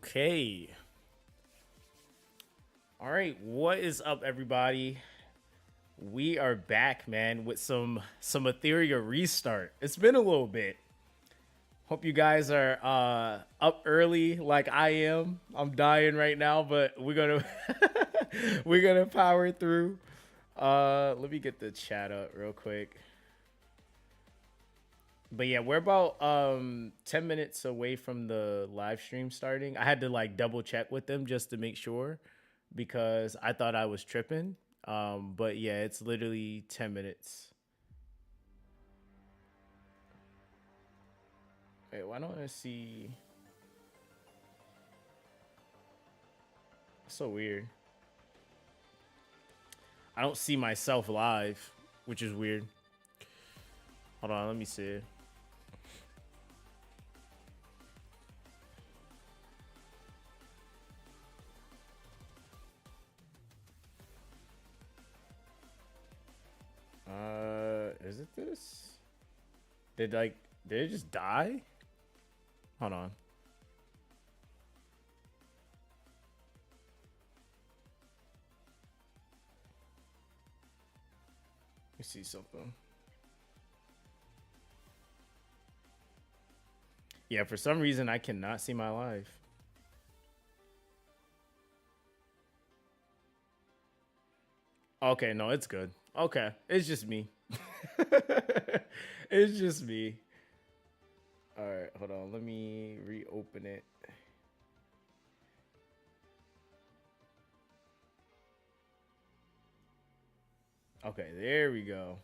Okay. All right, what is up, everybody? We are back, man, with some Etheria Restart. It's been a little bit. Hope you guys are up early like I am. I'm dying right now, but we're gonna we're gonna power through. Let me get the chat up real quick. But yeah, we're about 10 minutes away from the live stream starting. I had to like double check with them just to make sure because I thought I was tripping. But yeah, it's literally 10 minutes. Wait, why don't I see? So weird. I don't see myself live, which is weird. Hold on, let me see. Is it this? Did it just die? Hold on. Let me see something. Yeah, for some reason I cannot see my live. Okay, no, it's good. Okay, it's just me. It's just me. All right, hold on. Let me reopen it. Okay, there we go.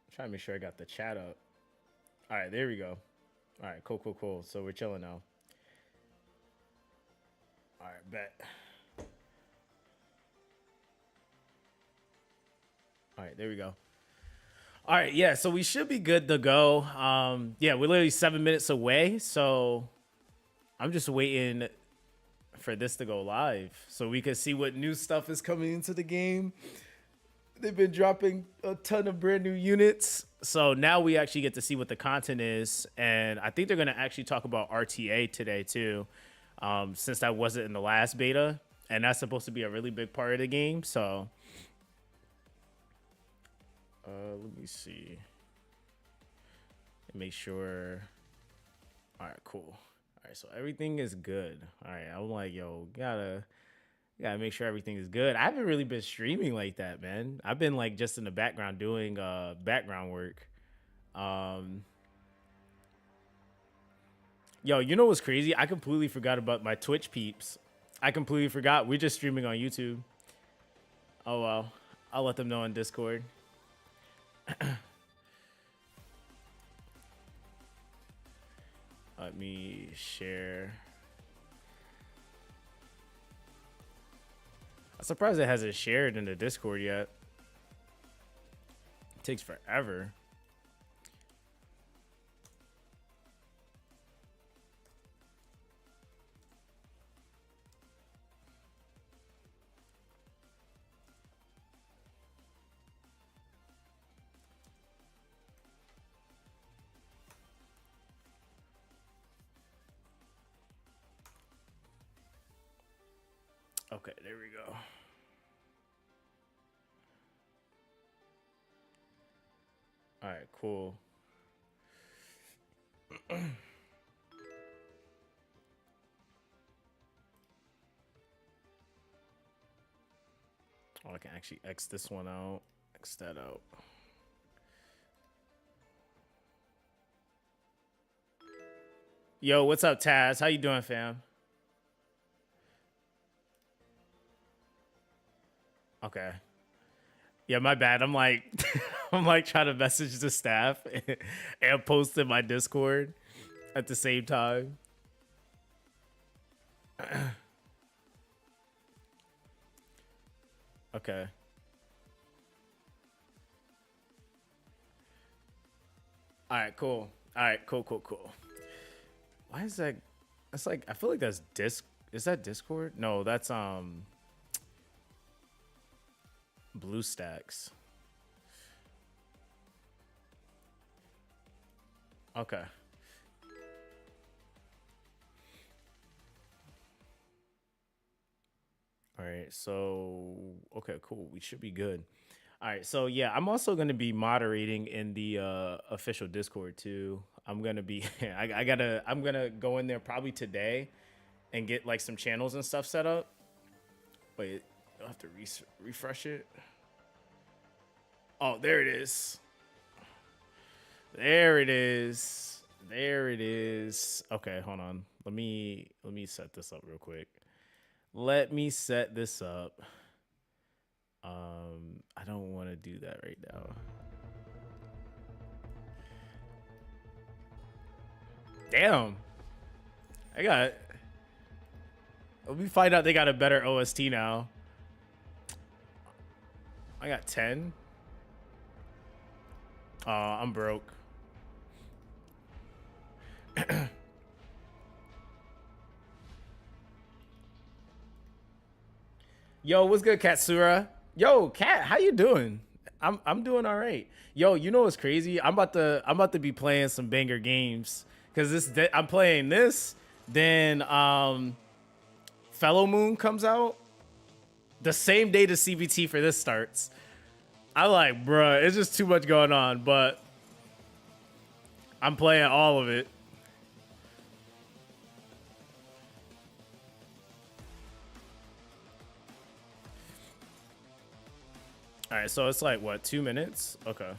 I'm trying to make sure I got the chat up. All right, there we go. All right, cool. So we're chilling now. All right, bet. All right, there we go. All right, yeah, so we should be good to go. Yeah, we're literally 7 minutes away, so I'm just waiting for this to go live so we can see what new stuff is coming into the game. They've been dropping a ton of brand new units, so now we actually get to see what the content is, and I think they're going to actually talk about RTA today too, since that wasn't in the last beta, and that's supposed to be a really big part of the game. So let me see. Make sure. All right, cool. All right, so everything is good. All right, I'm like, yo, gotta make sure everything is good. I haven't really been streaming like that, man. I've been like just in the background doing background work. Yo, you know what's crazy? I completely forgot about my Twitch peeps. I completely forgot. We're just streaming on YouTube. Oh well, I'll let them know on Discord. Let me share. I'm surprised it hasn't shared in the Discord yet. It takes forever. Okay, there we go. All right, cool. Oh, I can actually X this one out. X that out. Yo, what's up, Taz? How you doing, fam? Okay. Yeah, my bad. I'm like, I'm like trying to message the staff and post in my Discord at the same time. Okay. All right, cool. All right, cool. Why is that? That's like, I feel like that's Is that Discord? No, that's BlueStacks. Okay. right, so okay, cool. We should be good. All right, so yeah, I'm also gonna be moderating in the official Discord too. I'm gonna be, I'm gonna go in there probably today and get like some channels and stuff set up. Wait, I'll have to refresh it. Oh, there it is. There it is. There it is. Okay, hold on. Let me set this up real quick. Let me set this up. I don't want to do that right now. Damn. We find out they got a better OST now. I got 10. I'm broke. Yo, what's good, Katsura? Yo, Kat, how you doing? I'm doing all right. Yo, you know what's crazy? I'm about to be playing some banger games because I'm playing this. Then Fellow Moon comes out the same day the CBT for this starts. I'm like, bruh, it's just too much going on, but I'm playing all of it. All right, so it's like, what, 2 minutes? Okay.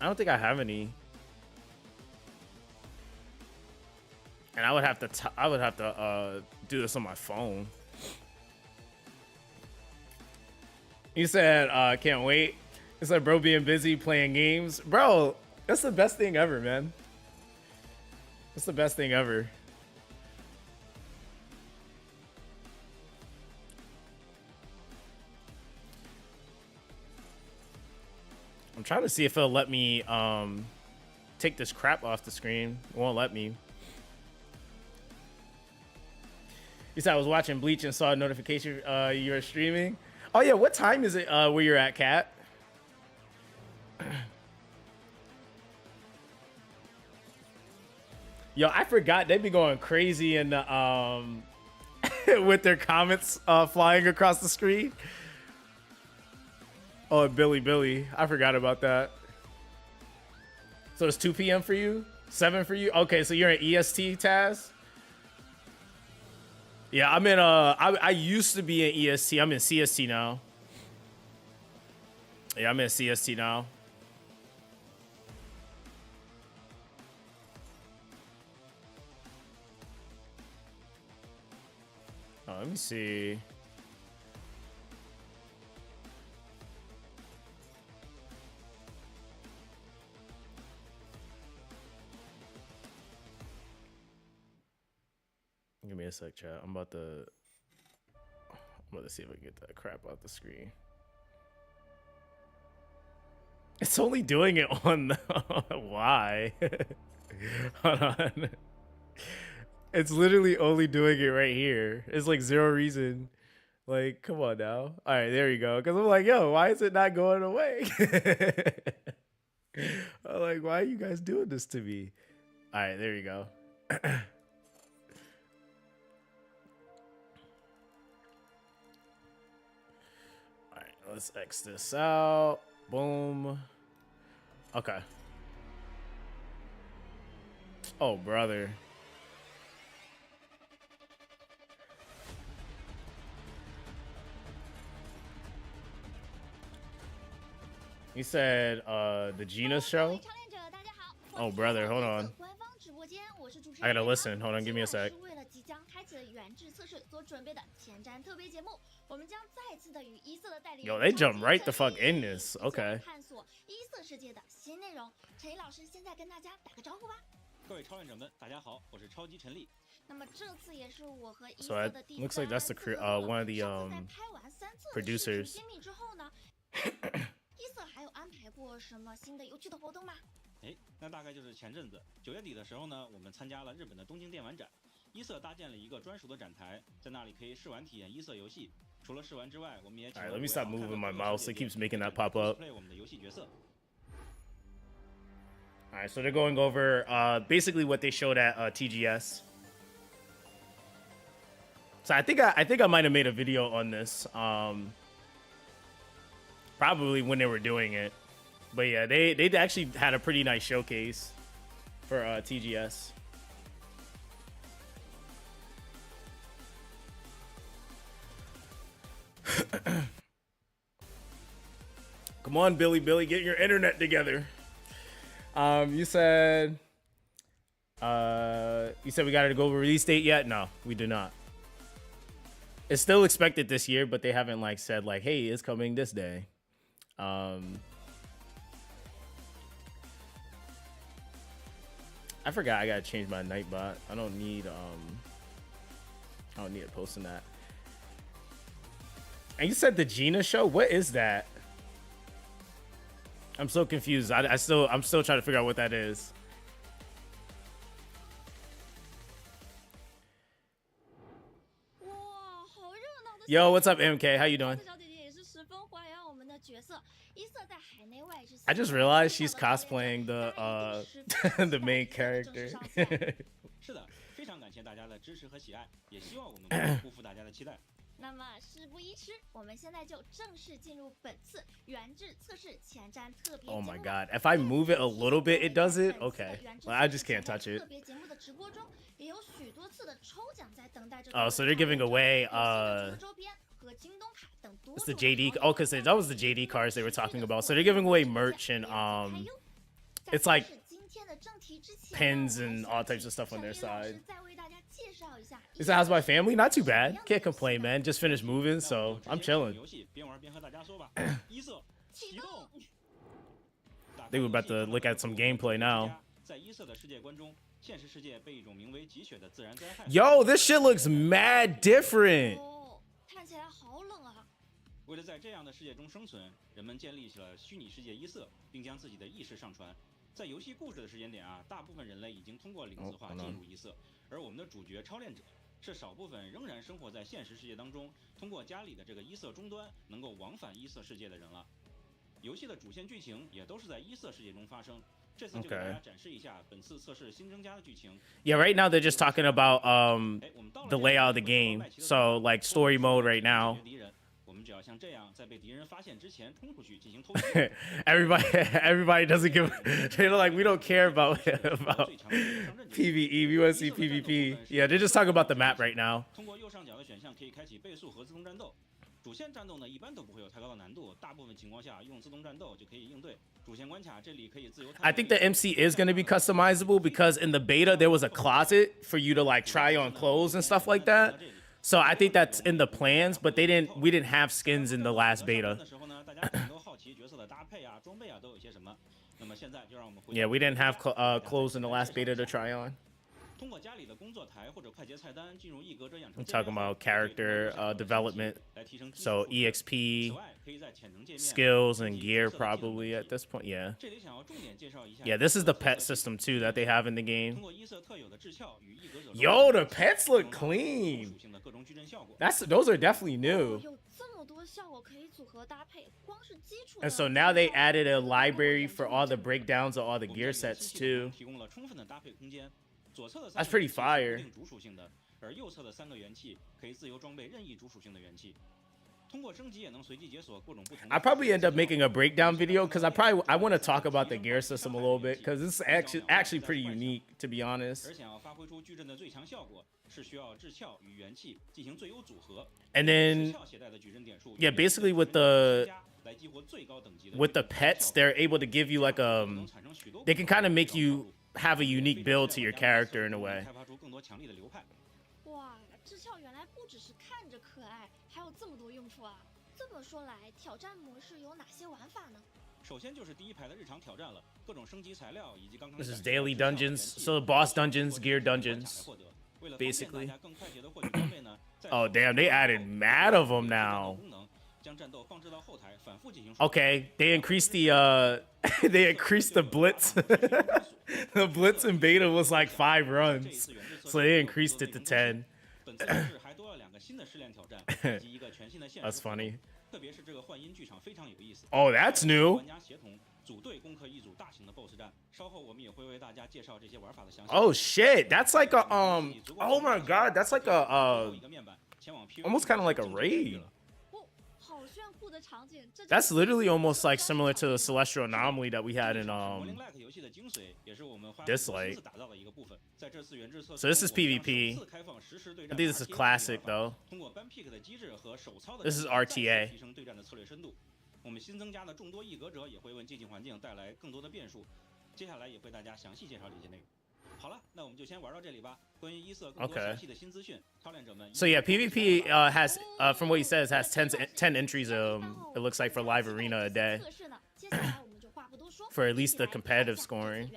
I don't think I have any. And I would have to do this on my phone. You said, can't wait. It's like, bro, being busy playing games. Bro, that's the best thing ever, man. It's the best thing ever. I'm trying to see if it'll let me take this crap off the screen. It won't let me. You said I was watching Bleach and saw a notification you were streaming. Oh yeah, what time is it where you're at, Kat? Yo, I forgot they'd be going crazy in the with their comments flying across the screen. Oh, Billy, I forgot about that. So it's 2 p.m. for you, 7 for you. Okay, so you're in EST, Taz. Yeah, I'm in I used to be in EST. I'm in CST now. Yeah, I'm in CST now. Oh, let me see. Give me a sec, chat. I'm about to see if I can get that crap out the screen. It's only doing it on the why? Hold on. It's literally only doing it right here. It's like zero reason. Like, come on now. All right, there you go. Because I'm like, yo, why is it not going away? I'm like, why are you guys doing this to me? All right, there you go. All right, let's X this out. Boom. Okay. Oh, brother. You said the Gina show? Oh, brother, hold on. I gotta listen. Hold on, give me a sec. Yo, they jump right the fuck in this. Okay. So it looks like that's the one of the producers. 一色还有安排过什么新的有趣的活动吗？那大概就是前阵子9月底的时候呢，我们参加了日本的东京电玩展，一色搭建了一个专属的展台，在那里可以试玩体验一色游戏。除了试玩之外，我们也 Alright, let me stop moving my mouse. It keeps making that pop up. play 我们的游戏角色。All right, so they're going over basically what they showed at TGS. So I think I might have made a video on this, probably when they were doing it. But yeah, they actually had a pretty nice showcase for TGS. Come on, Billy, get your internet together. You said we got to go over release date yet? No, we do not. It's still expected this year, but they haven't like said like, hey, it's coming this day. I forgot I gotta change my Nightbot. I don't need it posting that. And you said the Gina show? What is that? I'm so confused. I'm still trying to figure out what that is. Yo, what's up, MK? How you doing? I just realized she's cosplaying the the main character. 是的，非常感谢大家的支持和喜爱，也希望我们不会辜负大家的期待。那么事不宜迟，我们现在就正式进入本次原制测试前瞻特别节目。 Oh my god! If I move it a little bit, it does it. Okay, well, I just can't touch it. 特别节目的直播中，也有许多次的抽奖在等待着。Oh, so they're giving away it's the JD. Oh, cause that was the JD cards they were talking about. So they're giving away merch and it's like pins and all types of stuff on their side. He said, how's my family? Not too bad. Can't complain, man. Just finished moving, so I'm chilling. I think we're about to look at some gameplay now. Yo, this shit looks mad different. 看起来好冷啊！为了在这样的世界中生存，人们建立起了虚拟世界一色，并将自己的意识上传。在游戏故事的时间点啊，大部分人类已经通过灵子化进入一色，而我们的主角超链者是少部分仍然生活在现实世界当中，通过家里的这个一色终端能够往返一色世界的人了。游戏的主线剧情也都是在一色世界中发生。这次就给大家展示一下本次测试新增加的剧情。Yeah, right now they're just talking about the layout of the game. So like story mode right now. 我们只要像这样，在被敌人发现之前冲出去进行偷。everybody doesn't give. They're like, we don't care about PVE. We want to see PvP. Yeah, they're just talking about the map right now. 通过右上角的选项可以开启倍速和自动战斗。主线战斗呢，一般都不会有太高的难度，大部分情况下用自动战斗就可以应对。主线关卡这里可以自由。I think the MC is going to be customizable because in the beta there was a closet for you to like try on clothes and stuff like that. So I think that's in the plans, but we didn't have skins in the last beta. Yeah, we didn't have clothes in the last beta to try on. I'm talking about character development, so EXP, skills, and gear probably at this point. Yeah. Yeah, this is the pet system too that they have in the game. Yo, the pets look clean. Those are definitely new. And so now they added a library for all the breakdowns of all the gear sets too. That's pretty fire. I probably end up making a breakdown video because I want to talk about the gear system a little bit because it's actually pretty unique, to be honest. And then, yeah, basically with the pets, they're able to give you like they can kind of make you have a unique build to your character in a way. 哇，智鞘原来不只是看着可爱，还有这么多用处啊！这么说来，挑战模式有哪些玩法呢？首先就是第一排的日常挑战了，各种升级材料以及刚刚。This is daily dungeons, so boss dungeons, gear dungeons, basically. Oh damn, they added mad of them now. Okay, they increased the blitz. The blitz in beta was like 5 runs, so they increased it to 10. That's funny. Oh, that's new. 组队攻克一组大型的 BOSS 战。稍后我们也会为大家介绍这些玩法的详细。Oh shit, that's like a oh my god, that's like a almost kind of like a raid. That's literally almost like similar to the Celestial Anomaly that we had in Dislike. So this is PvP. I think this is classic though. This is RTA. 我们新增加的众多异格者也会为竞技环境带来更多的变数，接下来也会大家详细介绍这些内容。好了，那我们就先玩到这里吧。关于一色更多详细的新资讯，操练者们。So yeah, PvP has from what he says has 10 entries. It looks like for live arena a day. For at least the competitive scoring.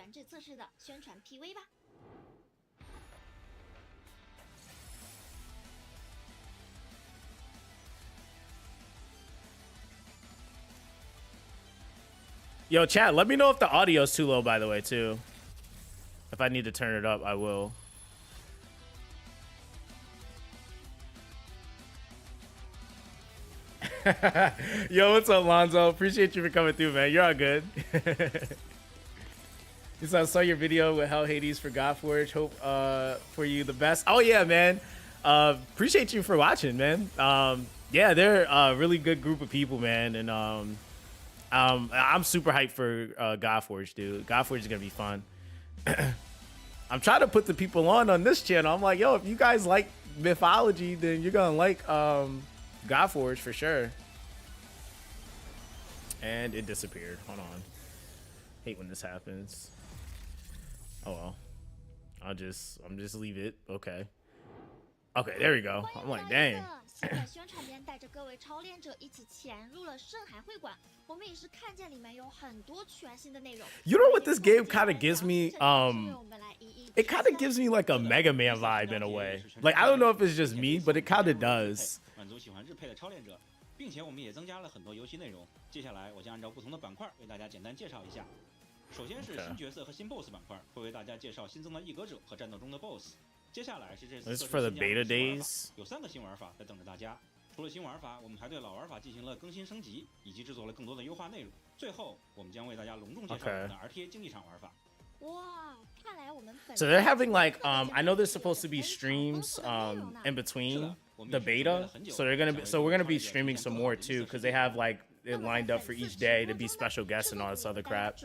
Yo, chat, let me know if the audio's too low, by the way, too. If I need to turn it up, I will. Yo, what's up, Lonzo? Appreciate you for coming through, man. You're all good. I saw your video with Hell Hades for Godforge. Hope for you the best. Oh, yeah, man. Appreciate you for watching, man. Yeah, they're a really good group of people, man. And I'm super hyped for Godforge, dude. Godforge is gonna be fun. I'm trying to put the people on this channel. I'm like, yo, if you guys like mythology, then you're gonna like Godforge for sure. And it disappeared. Hold on. Hate when this happens. Oh well. I'm just leave it. Okay. Okay, there we go. I'm like, dang. 新的宣传片带着各位超练者一起潜入了深海会馆，我们也是看见里面有很多全新的内容。You know what this game kind of gives me? It kind of gives me like a Mega Man vibe in a way. Like I don't know if it's just me, but it kind of does. 满足喜欢日配的超练者，并且我们也增加了很多游戏内容。接下来我将按照不同的板块为大家简单介绍一下。首先是新角色和新 BOSS 板块，会为大家介绍新增的异格者和战斗中的 BOSS。 接下来是这次 This is for the beta days. 有3个新玩法在等着大家。除了新玩法，我们还对老玩法进行了更新升级，以及制作了更多的优化内容。最后，我们将为大家隆重介绍我们的 RTA 竞技场玩法。哇，看来我们 So they're having like I know there's supposed to be streams in between the beta. So we're gonna be streaming some more too, because they have like it lined up for each day to be special guests and all this other crap.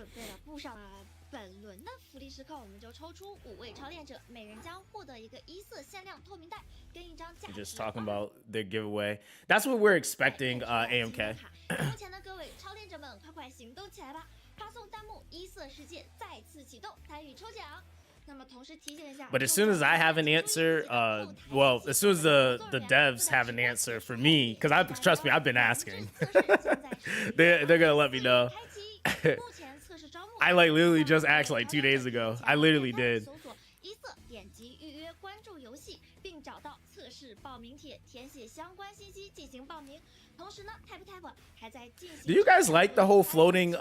本轮的福利时刻，我们就抽出5位超练者，每人将获得一个一色限量透明袋，跟一张价值。Just talking about their giveaway. That's what we're expecting. AMK. 目前的各位超练者们，快行动起来吧！发送弹幕“一色世界”再次启动，参与抽奖。那么同时提醒一下。But as soon as I have an answer, well, as soon as the devs have an answer for me, because trust me, I've been asking. they're gonna let me know. I like literally just asked like 2 days ago. I literally did. 搜索一色，点击预约关注游戏，并找到测试报名帖，填写相关信息进行报名。同时呢 ，Tap 还在进行。Do you guys like the whole floating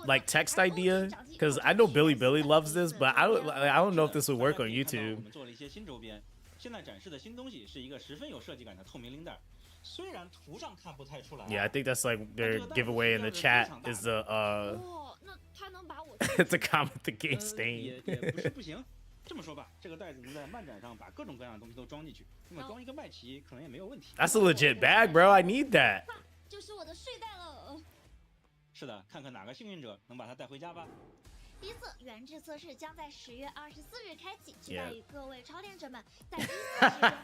like text idea? Because I know Billy loves this, but I don't know if this would work on YouTube. 我们做了一些新周边，现在展示的新东西是一个十分有设计感的透明领带。 虽然图上看不太出来 Yeah, I think that's like their giveaway in the chat is the to comment the game stain. 也不是不行。这么说吧，这个袋子能在漫展上把各种各样的东西都装进去，那么装一个麦奇可能也没有问题。That's a legit bag, bro. I need that. 就是我的睡袋了。是的，看看哪个幸运者能把它带回家吧。 一色原制测试将在10月24日开启，期待与各位超练者们在一色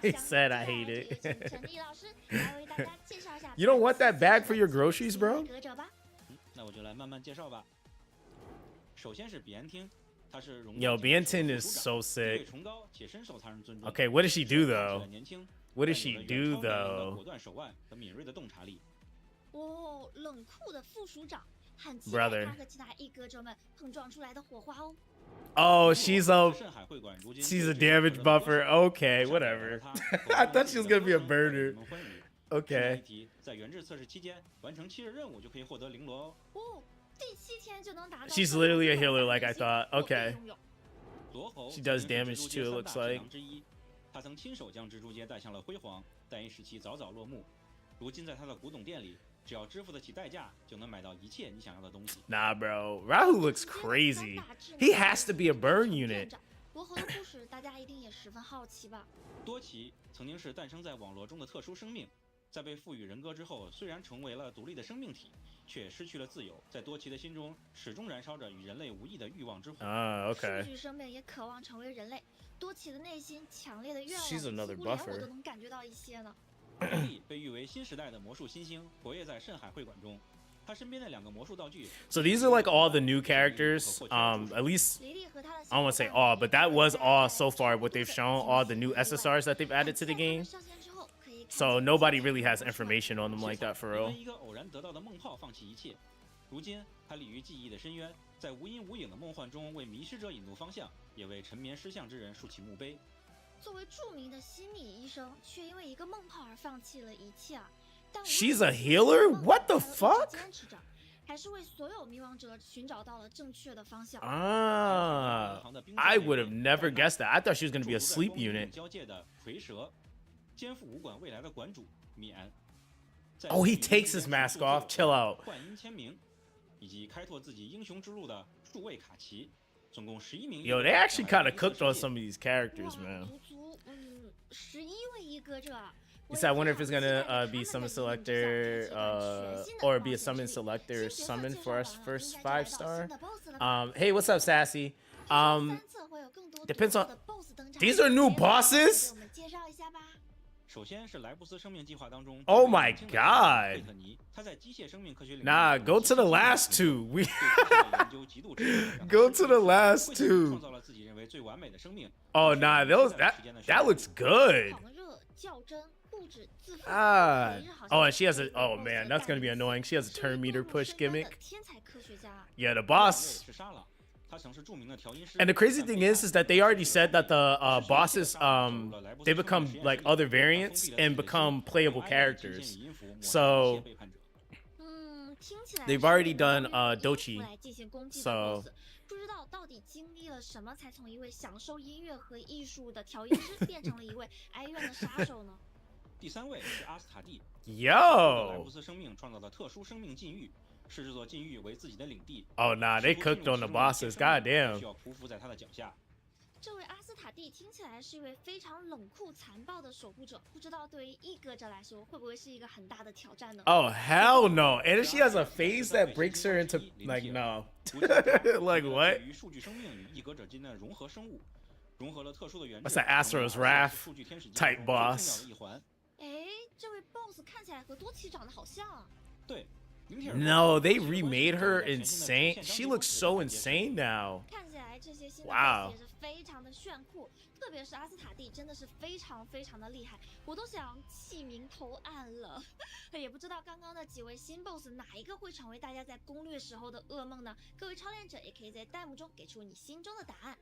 He said I hate it. 陈立老师来为大家介绍一下。You don't want that bag for your groceries, bro? 那我就来慢慢介绍吧。首先是彼岸厅，它是荣 Yo, Bientin is so 地 sick. 位崇高且深受他人尊重。 Okay, what does she do though? 年轻 What does she do 果 though? 断手腕和敏锐的洞察力。哦，冷酷的副署长，很期待 Brother 他和其他一哥者们碰撞出来的火花哦。 Oh, she's a 深海会馆如今 she's a damage buffer. Okay, whatever. I thought she was gonna be a burner. Okay. 在原制测试期间完成7日任务就可以获得绫罗哦。哦，第7天就能达到。 She's literally a healer, like I thought. Okay. 夺喉 She does 是 damage 蜘蛛街 too, it 三 looks 大 like. 之狼之一，他曾亲手将蜘蛛街带向了辉煌，但因时期早早落幕。如今在他的古董店里，只要支付得起代价，就能买到一切你想要的东西。Nah, bro. Rahu looks crazy. He has to be a burn unit. 罗河的故事，大家一定也十分好奇吧？多奇曾经是诞生在网络中的特殊生命，在被赋予人格之后，虽然成为了独立的生命体，却失去了自由。在多奇的心中，始终燃烧着与人类无异的欲望之火。Okay. 数据生命也渴望成为人类。多奇的内心强烈的愿望， She's another 似乎连 buffer. 我都能感觉到一些呢。莉莉被誉为新时代的魔术新星，活跃在深海会馆中。她身边的2个魔术道具。So these are like all the new characters. At least I don't want to say all, but that was all so far what they've shown. All the new SSRs that they've added to the game. So nobody really has information on them like that for real. 一个偶然得到的梦泡放弃一切。如今，他立于记忆的深渊，在无影无影的梦幻中为迷失者引路方向，也为沉眠失相之人竖起墓碑。作为著名的心理医生，却因为一个梦泡而放弃了一切啊！但 She's a healer? What the fuck? 坚持着，还是为所有迷惘者寻找到了正确的方向。I would have never guessed that. I thought she was gonna be a sleep unit. 交界的蝰蛇，肩负武馆未来的馆主冕。Oh, he takes his mask off. Chill out. 幻音签名，以及开拓自己英雄之路的数位卡奇，总共11名。Yo, they actually kind of cooked on some of these characters, man. 11位一哥这。You said, I wonder if it's gonna be summon selector, or be a summon selector summon for our first 5-star. Hey, what's up, Sassy? Depends on. These are new bosses. 首先是莱布斯生命计划当中 Oh my god. 他在机械生命科学领域 Nah, go to the last two. We go to the last two. 创造了自己认为最完美的生命。Oh nah, that looks good. Oh, and she has a. Oh man, that's gonna be annoying. She has a turn meter push gimmick. Yeah, the boss. And the crazy thing is that they already said that the bosses they become like other variants and become playable characters. So they've already done Dochi. So 不知道到底经历了什么，才从一位享受音乐和艺术的调音师变成了一位哀怨的杀手呢？第3位是阿斯塔蒂。 Yo. 莱布斯生命创造的特殊生命禁域，视这座禁域为自己的领地。Oh nah, they cooked on the bosses. Goddamn. 需要匍匐在他的脚下。这位阿斯塔蒂听起来是一位非常冷酷残暴的守护者，不知道对于一哥者来说会不会是一个很大的挑战呢？ Oh hell no! And she has a phase that breaks her into like no, like what? 与数据生命与异格者间的融合生物，融合了特殊的元素。 What's that Astro's Wrath type boss? 哎，这位 boss 看起来和多奇长得好像啊。对。 No, they remade her insane. She looks so insane now. 看起来这些新的 Wow. 也是非常的炫酷，特别是阿斯塔蒂真的是非常非常的厉害，我都想弃明投暗了。也不知道刚刚的几位新 boss 哪一个会成为大家在攻略时候的噩梦呢？各位超练者也可以在弹幕中给出你心中的答案。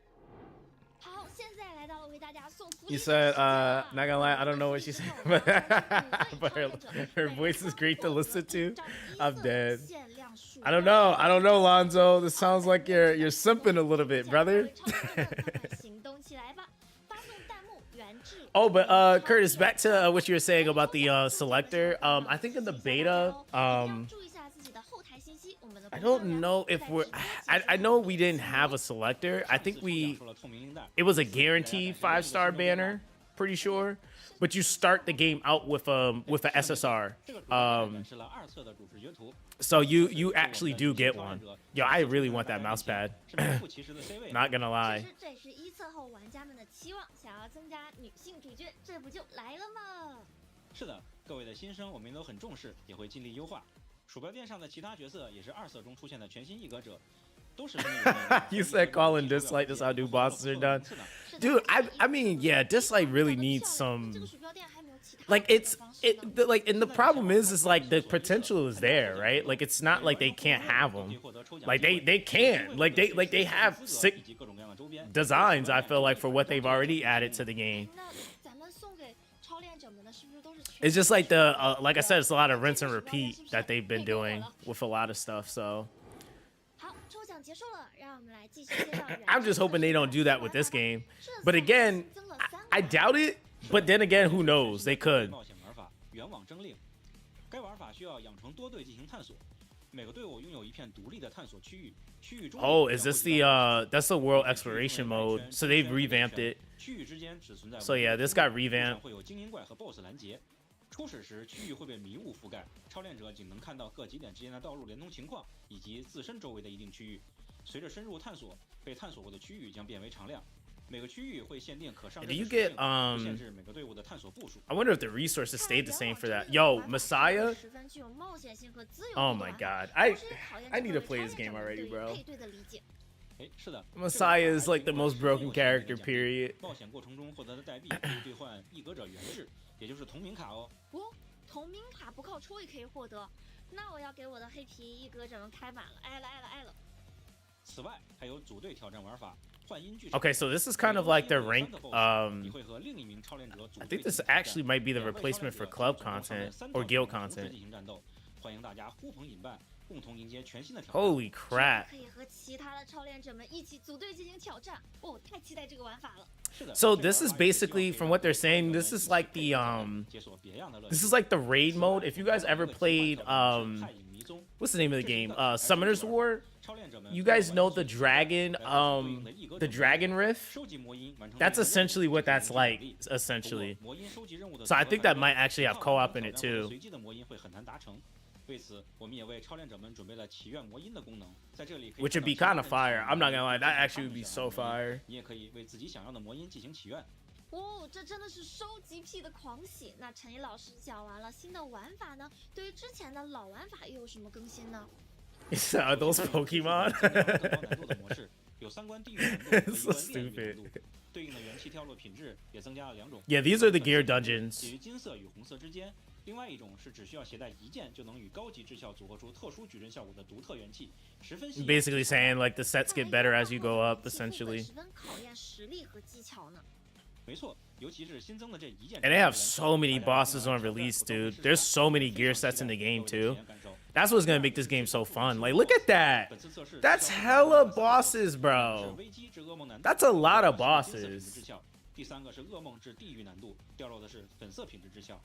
好，现在来到了为大家送福利。 You said, not gonna lie, I don't know what she said, but her voice is great to listen to. I'm dead. I don't know, Lonzo. This sounds like you're simping a little bit, brother. Oh, but Curtis, back to what you were saying about the selector. I think in the beta, I don't know if I know we didn't have a selector. I think it was a guaranteed 5-star banner, pretty sure. But you start the game out with a SSR. So you actually do get one. Yo, I really want that mouse pad. Not gonna lie. 这是一测后玩家们的期望，想要增加女性主角，这不就来了吗？是的，各位的心声我们都很重视，也会尽力优化。鼠标垫上的其他角色也是2色中出现的全新异格者，都是很有名的。You said call and dislike. This how new bosses are done. Dude, I mean, yeah, dislike really needs some. Like like, and the problem is like the potential is there, right? Like it's not like they can't have them. Like they can. Like they have sick designs. I feel like for what they've already added to the game. It's just like like I said, it's a lot of rinse and repeat that they've been doing with a lot of stuff. So I'm just hoping they don't do that with this game. But again, I doubt it. But then again, who knows? They could. 该玩法需要养成多队进行探索，每个队伍拥有一片独立的探索区域，区域中 Oh, is this the that's the world exploration mode? So they've revamped it. 区域之间只存在 So yeah, this got 路 revamped. 上会有精英怪和 BOSS 拦截。初始时，区域会被迷雾覆盖，超练者仅能看到各节点之间的道路连通情况以及自身周围的一定区域。随着深入探索，被探索过的区域将变为常亮。每个区域会限定可上 Do 阵 you 的属 get 性，限制每个队伍的探索步数。 I wonder if the resources stayed the same for that. Yo, Messiah. 十分具有冒险性和自由 Oh 度的 my 玩法 god. 同时也考验 I 这 need 个 to play 超 this 练 game 者们 already, 对于 bro. 配对的理解。是的 Messiah is like the most broken character, 这个 period. 冒险过程中获得的代币可以兑换异格者原质，也就是同名卡哦。哦，同名卡不靠抽也可以获得，那我要给我的黑皮一哥整个开满了，爱了爱了爱了。此外，还有组队挑战玩法，幻音剧场。 Okay, so this is kind of like their rank. 你会和另一名超练者组 I 队 think this 进行挑战 actually might be the 两位超 replacement 练 for 者 club 总共上阵 content 3 or 套 guild 同时 content. 进行战斗，欢迎大家呼朋引伴，共同迎接全新的挑战。 Holy crap. 可以和其他的超练者们一起组队进行挑战，哦，太期待这个玩法了。 So this is basically, from what they're saying, this is like the raid mode. If you guys ever played what's the name of the game? Summoner's War. You guys know the dragon rift? That's essentially what that's like, essentially. So I think that might actually have co-op in it too. 为此，我们也为超练者们准备了祈愿魔音的功能，在这里可以 Which would be kind of fire. I'm not gonna lie, that actually would be so fire. 你也可以为自己想要的魔音进行祈愿。哦，这真的是收集癖的狂喜。那陈毅老师讲完了新的玩法呢，对于之前的老玩法又有什么更新呢？ Are those Pokemon? 更高难度的模式，有3关地狱难度和1 So 关炼狱难 stupid. 度，对应的元气跳落品质也增加了2种。 Yeah, these are the gear 介 dungeons. 于金色与红色之间。另外一种是只需要携带1件就能与高级之效组合出特殊矩阵效果的独特元气，十分吸引。 Basically saying like the sets get better as you go up, essentially. 十分考验实力和技巧呢。没错，尤其是新增的这1件。 And they have so many bosses on release, dude. There's so many gear sets in the game too. That's what's gonna make this game so fun. Like, look at that. That's hella bosses, bro. That's a lot of bosses. 第3个是噩梦至地狱难度，掉落的是粉色品质之效。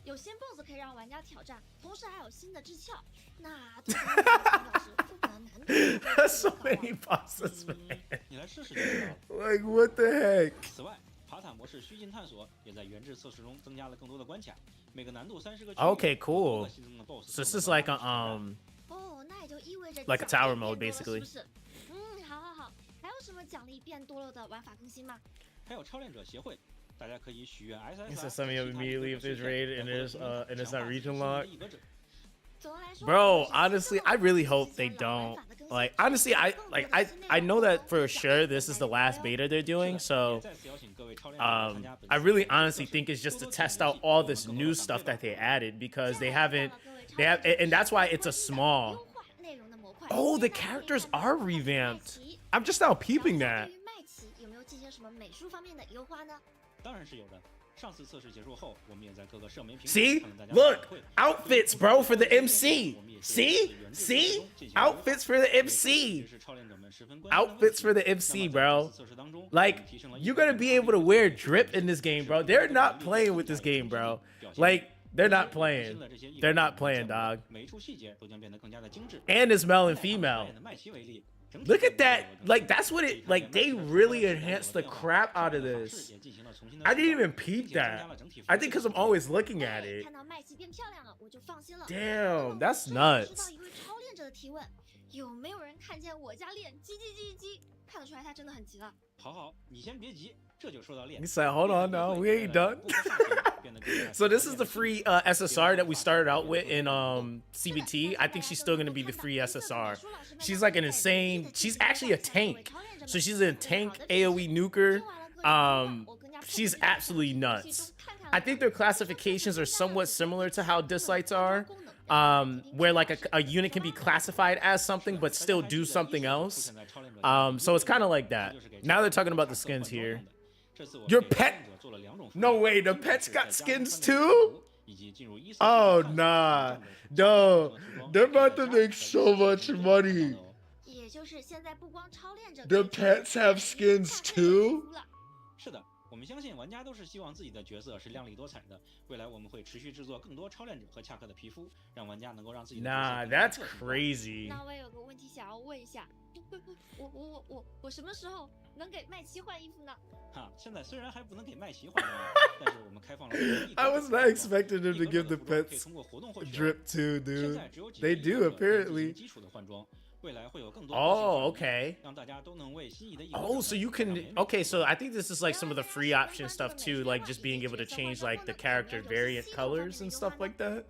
有新 BOSS 可以让玩家挑战，同时还有新的之鞘。那对陈老师复本的难度 That's so many bosses, man. 你来试试就知道了。 Like, what the heck? 此外，爬塔模式虚境探索也在原制测试中增加了更多的关卡，每个难度30个区域。 Okay, cool. 新增的 BOSS So this is like a 哦，那也就意味着 like a tower mode, basically. 是不是？好好好。还有什么奖励变多了的玩法更新吗？还有超练者协会，大家可以许愿 So some of you immediately if there's raid and it's not region lock. 总的来说 Bro, honestly, I really hope they don't. Like, honestly, I know that for sure this is the last beta they're doing, so I really honestly think it's just to test out all this new stuff that they added because they have, and that's why it's a small. Oh, the characters are revamped. I'm just now peeping that. 有没有进行什么美术方面的优化呢？当然是有的。上次测试结束后，我们也在各个社媒平台 See? 看大家 Look, 反馈 outfits, bro, for the MC. See? Outfits for the MC. Outfits for the MC, bro. Like, you're gonna be able to wear drip in this game, bro. They're not playing with this game, bro. Like, they're not playing. They're not playing, dog. 每一处细节都将变得更加的精致。 And it's male and female. 麦琪为例， Look at that. Like, that's what it, like, they really enhanced the crap out of this. I didn't even peep that. I think because I'm always looking at it. 看到麦琪变漂亮了，我就放心了。 Damn, that's 知道 nuts. 一位超练者的提问，有没有人看见我家练叽叽叽叽？看得出来他真的很急了。好，你先别急，这就说到练。 He said, hold on now, we ain't done. So this is the free SSR that we started out with in CBT. I think she's still gonna be the free SSR. She's like an insane. She's actually a tank. So she's a tank AOE nuker. She's absolutely nuts. I think their classifications are somewhat similar to how dislights are, where like a unit can be classified as something but still do something else. So it's kind of like that. Now they're talking about the skins here. Your pet? No way, the pets got skins too? Oh nah, no, they're about to make so much money. 也就是现在不光超练者， The pets have skins too? 是的，我我们相信玩家都是希望自己的角色是亮丽多彩的。未来我们会持续制作更多超链者和恰克的皮肤，让玩家能够让自己的角色 Nah, 更加 that's 个性化。 crazy. 那我也有个问题想要问一下，我什么时候能给麦琪换衣服呢？哈，现在虽然还不能给麦琪换装，但是我们开放了。I was not expecting them to give the 可以 pets 通过活动获取。 drip too, 现 dude. 在只有几 They 个 do 义工可以进 apparently. 行基础的换装，未来会有更多。Oh, okay. 让大家都能为心仪的义工 Oh, so you can. Okay, so I think this is like some of the free option stuff too, like just being able to change like the character variant colors and stuff like that.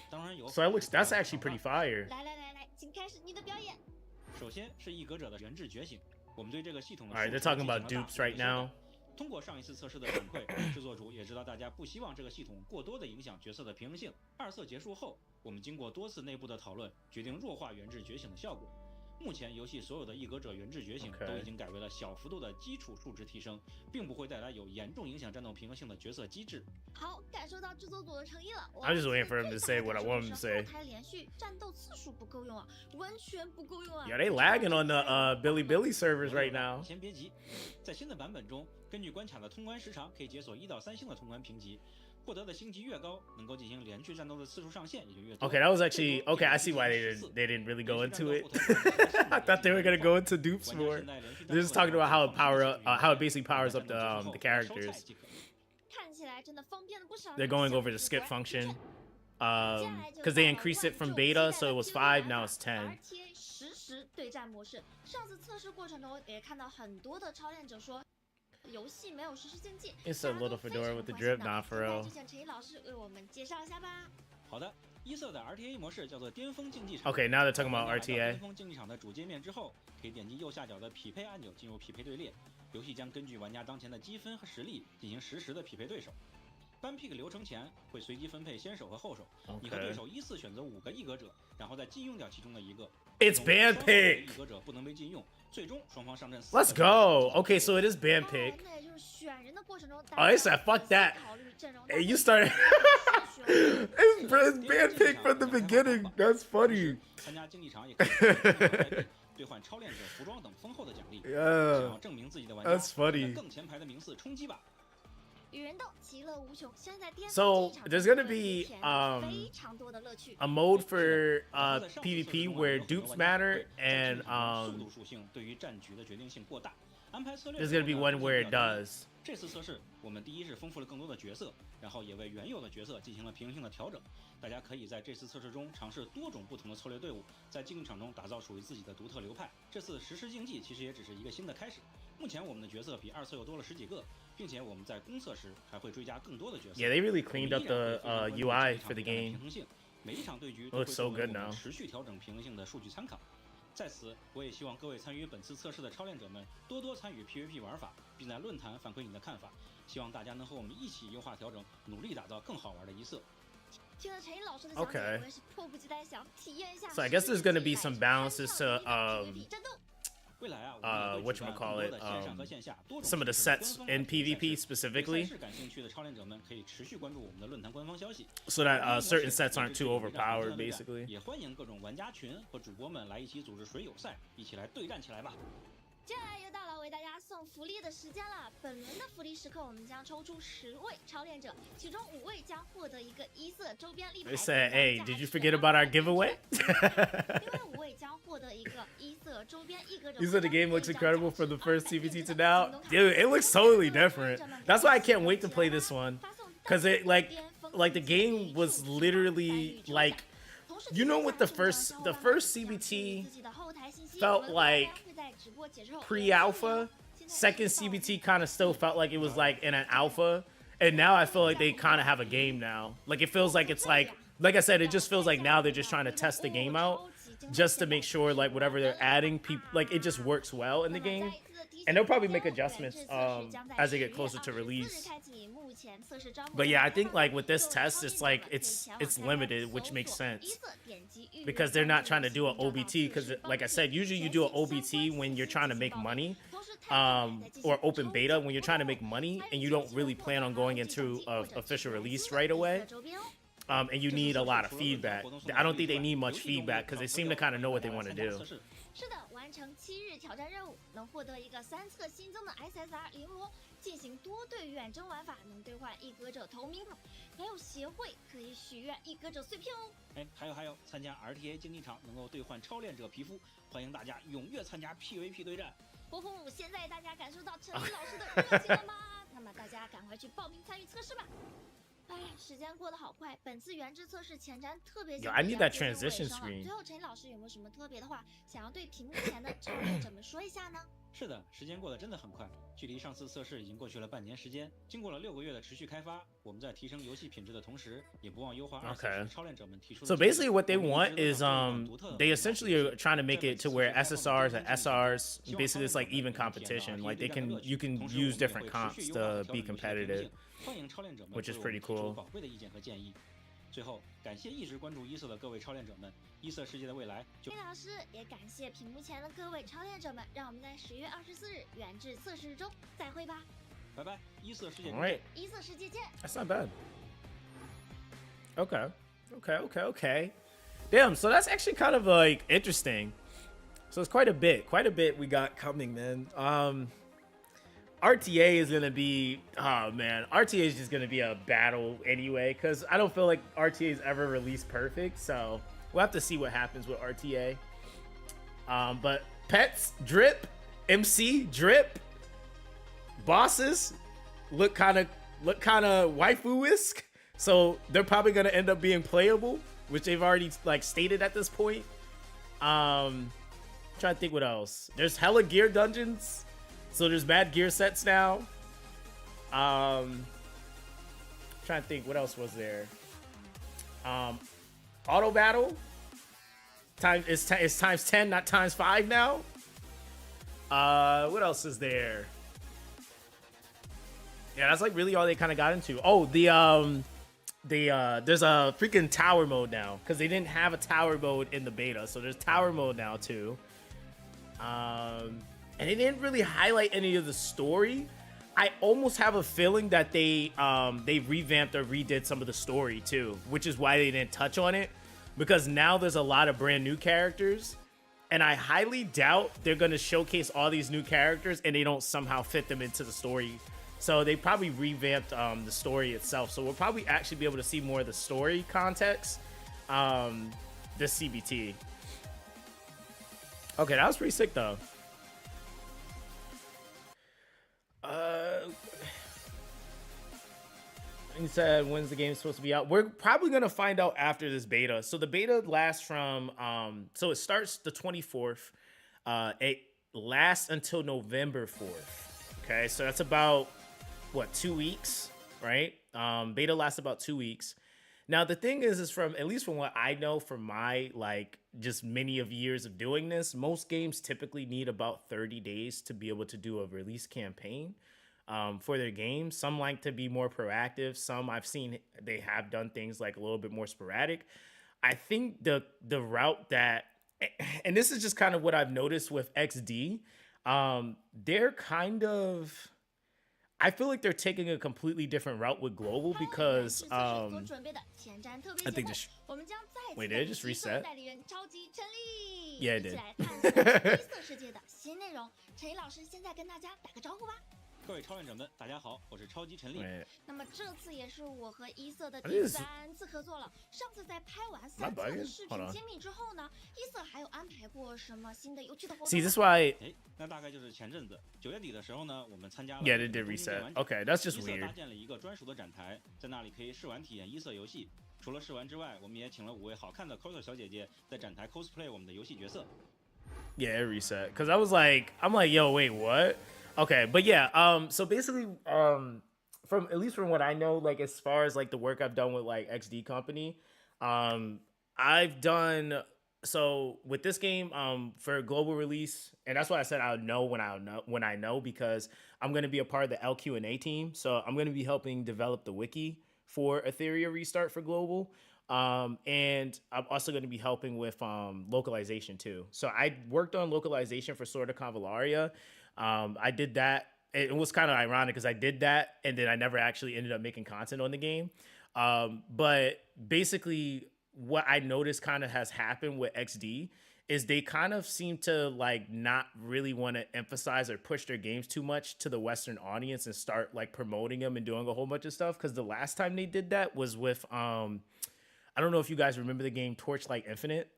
当然有。 So that looks. That's actually pretty fire. 来，请开始你的表演。首先是异格者的原制觉醒，我们对这个系统的 All right, they're 数值 talking 进行 about 了大 dupes 幅 right 的修改 now. 通过上一次测试的反馈，制作组也知道大家不希望这个系统过多的影响角色的平衡性。二测结束后，我们经过多次内部的讨论，决定弱化原制觉醒的效果。目前游戏所有的异格者原制觉醒 Okay. 都已经改为了小幅度的基础数值提升，并不会带来有严重影响战斗平衡性的角色机制。好，感受到制作组的诚意了。 I'm just waiting for him to say what I want him to say. 后台连续战斗次数不够用啊，完全不够用啊。 Yeah, they lagging on the Billy servers right now. 先别急，在新的版本中，根据关卡的通关时长，可以解锁1到3星的通关评级。获得的星级越高，能够进行连续战斗的次数上限也就越多。 Okay, that was actually okay. I see why they didn't really go into it. I thought they were gonna go into dupes more. They're just talking about how it how it basically powers up the characters. 看起来真的方便了不少。 They're going over the skip function, because they increased it from beta, so it was 5, now it's 10. RTA 实时对战模式，上次测试过程中也看到很多的超链者说。 游戏没有实时竞技。 It's a little fedora with the drip, nah, for real. 就请陈毅老师为我们介绍一下吧。好的，一色的 RTA 模式叫做巅峰竞技场。 Okay, now they're talking about 来到 RTA. 巅峰竞技场的主界面之后，可以点击右下角的匹配按钮进入匹配队列。游戏将根据玩家当前的积分和实力进行实时的匹配对手。ban pick 流程前会随机分配先手和后手，你和对手依次选择5个异格者，然后再禁用掉其中的一个。 It's ban pick. 异格者不能被禁用，最终双方上阵。 Let's go. Okay, so it is ban pick. 那也就是选人的过程中， Oh, I said fuck that. Hey, you started. It's ban pick from the beginning. That's funny. 参加竞技场也可以兑换超链者服装等丰厚的奖励。 Yeah. 想要证明自己的玩家， That's funny. 更前排的名次冲击吧。 与人斗其乐无穷，现在巅峰 So 竞技场 there's gonna be 非常多的乐趣。 a mode for PvP where dupes matter, and 速度属性对于战局的决定性过大，安排策略。 there's gonna be one where it does. 这次测试，我们第一是丰富了更多的角色，然后也为原有的角色进行了平衡性的调整。大家可以在这次测试中尝试多种不同的策略队伍，在竞技场中打造属于自己的独特流派。这次实时竞技其实也只是一个新的开始。目前我们的角色比2测又多了10几个，并且我们在公测时还会追加更多的角色。 Yeah, they really cleaned up the UI for the game. 平衡性，每一场对局 Looks so good now. 持续调整平衡性的数据参考。在此，我也希望各位参与本次测试的超链者们多多参与 PVP 玩法，并在论坛反馈你的看法。希望大家能和我们一起优化调整，努力打造更好玩的一色。听了陈毅老师的讲解， Okay. 我也是迫不及待想体验一下。 So I guess there's gonna be some balances to 战斗。未来啊， whatchamacallit, 线上和线下多种 some of the 形式的 sets 官方 in 赛 PvP 事 specifically, 对赛事感兴趣的超链者们可以持续关注我们的论坛官方消息。 so that certain sets aren't too overpowered, basically. 也欢迎各种玩家群和主播们来一起组织水友赛，一起来对战起来吧。 接下来又到了为大家送福利的时间了。本轮的福利时刻，我们将抽出10位超链者，其中5位将获得一个一色周边立牌。 They said, "Hey, did you forget about our giveaway?" 另外5位将获得一个一色周边一格者。 You said the game looks incredible from the first CBT to now. Dude, it looks totally different. That's why I can't wait to play this one, cause it like the game was literally like, you know what the first CBT felt like pre-alpha. Second CBT kind of still felt like it was like in an alpha, and now I feel like they kind of have a game now. Like it feels like it's like I said, it just feels like now they're just trying to test the game out, just to make sure like whatever they're adding, like it just works well in the game. And they'll probably make adjustments as they get closer to release. But yeah, I think like with this test, it's like it's limited, which makes sense because they're not trying to do an OBT. Because like I said, usually you do an OBT when you're trying to make money, or open beta when you're trying to make money, and you don't really plan on going into an official release right away. and you need a lot of feedback. I don't think they need much feedback because they seem to kind of know what they want to do. 是的，完成7日挑战任务，能获得一个3册新增的 SSR 绫罗，进行多队远征玩法，能兑换一格者投名卡，还有协会可以许愿一格者碎片哦。哎，还有，参加 RTA 竞技场能够兑换超链者皮肤，欢迎大家踊跃参加 PVP 对战。呼呼，现在大家感受到陈林老师的热情了吗？那么大家赶快去报名参与测试吧。哎，时间过得好快，本次原制测试前瞻特别节目 I need that 接近尾 transition 声了 screen. 最后陈老师有没有什么特别的话想要对屏幕前的超练者们说一下呢？是的，时间过得真的很快，距离上次测试已经过去了半年时间。经过了6个月的持续开发，我们在提升游戏品质的同时，也不忘优化24超链者们提出的。So basically, what they want is they essentially are trying to make it to where SSRs and SRs basically it's like even competition. Like you can use different comps to be competitive, 欢迎超链者们 which is pretty cool. 宝贵的意见和建议。最后，感谢一直关注一色的各位超链者们，一色世界的未来就。林老师也感谢屏幕前的各位超链者们，让我们在10月24日原制测试中再会吧。拜拜，一色世界。All right. 一色世界见。That's not bad. Okay. Damn, so that's actually kind of like interesting. So it's quite a bit we got coming, man. RTA is gonna be, oh man, RTA is just gonna be a battle anyway, because I don't feel like RTA is ever released perfect, so we'll have to see what happens with RTA. But pets, drip, MC, drip, bosses look kind of waifu-esque, so they're probably gonna end up being playable, which they've already like stated at this point. Trying to think what else. There's hella gear dungeons. So there's mad gear sets now. Trying to think what else was there. Auto battle. It's times 10, not times 5 now. What else is there? Yeah, that's like really all they kind of got into. Oh, there's a freaking tower mode now because they didn't have a tower mode in the beta, so there's tower mode now too. And they didn't really highlight any of the story. I almost have a feeling that they revamped or redid some of the story too, which is why they didn't touch on it, because now there's a lot of brand new characters, and I highly doubt they're gonna showcase all these new characters and they don't somehow fit them into the story. So they probably revamped the story itself. So we'll probably actually be able to see more of the story context this CBT. Okay, that was pretty sick though. He said, when's the game supposed to be out? We're probably gonna find out after this beta. So the beta lasts from so it starts the 24th. It lasts until November 4th. Okay, so that's about what, 2 weeks, right? Beta lasts about 2 weeks. Now the thing is from at least from what I know from my like just many of years of doing this, most games typically need about 30 days to be able to do a release campaign for their games. Some like to be more proactive. Some I've seen they have done things like a little bit more sporadic. I think the route that, and this is just kind of what I've noticed with XD, they're kind of, I feel like they're taking a completely different route with global because I think just wait, did it just reset? Yeah, it did. 各位超链者们，大家好，我是超级陈立。那么这次也是我和一色的第3次合作了。上次在拍完3册的视频揭秘之后呢，一色还有安排过什么新的有趣的活动 ？See, this why. 那大概就是前阵子9月底的时候呢，我们参加了 Yeah, they did reset. Okay, that's just weird. 搭建了一个专属的展台，在那里可以试玩体验一色游戏。除了试玩之外，我们也请了5位好看的 coser 小姐姐在展台 cosplay 我们的游戏角色。Yeah, it reset. Because I'm like, yo, wait, what? Okay, but yeah, so basically, from at least from what I know, like as far as like the work I've done with like XD Company, I've done so with this game for global release, and that's why I said I'll know when I know because I'm gonna be a part of the LQ&A team, so I'm gonna be helping develop the wiki for Etheria Restart for global. And I'm also going to be helping with localization too. So I worked on localization for Sword of Convallaria. I did that. It was kind of ironic because I did that and then I never actually ended up making content on the game. But basically, what I noticed kind of has happened with XD is they kind of seem to like not really want to emphasize or push their games too much to the Western audience and start like promoting them and doing a whole bunch of stuff. Because the last time they did that was with I don't know if you guys remember the game Torchlight Infinite.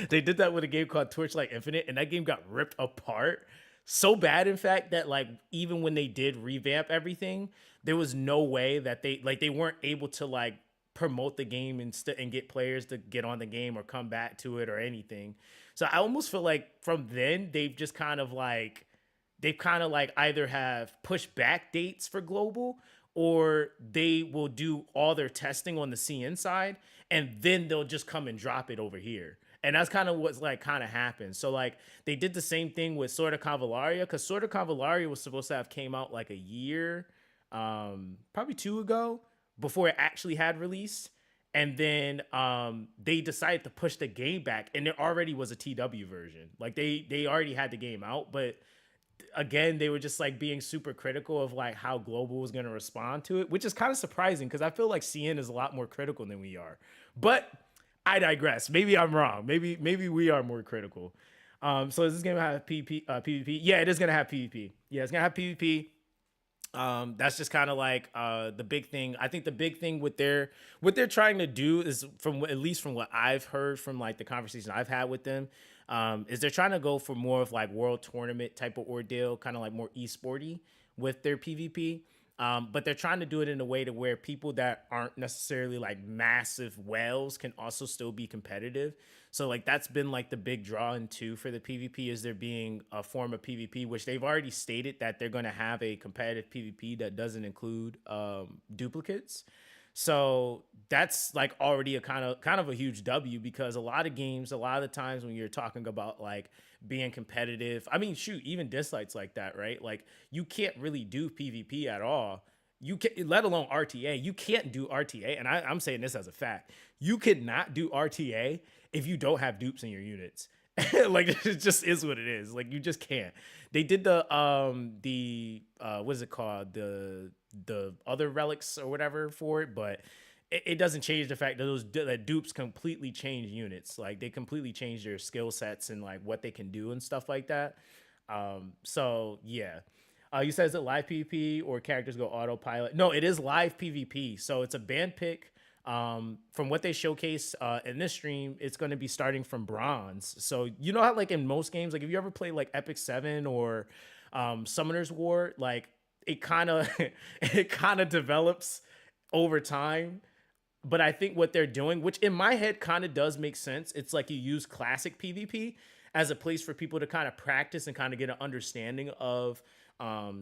They did that with a game called Torchlight Infinite, and that game got ripped apart so bad, in fact, that like even when they did revamp everything, there was no way that they weren't able to like promote the game and get players to get on the game or come back to it or anything. So I almost feel like from then they've kind of like either have pushed back dates for global, or they will do all their testing on the CN side and then they'll just come and drop it over here. And that's kind of what's like kind of happened. So like they did the same thing with Sword of Convallaria, because Sword of Convallaria was supposed to have came out like a year, probably 2 ago, before it actually had released. And then they decided to push the game back, and there already was a TW version. Like they already had the game out, but again, they were just like being super critical of like how global was going to respond to it, which is kind of surprising because I feel like CN is a lot more critical than we are. But I digress. Maybe I'm wrong. Maybe we are more critical. So is this going to have PvP? Yeah, it is going to have PvP. Yeah, it's going to have PvP. That's just kind of like the big thing. I think the big thing what they're trying to do is, from at least from what I've heard from like the conversation I've had with them, is they're trying to go for more of like world tournament type of ordeal, kind of like more esporty with their PvP. But they're trying to do it in a way to where people that aren't necessarily like massive whales can also still be competitive. So like that's been like the big draw into for the PvP, is there being a form of PvP, which they've already stated that they're going to have a competitive PvP that doesn't include duplicates. So that's like already a kind of a huge W, because a lot of games, a lot of the times when you're talking about like being competitive, I mean, shoot, even dislikes like that, right? Like you can't really do PvP at all. You can, let alone RTA. You can't do RTA, and I'm saying this as a fact. You could not do RTA if you don't have dupes in your units. Like it just is what it is. Like you just can't. They did the what is it called, the other relics or whatever for it, but it doesn't change the fact that that dupes completely change units. Like they completely change their skill sets and like what they can do and stuff like that. So yeah. You said, is it live PvP or characters go autopilot? No, it is live PvP. So it's a band pick. From what they showcase in this stream, it's going to be starting from bronze. So you know how like in most games, like if you ever play like Epic 7 or Summoner's War, like it kind of develops over time. But I think what they're doing, which in my head kind of does make sense, it's like you use classic PvP as a place for people to kind of practice and kind of get an understanding of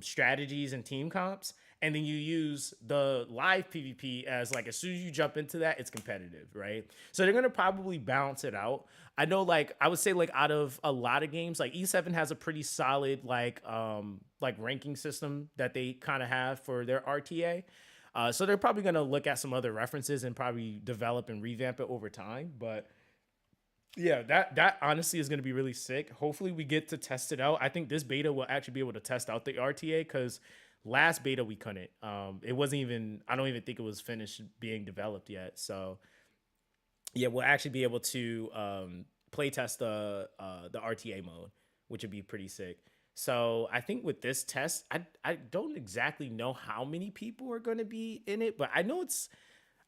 strategies and team comps. And then you use the live PvP as like, as soon as you jump into that, it's competitive, right? So they're going to probably balance it out. I know, like, I would say like out of a lot of games, like E7 has a pretty solid like ranking system that they kind of have for their RTA. So they're probably going to look at some other references and probably develop and revamp it over time. But yeah, that honestly is going to be really sick. Hopefully we get to test it out. I think this beta will actually be able to test out the RTA, because last beta we couldn't. It wasn't even, I don't even think it was finished being developed yet. So yeah, we'll actually be able to play test the RTA mode, which would be pretty sick. So I think with this test, I don't exactly know how many people are going to be in it, but I know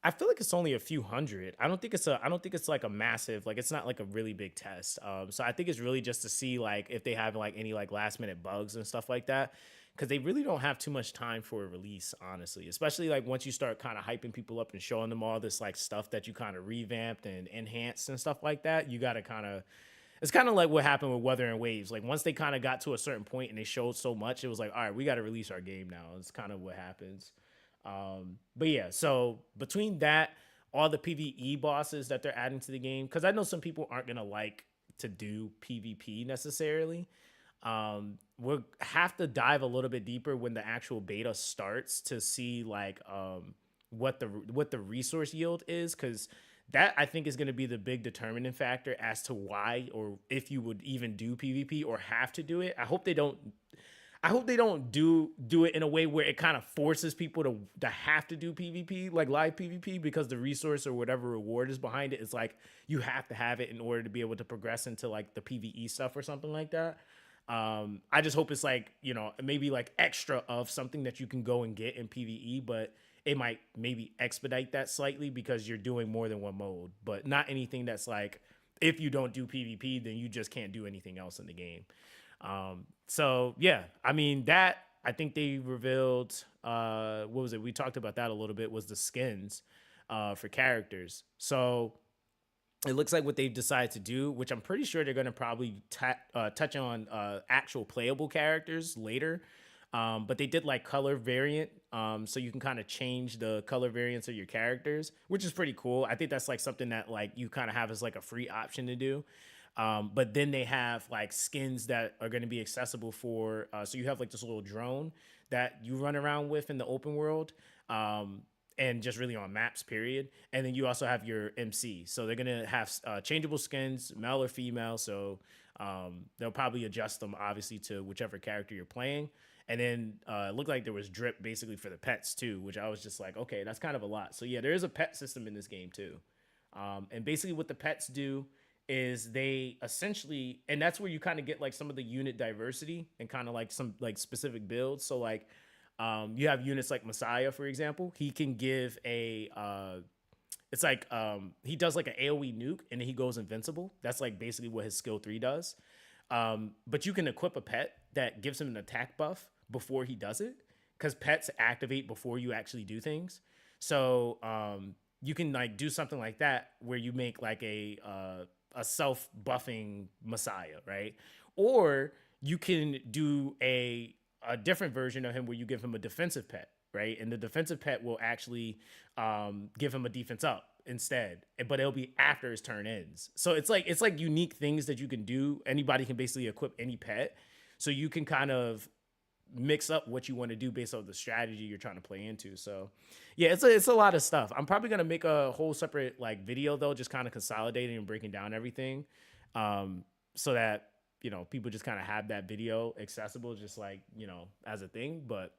I feel like it's only a few hundred. I don't think it's like a massive, like it's not like a really big test. So I think it's really just to see like if they have like any like last minute bugs and stuff like that, because they really don't have too much time for a release, honestly. Especially like once you start kind of hyping people up and showing them all this like stuff that you kind of revamped and enhanced and stuff like that, you got to kind of. It's kind of like what happened with Weather and Waves. Like once they kind of got to a certain point and they showed so much, it was like, all right, we got to release our game now. It's kind of what happens. But yeah, so between that, all the PvE bosses that they're adding to the game, because I know some people aren't going to like to do PvP necessarily. We'll have to dive a little bit deeper when the actual beta starts to see like what the resource yield is, because that I think is going to be the big determining factor as to why or if you would even do PvP or have to do it. I hope they don't. I hope they don't do it in a way where it kind of forces people to have to do PvP, like live PvP, because the resource or whatever reward is behind it is like you have to have it in order to be able to progress into like the PvE stuff or something like that. I just hope it's like, you know, maybe like extra of something that you can go and get in PvE, but it might maybe expedite that slightly because you're doing more than one mode, but not anything that's like, if you don't do PvP, then you just can't do anything else in the game. So yeah, I mean that, I think they revealed, what was it? We talked about that a little bit, was the skins, for characters. So it looks like what they've decided to do, which I'm pretty sure they're going to probably touch on actual playable characters later. But they did like color variant. So you can kind of change the color variants of your characters, which is pretty cool. I think that's like something that like you kind of have as like a free option to do. But then they have like skins that are going to be accessible for, so you have like this little drone that you run around with in the open world. And just really on maps, period. And then you also have your MC. So they're going to have changeable skins, male or female. So they'll probably adjust them, obviously, to whichever character you're playing. And then it looked like there was drip basically for the pets, too, which I was just like, okay, that's kind of a lot. So, yeah, there is a pet system in this game, too. And basically what the pets do is they essentially, and that's where you kind of get like some of the unit diversity and kind of like some like specific builds. So, like, you have units like Messiah, for example. He can give a, it's like, he does like an AoE nuke and then he goes invincible. That's like basically what his skill 3 does. But you can equip a pet that gives him an attack buff before he does it, because pets activate before you actually do things. So you can like do something like that where you make like a self-buffing Messiah, right? Or you can do a different version of him where you give him a defensive pet, right? And the defensive pet will actually give him a defense up instead, but it'll be after his turn ends. So it's like unique things that you can do. Anybody can basically equip any pet, so you can kind of mix up what you want to do based on the strategy you're trying to play into. So yeah, it's a lot of stuff. I'm probably gonna make a whole separate like video though, just kind of consolidating and breaking down everything, so that, you know, people just kind of have that video accessible, just like, you know, as a thing. But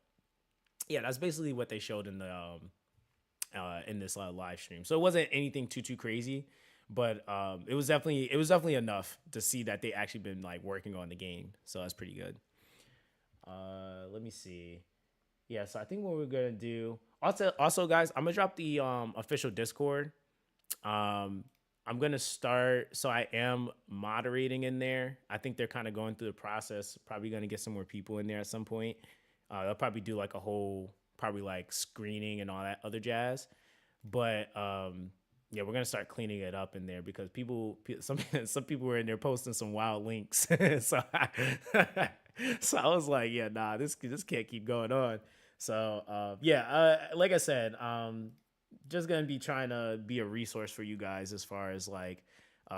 yeah, that's basically what they showed in the in this live stream. So it wasn't anything too crazy, but it was definitely enough to see that they actually been like working on the game. So that's pretty good. Let me see. Yeah, so I think what we're gonna do. Also, guys, I'm gonna drop the official Discord. I'm gonna start. So I am moderating in there. I think they're kind of going through the process. Probably gonna get some more people in there at some point. They'll probably do like a whole, probably like screening and all that other jazz. But yeah, we're gonna start cleaning it up in there because some people were in there posting some wild links. so so I was like, yeah, nah, this can't keep going on. So yeah, like I said, just gonna be trying to be a resource for you guys as far as like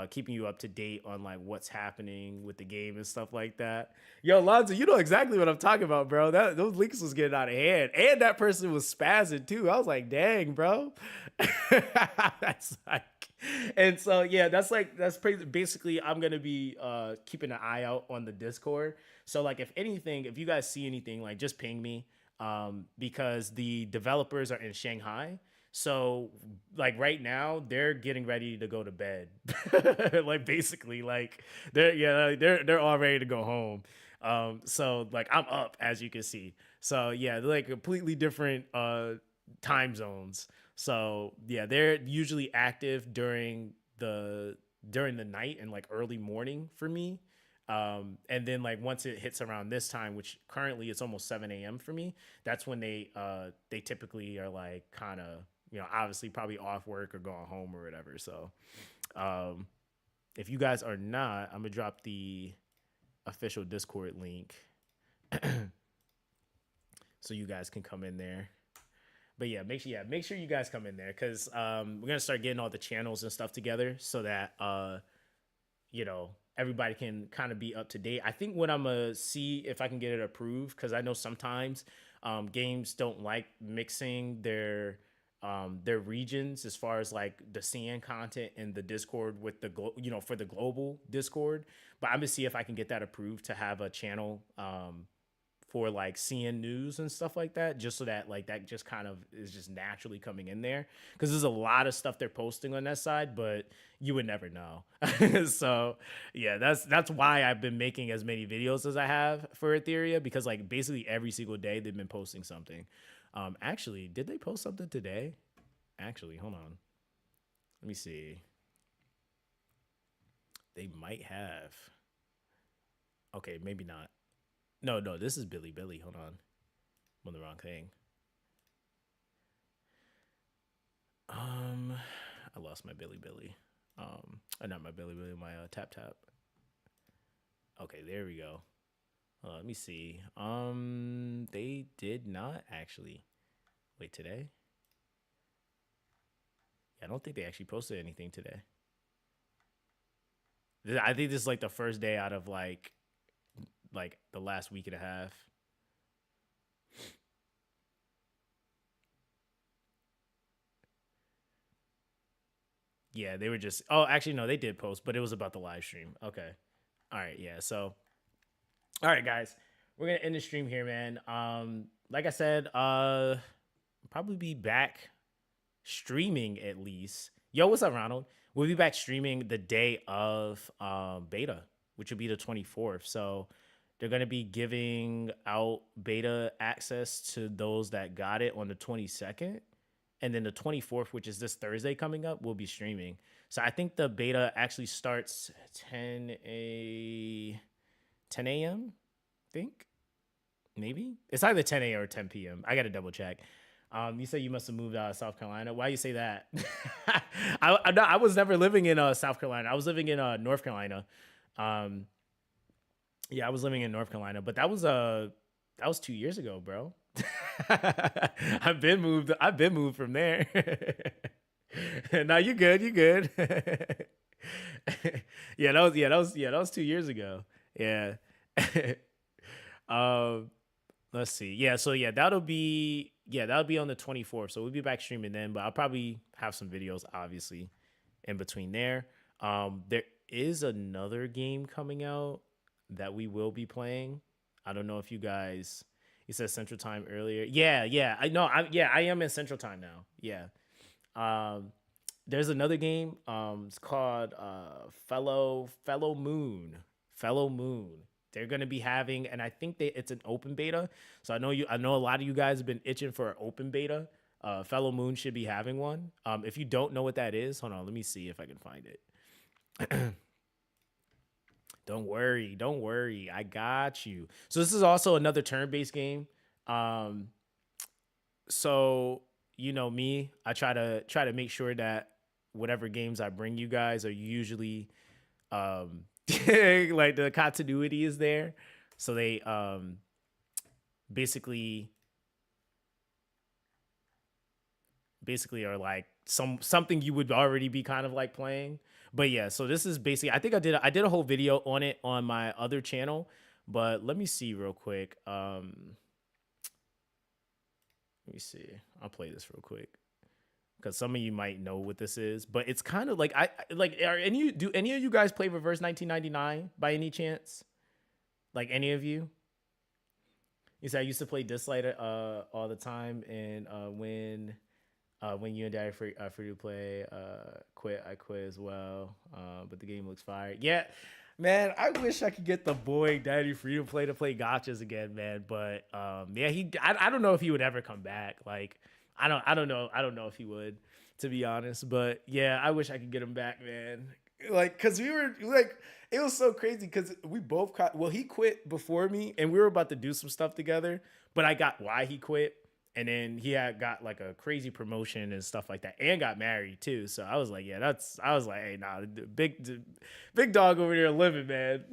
keeping you up to date on like what's happening with the game and stuff like that. Yo, Lonzo, you know exactly what I'm talking about, bro. Those leaks was getting out of hand, and that person was spazzing too. I was like, dang, bro. That's like, and so yeah, that's basically I'm gonna be keeping an eye out on the Discord. So like, if anything, if you guys see anything, like just ping me, because the developers are in Shanghai. So like right now they're getting ready to go to bed. Like basically like they're all ready to go home. So like I'm up, as you can see. So yeah, they're like completely different time zones. So yeah, they're usually active during the night and like early morning for me. And then like once it hits around this time, which currently it's almost 7 a.m. for me, that's when they typically are like kind of, you know, obviously probably off work or going home or whatever. So if you guys are not, I'm gonna drop the official Discord link so you guys can come in there. But yeah, make sure you guys come in there, because we're gonna start getting all the channels and stuff together so that you know, everybody can kind of be up to date. I think what I'm gonna see if I can get it approved, because I know sometimes games don't like mixing their regions as far as like the CN content in the Discord with the for the global Discord. But I'm gonna see if I can get that approved to have a channel for like seeing news and stuff like that, just so that like that just kind of is just naturally coming in there, because there's a lot of stuff they're posting on that side, but you would never know. So yeah, that's why I've been making as many videos as I have for Etheria, because like basically every single day they've been posting something. Actually, did they post something today? Actually, hold on, let me see. They might have. Okay, maybe not. No, this is Billy. Hold on. I'm on the wrong thing. I lost my Billy. Not my Billy, my tap. Okay, there we go. Let me see. They did not actually. Wait, today? Yeah, I don't think they actually posted anything today. I think this is like the first day out of like the last week and a half. Yeah, they were just, oh, actually, no, they did post, but it was about the live stream. Okay. All right. Yeah. So, all right, guys, we're going to end the stream here, man. Like I said, probably be back streaming at least. Yo, what's up, Ronald? We'll be back streaming the day of beta, which will be the 24th. So they're going to be giving out beta access to those that got it on the 22nd. And then the 24th, which is this Thursday coming up, we'll be streaming. So I think the beta actually starts 10 a.m., I think. Maybe? It's either 10 a.m. or 10 p.m. I got to double check. You say you must have moved out of South Carolina. Why you say that? I was never living in South Carolina. I was living in North Carolina. Yeah, I was living in North Carolina, but that was 2 years ago, bro. I've been moved from there. No, you good. Yeah, that was 2 years ago. Yeah. Let's see. Yeah, so yeah, that'll be on the 24th. So we'll be back streaming then, but I'll probably have some videos obviously in between there. There is another game coming out that we will be playing. I don't know if you guys, you said Central Time earlier. Yeah. I know. I am in Central Time now. Yeah. There's another game. It's called Fellow Moon. They're gonna be having, and I think it's an open beta. So I know a lot of you guys have been itching for an open beta. Fellow Moon should be having one. If you don't know what that is, hold on, let me see if I can find it. Don't worry, I got you. So this is also another turn-based game. So you know me, I try to make sure that whatever games I bring you guys are usually like the continuity is there. So they basically are like something you would already be kind of like playing. But yeah, so this is basically, I think I did a whole video on it on my other channel, but let me see real quick. Let me see. I'll play this real quick because some of you might know what this is, but it's kind of like do any of you guys play Reverse 1999 by any chance? Like any of you? You said I used to play Dislight all the time, and when you and Daddy free to play I quit as well, but the game looks fire. Yeah, man, I wish I could get the boy Daddy free to play gotchas again, man. But yeah, I don't know if he would ever come back. Like I don't know if he would, to be honest. But yeah, I wish I could get him back, man. Like, cause we were like, it was so crazy because we both he quit before me, and we were about to do some stuff together. But I got why he quit. And then he had got like a crazy promotion and stuff like that, and got married too. So I was like, hey, nah, big dog over there living, man.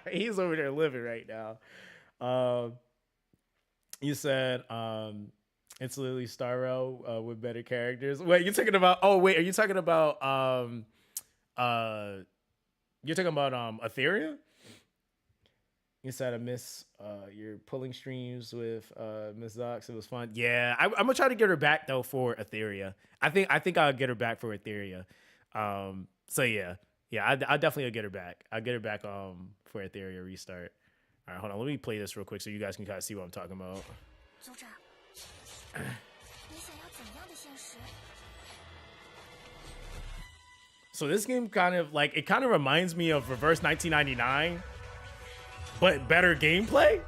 He's over there living right now. You said it's Lily Starro with better characters. Wait, you're talking about? Oh, wait, are you talking about Etheria? You said I miss your pulling streams with Miss Zox. It was fun. Yeah, I'm gonna try to get her back though for Etheria. I think I'll get her back for Etheria. So yeah, I'll definitely get her back. I'll get her back for Etheria Restart. All right, hold on. Let me play this real quick so you guys can kind of see what I'm talking about. 组长，你想要怎样的现实？ So this game kind of like, it kind of reminds me of Reverse 1999, but better gameplay.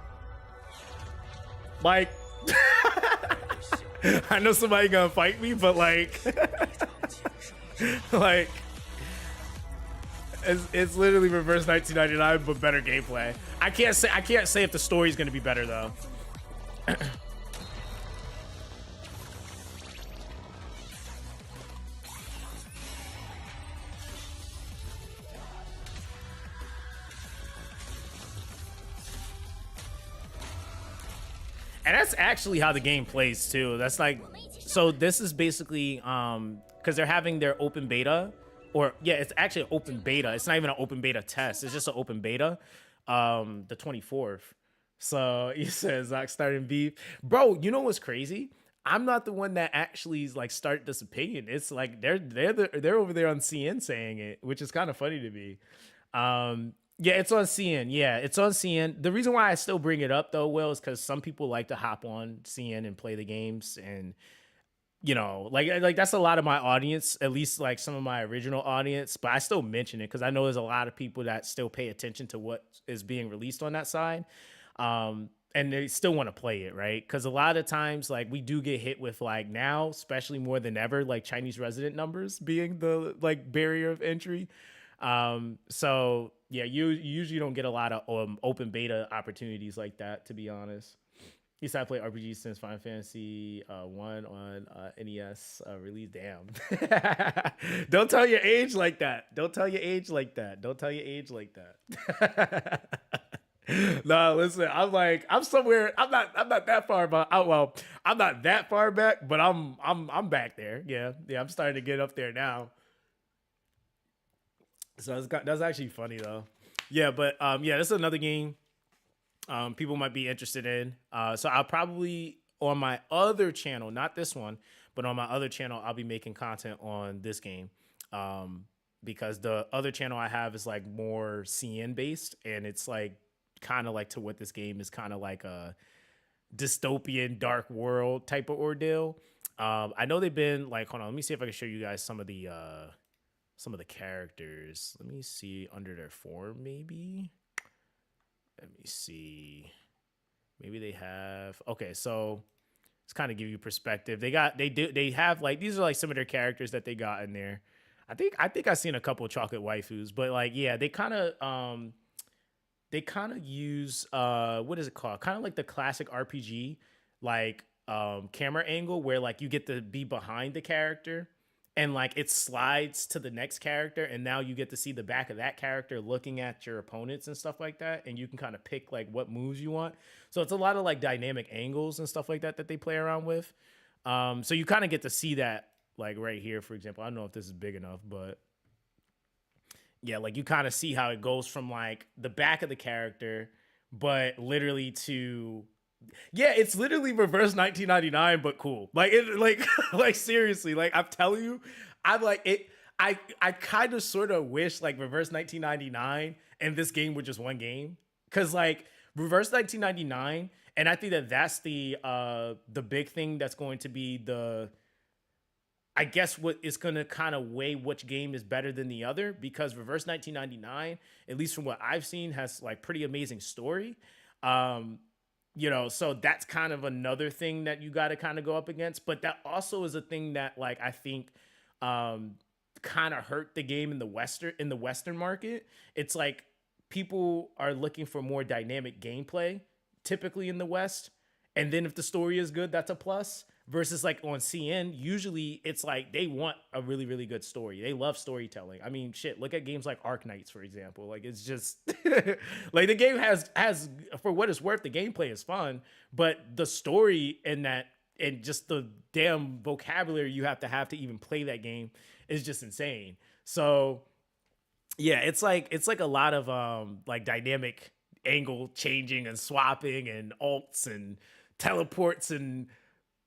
Like, I know somebody gonna fight me, but like, like, it's literally Reverse 1999, but better gameplay. I can't say if the story's gonna be better though. And that's actually how the game plays too. That's like, so this is basically because they're having their open beta, or yeah, it's actually an open beta. It's not even an open beta test. It's just an open beta. The 24th. So he says Zox starting beef, bro. You know what's crazy? I'm not the one that actually like started this opinion. It's like they're over there on CN saying it, which is kind of funny to me. Yeah, it's on CN. Yeah, it's on CN. The reason why I still bring it up though, Will, is because some people like to hop on CN and play the games, and you know, like that's a lot of my audience, at least like some of my original audience. But I still mention it because I know there's a lot of people that still pay attention to what is being released on that side, and they still want to play it, right? Because a lot of times, like we do get hit with like now, especially more than ever, like Chinese resident numbers being the like barrier of entry. So yeah, you usually don't get a lot of open beta opportunities like that, to be honest. Used to play RPG since Final Fantasy 1 on NES release. Damn. Don't tell your age like that. Don't tell your age like that. Don't tell your age like that. No, listen, I'm somewhere. I'm not that far well, I'm not that far back, but I'm back there. Yeah, I'm starting to get up there now. So that's actually funny though. Yeah, but yeah, this is another game people might be interested in. So I'll probably, on my other channel, not this one, but on my other channel, I'll be making content on this game. Because the other channel I have is like more CN based, and it's like kind of like to what this game is kind of like a dystopian dark world type of ordeal. I know they've been like, hold on, let me see if I can show you guys some of the characters. Let me see under their form, maybe. Let me see. Maybe they have. Okay, so let's kind of give you perspective. They have like, these are like some of their characters that they got in there. I think I've seen a couple of chocolate waifus, but like yeah, they kind of use what is it called? Kind of like the classic RPG like camera angle where like you get to be behind the character. And like it slides to the next character, and now you get to see the back of that character looking at your opponents and stuff like that, and you can kind of pick like what moves you want. So it's a lot of like dynamic angles and stuff like that they play around with. So you kind of get to see that like right here, for example. I don't know if this is big enough, but yeah, like you kind of see how it goes from like the back of the character, but literally to yeah, it's literally Reverse 1999, but cool. Like it, like seriously, like I'm telling you, I'm like it. I kind of sort of wish like Reverse 1999 and this game were just one game, because like Reverse 1999, and I think that that's the big thing that's going to be the, I guess what is going to kind of weigh which game is better than the other, because Reverse 1999, at least from what I've seen, has like pretty amazing story. You know, so that's kind of another thing that you got to kind of go up against. But that also is a thing that like I think kind of hurt the game in the Western market. It's like people are looking for more dynamic gameplay typically in the West, and then if the story is good, that's a plus. Versus like on CN, usually it's like they want a really, really good story. They love storytelling. I mean, shit, look at games like Arc Knights, for example. Like it's just like the game has for what it's worth, the gameplay is fun, but the story in that and just the damn vocabulary you have to even play that game is just insane. So yeah, it's like a lot of like dynamic angle changing and swapping and alts and teleports and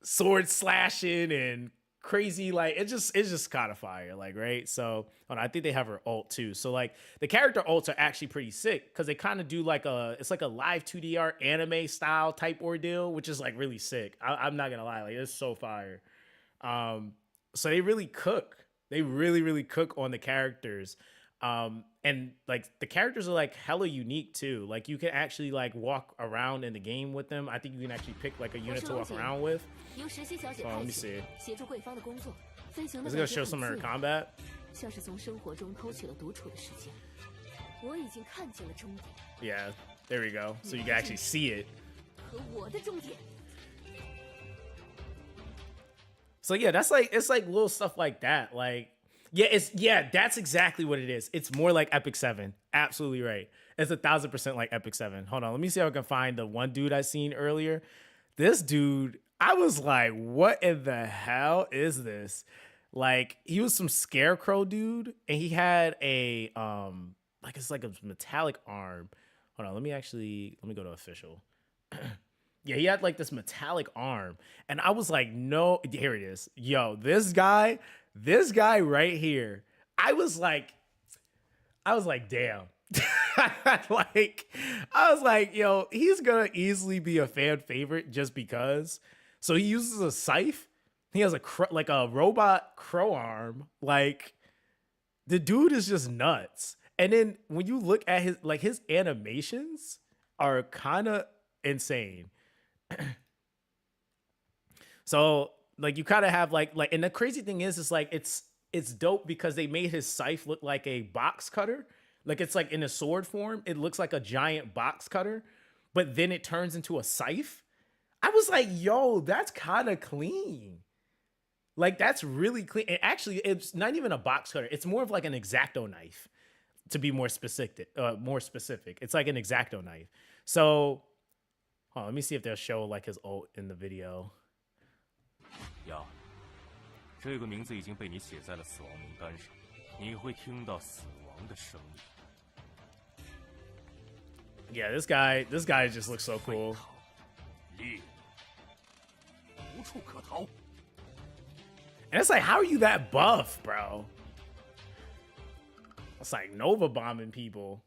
sword slashing and crazy, like it's just kind of fire, like, right? So I think they have her ult too. So like the character ults are actually pretty sick because they kind of do like it's like a live 2D art anime style type ordeal, which is like really sick. I'm not gonna lie, like it's so fire. So they really cook. They really cook on the characters. And like the characters are like hella unique too. Like you can actually like walk around in the game with them. I think you can actually pick like a unit to walk around with. So let me see. Let's go show some of her combat. Yeah, there we go. So you can actually see it. So yeah, that's like, it's like little stuff like that. Like, yeah, that's exactly what it is. It's more like Epic 7. Absolutely right. It's 1000% like Epic 7. Hold on, let me see if I can find the one dude I seen earlier. This dude, I was like, what in the hell is this? Like, he was some scarecrow dude, and he had a like it's like a metallic arm. Hold on, let me go to official. Yeah, he had like this metallic arm, and I was like, no, here it is. Yo, this guy right here. I was like, damn. Like, I was like, yo, he's gonna easily be a fan favorite just because. So he uses a scythe. He has like a robot crow arm. Like, the dude is just nuts. And then when you look at his animations are kind of insane. So like you kind of have like, and the crazy thing is like it's dope because they made his scythe look like a box cutter. Like it's like in a sword form, it looks like a giant box cutter, but then it turns into a scythe. I was like, yo, that's kind of clean. Like that's really clean. And actually, it's not even a box cutter. It's more of like an X-Acto knife, to be more specific. It's like an X-Acto knife. So, let me see if they'll show like his ult in the video. 呀，这个名字已经被你写在了死亡名单上，你会听到死亡的声音。Yeah, this guy just looks so cool. 烈，无处可逃。 And it's like, how are you that buff, bro? It's like Nova bombing people.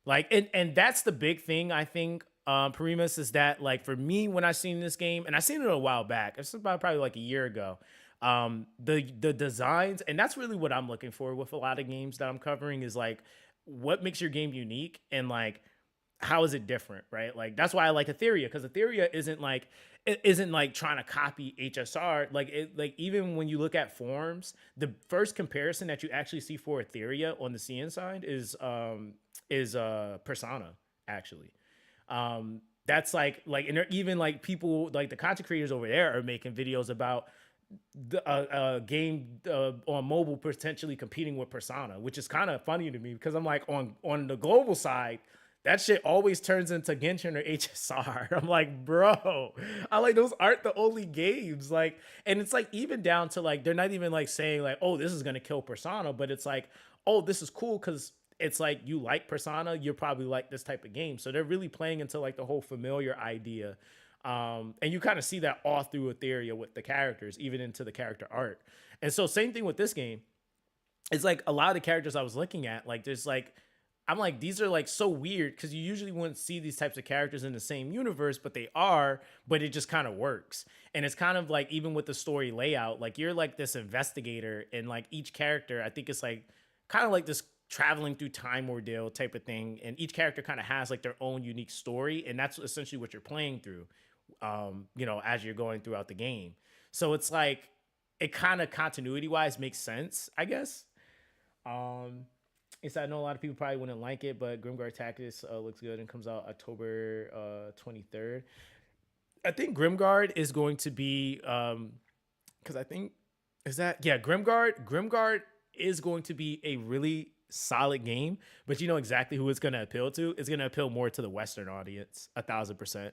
Like, and that's the big thing, I think, Primus, is that, like, for me, when I seen this game, and I seen it a while back, it's about probably like a year ago, the designs, and that's really what I'm looking for with a lot of games that I'm covering, is like, what makes your game unique, and like, how is it different, right? Like, that's why I like Etheria, because Etheria isn't like trying to copy HSR. Like even when you look at forms, the first comparison that you actually see for Etheria on the CN side is Persona, actually. That's like, and even like people, like the content creators over there are making videos about the game on mobile potentially competing with Persona, which is kind of funny to me, because I'm like, on the global side, that shit always turns into Genshin or HSR. I'm like, bro, those aren't the only games. Like, and it's like, even down to like, they're not even like saying like, oh, this is gonna kill Persona, but it's like, oh, this is cool because it's like, you like Persona, you're probably like this type of game. So they're really playing into like the whole familiar idea. And you kind of see that all through Etheria with the characters, even into the character art. And so same thing with this game. It's like a lot of the characters I was looking at, like there's like, I'm like, these are like so weird, because you usually wouldn't see these types of characters in the same universe, but they are, but it just kind of works. And it's kind of like, even with the story layout, like you're like this investigator, and like each character, I think it's like kind of like this traveling through time ordeal type of thing. And each character kind of has like their own unique story. And that's essentially what you're playing through, as you're going throughout the game. So it's like, it kind of continuity wise makes sense, I guess. I know a lot of people probably wouldn't like it, but Grimguard Tactics looks good and comes out October 23rd. I think Grimguard is going to be, because I think, Grimguard is going to be a really solid game, but you know exactly who it's going to appeal to. It's going to appeal more to the Western audience, 1000%.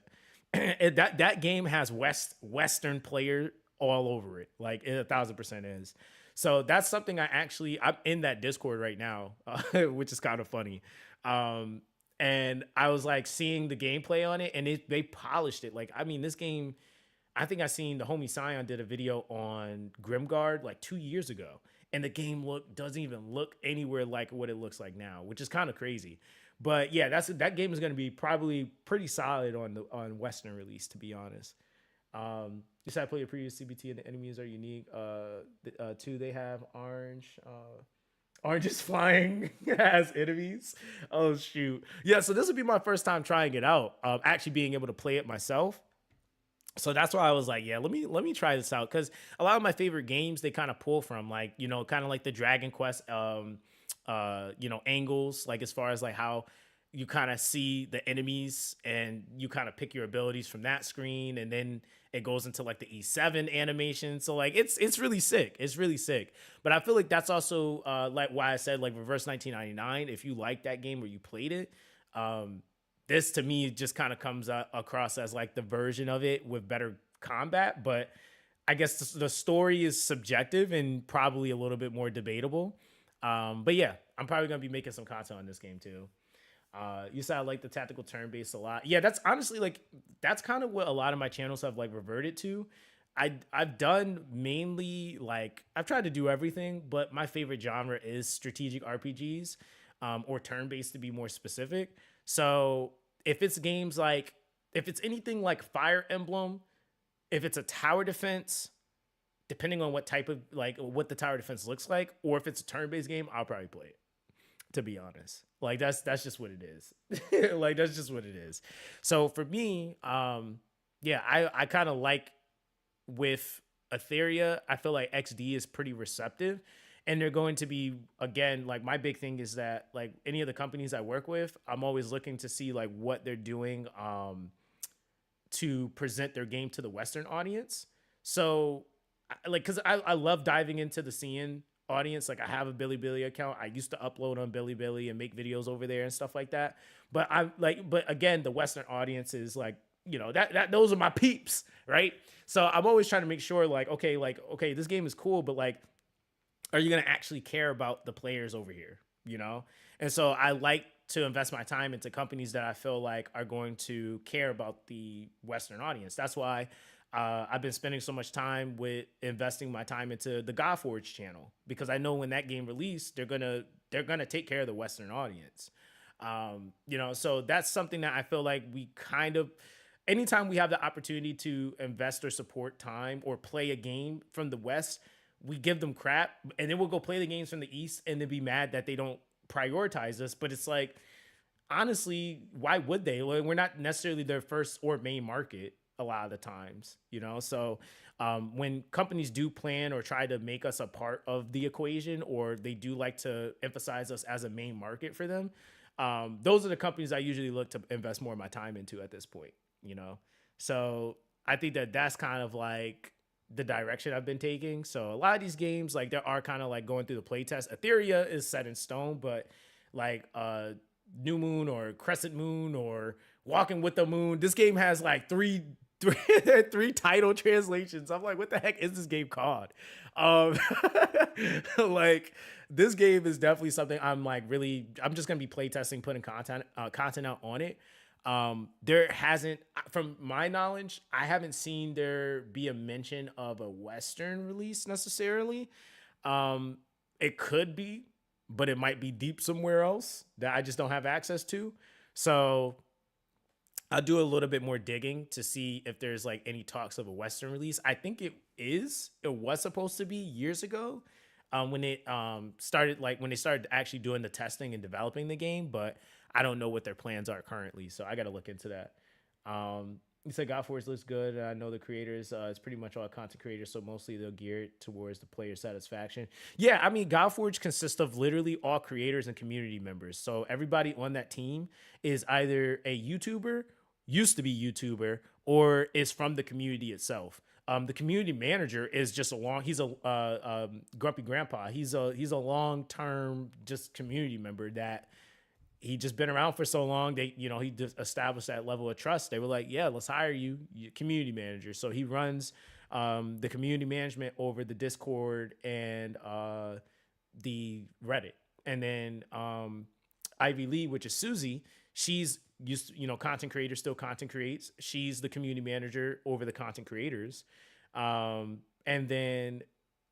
And that game has Western player all over it, like it 1000% is. So that's something I'm in that Discord right now, which is kind of funny. And I was like seeing the gameplay on it, and they polished it. Like, I mean, this game, I think I seen the homie Scion did a video on Grimguard like 2 years ago, and the game doesn't even look anywhere like what it looks like now, which is kind of crazy. But yeah, that game is going to be probably pretty solid on Western release, to be honest. You said I play your previous CBT and the enemies are unique. Two, they have orange. Orange is flying as enemies. Oh shoot. Yeah, so this would be my first time trying it out. Actually being able to play it myself. So that's why I was like, yeah, let me try this out, because a lot of my favorite games they kind of pull from, like, you know, kind of like the Dragon Quest you know, angles, like as far as like how you kind of see the enemies and you kind of pick your abilities from that screen, and then it goes into like the E7 animation. So like it's really sick. It's really sick. But I feel like that's also like why I said like Reverse 1999. If you like that game or you played it, this to me just kind of comes across as like the version of it with better combat. But I guess the story is subjective and probably a little bit more debatable. But yeah, I'm probably gonna be making some content on this game too. You said I like the tactical turn-based a lot. Yeah, that's honestly like that's kind of what a lot of my channels have like reverted to. I've done mainly like I've tried to do everything, but my favorite genre is strategic RPGs, or turn-based to be more specific. So if it's games like if it's anything like Fire Emblem, if it's a tower defense, depending on what type of like what the tower defense looks like, or if it's a turn-based game, I'll probably play it. To be honest, like that's just what it is. Like that's just what it is. So for me, yeah, I kind of like with Etheria, I feel like XD is pretty receptive, and they're going to be, again, like my big thing is that like any of the companies I work with, I'm always looking to see like what they're doing to present their game to the Western audience. So like, cause I love diving into the CN audience. Like I have a Bilibili account. I used to upload on Bilibili and make videos over there and stuff like that. But but again, the Western audience is like, you know, that those are my peeps, right? So I'm always trying to make sure like, okay, this game is cool, but like, are you going to actually care about the players over here, you know? And so I like to invest my time into companies that I feel like are going to care about the Western audience. That's why I've been spending so much time with investing my time into the Godforge channel, because I know when that game released, they're gonna take care of the Western audience. You know, so that's something that I feel like we kind of, anytime we have the opportunity to invest or support time or play a game from the West, we give them crap, and then we'll go play the games from the East and then be mad that they don't prioritize us. But it's like, honestly, why would they? We're not necessarily their first or main market a lot of the times, you know? So when companies do plan or try to make us a part of the equation, or they do like to emphasize us as a main market for them, those are the companies I usually look to invest more of my time into at this point, you know? So I think that that's kind of like the direction I've been taking. So a lot of these games, like they are kind of like going through the playtest. Etheria is set in stone, but like New Moon or Crescent Moon or Walking with the Moon, this game has like three title translations. I'm like, what the heck is this game called? Like this game is definitely something I'm just gonna be playtesting, putting content out on it. There hasn't, from my knowledge, I haven't seen there be a mention of a Western release necessarily. It could be, but it might be deep somewhere else that I just don't have access to. So I'll do a little bit more digging to see if there's like any talks of a Western release. I think it was supposed to be years ago, when it started, like when they started actually doing the testing and developing the game, but I don't know what their plans are currently. So I got to look into that. You said Godforge looks good. I know the creators, it's pretty much all content creators, so mostly they'll gear it towards the player satisfaction. Yeah, I mean, Godforge consists of literally all creators and community members. So everybody on that team is either a YouTuber, used to be YouTuber, or is from the community itself. The community manager is just he's a grumpy grandpa. He's a long-term just community member that he just been around for so long. He just established that level of trust. They were like, yeah, let's hire you, community manager. So he runs the community management over the Discord and the Reddit. And then Ivy Lee, which is Susie, she's used to, content creator still content creates. She's the community manager over the content creators. And then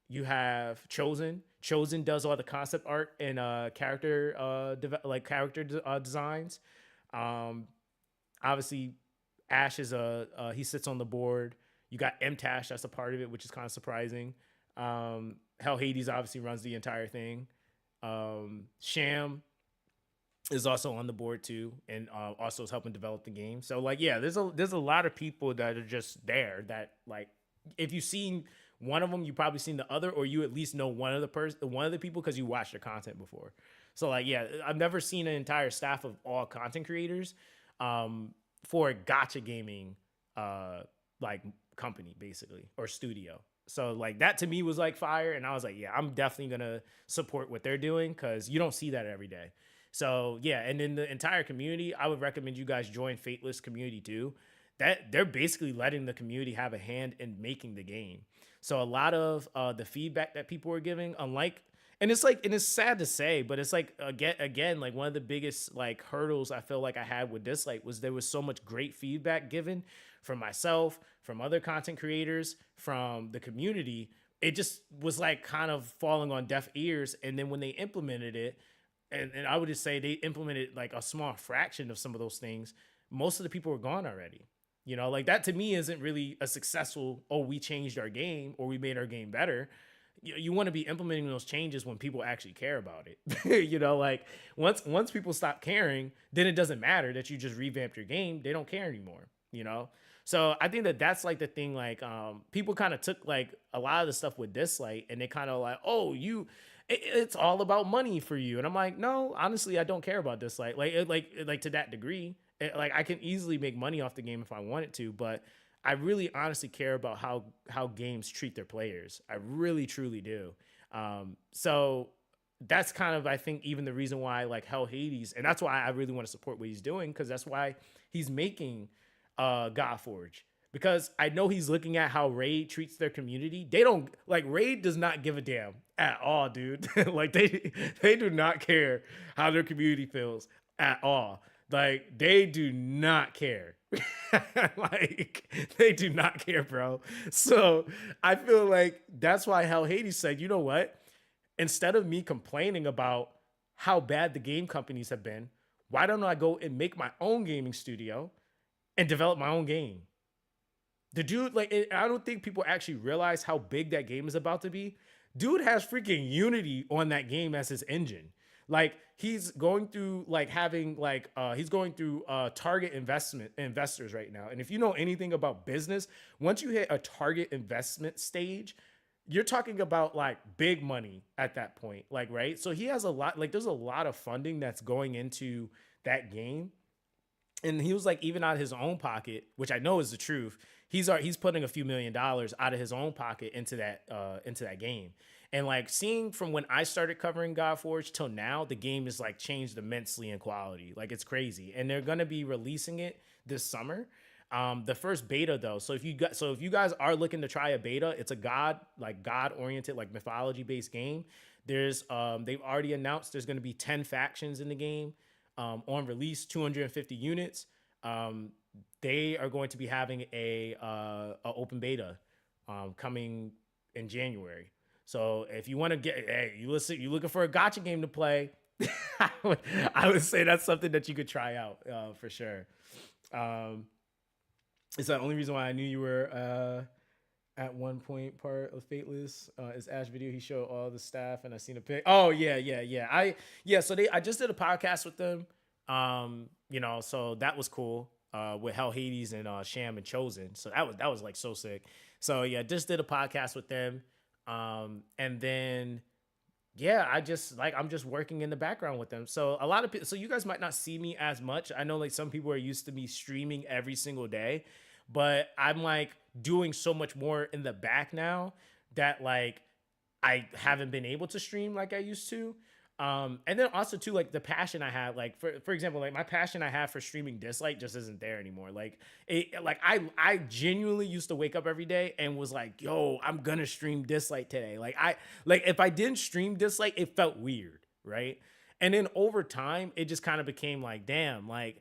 you have Chosen. Chosen does all the concept art and character designs. Obviously, Ash is he sits on the board. You got M-Tash, that's a part of it, which is kind of surprising. Hell Hades obviously runs the entire thing. Sham is also on the board too, and also is helping develop the game. So like, yeah, there's a lot of people that are just there that like, if you've seen one of them, you probably seen the other, or you at least know one of the people because you watched their content before. So like, yeah, I've never seen an entire staff of all content creators for a gacha gaming like company basically, or studio. So like that to me was like fire, and I was like, yeah, I'm definitely gonna support what they're doing because you don't see that every day. So yeah, and in the entire community, I would recommend you guys join Fateless community too. That they're basically letting the community have a hand in making the game. So a lot of the feedback that people were giving, unlike, and it's sad to say, but it's like again, like one of the biggest like hurdles I feel like I had with this like was there was so much great feedback given from myself, from other content creators, from the community. It just was like kind of falling on deaf ears. And then when they implemented it, and I would just say they implemented like a small fraction of some of those things, most of the people were gone already. Like that to me isn't really a successful, oh, we changed our game or we made our game better. You want to be implementing those changes when people actually care about it. Like once people stop caring, then it doesn't matter that you just revamped your game. They don't care anymore, So I think that's like the thing, like people kind of took like a lot of the stuff with Dislight and they kind of like, oh, it's all about money for you. And I'm like, no, honestly, I don't care about Dislight. Like to that degree. Like I can easily make money off the game if I wanted to, but I really honestly care about how games treat their players. I really truly do. So that's kind of, I think, even the reason why like Hell Hades, and that's why I really want to support what he's doing, because that's why he's making Godforge, because I know he's looking at how Raid treats their community. They don't like Raid does not give a damn at all, dude. Like they do not care how their community feels at all. Like they do not care. Like they do not care, bro. So I feel like that's why Hell Hades said, you know what? Instead of me complaining about how bad the game companies have been, why don't I go and make my own gaming studio and develop my own game? The dude, like, I don't think people actually realize how big that game is about to be. Dude has freaking Unity on that game as his engine. Like he's going through like having like he's going through target investors right now. And if you know anything about business, once you hit a target investment stage, you're talking about like big money at that point. Like, right? So he has a lot, like there's a lot of funding that's going into that game. And he was like, even out of his own pocket, which I know is the truth, he's putting a few $1 million out of his own pocket into that game. And like seeing from when I started covering Godforge till now, the game is like changed immensely in quality. Like it's crazy. And they're gonna be releasing it this summer. The first beta though. So if you guys are looking to try a beta, it's a God oriented, like mythology based game. There's they've already announced there's gonna be 10 factions in the game. On release, 250 units. They are going to be having a open beta coming in January. So if you want to you're looking for a gacha game to play, I would say that's something that you could try out for sure. It's the only reason why I knew you were at one point part of Fateless. His Ash video, he showed all the staff, and I seen a pic. Oh yeah. So I just did a podcast with them. So that was cool. With Hell Hades and Sham and Chosen. So that was like so sick. So yeah, just did a podcast with them. And then yeah, I'm just working in the background with them. So a lot of people, so you guys might not see me as much. I know like some people are used to me streaming every single day, but I'm like doing so much more in the back now that like I haven't been able to stream like I used to. And then also too, like the passion I have, like for example, like my passion I have for streaming Dislight just isn't there anymore. Like I genuinely used to wake up every day and was like, yo, I'm gonna stream Dislight today. Like if I didn't stream Dislight, it felt weird, right? And then over time, it just kind of became like, damn, like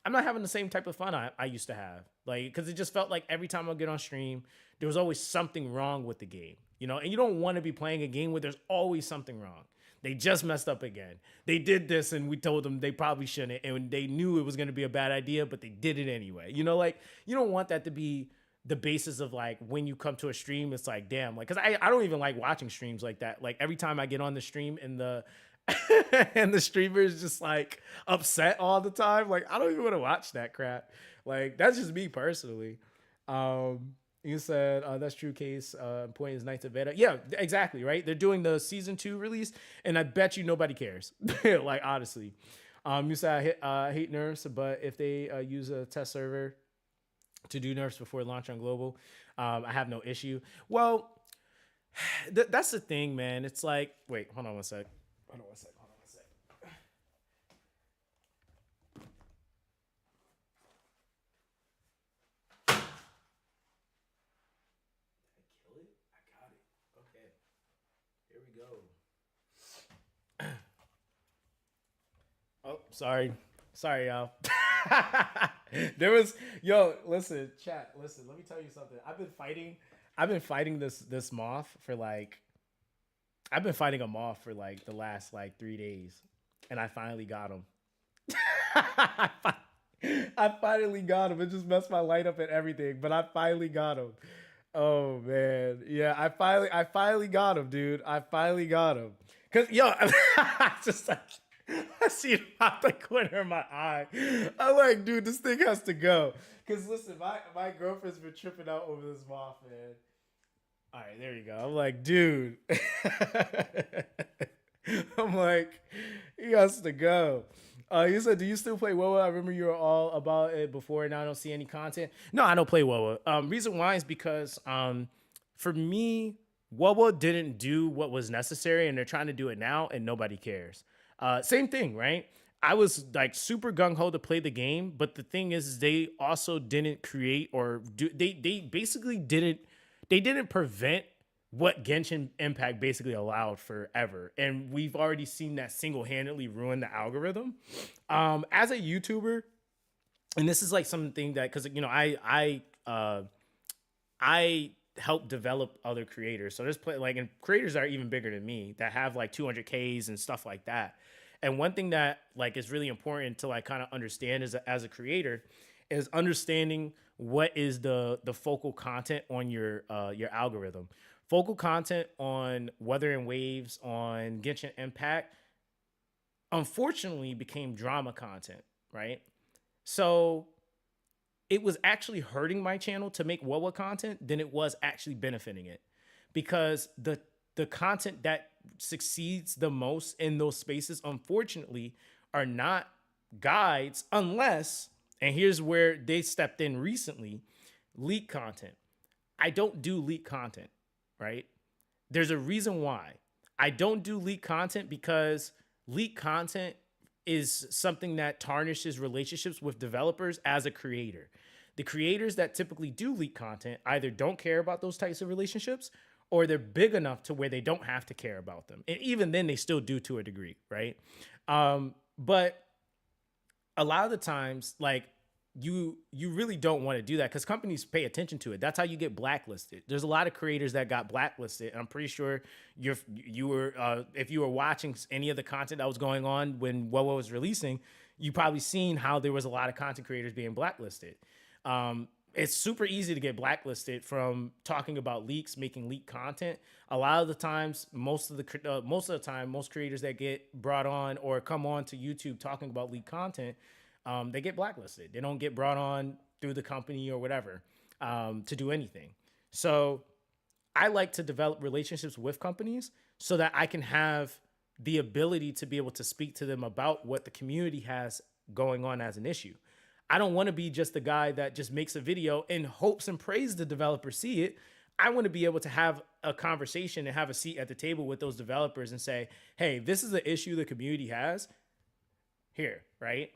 I'm not having the same type of fun I used to have. Like, because it just felt like every time I get on stream, there was always something wrong with the game, you know? And you don't want to be playing a game where there's always something wrong. They just messed up again. They did this and we told them they probably shouldn't. And they knew it was going to be a bad idea, but they did it anyway. You know, like, you don't want that to be the basis of like when you come to a stream, it's like, damn, like, because I don't even like watching streams like that. Like every time I get on the stream and the and the streamer is just like upset all the time, like I don't even want to watch that crap. Like that's just me personally. You said that's true case. Point is Knights of Beta. Yeah, exactly, right? They're doing the season 2 release, and I bet you nobody cares. Like honestly, you said I hate nerfs, but if they use a test server to do nerfs before launch on global, I have no issue. Well, that's the thing, man. It's like, wait, hold on one sec. Hold on one sec. Oh, sorry, y'all. There was, listen, chat, listen. Let me tell you something. I've been fighting this moth for like, I've been fighting a moth for like the last like 3 days, and I finally got him. I finally got him. It just messed my light up and everything, but I finally got him. Oh man, yeah, I finally got him, dude. I finally got him. Cause just like. I see it out the corner of my eye. I'm like, dude, this thing has to go. Cause listen, my girlfriend's been tripping out over this moth, man. All right, there you go. I'm like, dude. I'm like, he has to go. You said, do you still play WoW? I remember you were all about it before, and now I don't see any content. No, I don't play WoW. Reason why is because for me, WoW didn't do what was necessary, and they're trying to do it now, and nobody cares. Same thing, right? I was like super gung-ho to play the game, but the thing is they also didn't create or do they basically didn't prevent what Genshin Impact basically allowed forever. And we've already seen that single-handedly ruin the algorithm. As a YouTuber, and this is like something that, because you know, I help develop other creators. So there's and creators that are even bigger than me that have like 200Ks and stuff like that. And one thing that like is really important to like kind of understand as a creator is understanding what is the focal content on your algorithm. Focal content on Wuthering Waves on Genshin Impact unfortunately became drama content, right? So it was actually hurting my channel to make WoW content than it was actually benefiting it, because the content that succeeds the most in those spaces, unfortunately, are not guides unless, and here's where they stepped in recently, leak content. I don't do leak content, right? There's a reason why. I don't do leak content because leak content is something that tarnishes relationships with developers as a creator. The creators that typically do leak content either don't care about those types of relationships, or they're big enough to where they don't have to care about them. And even then they still do to a degree, right? But a lot of the times, like you really don't want to do that because companies pay attention to it. That's how you get blacklisted. There's a lot of creators that got blacklisted. And I'm pretty sure you were if you were watching any of the content that was going on when WoW was releasing, you probably seen how there was a lot of content creators being blacklisted. It's super easy to get blacklisted from talking about leaks, making leak content. A lot of the times, most of the time, most creators that get brought on or come on to YouTube talking about leak content, they get blacklisted. They don't get brought on through the company or whatever to do anything. So I like to develop relationships with companies so that I can have the ability to be able to speak to them about what the community has going on as an issue. I don't want to be just the guy that just makes a video and hopes and prays the developer see it. I want to be able to have a conversation and have a seat at the table with those developers and say, hey, this is the issue the community has here, right?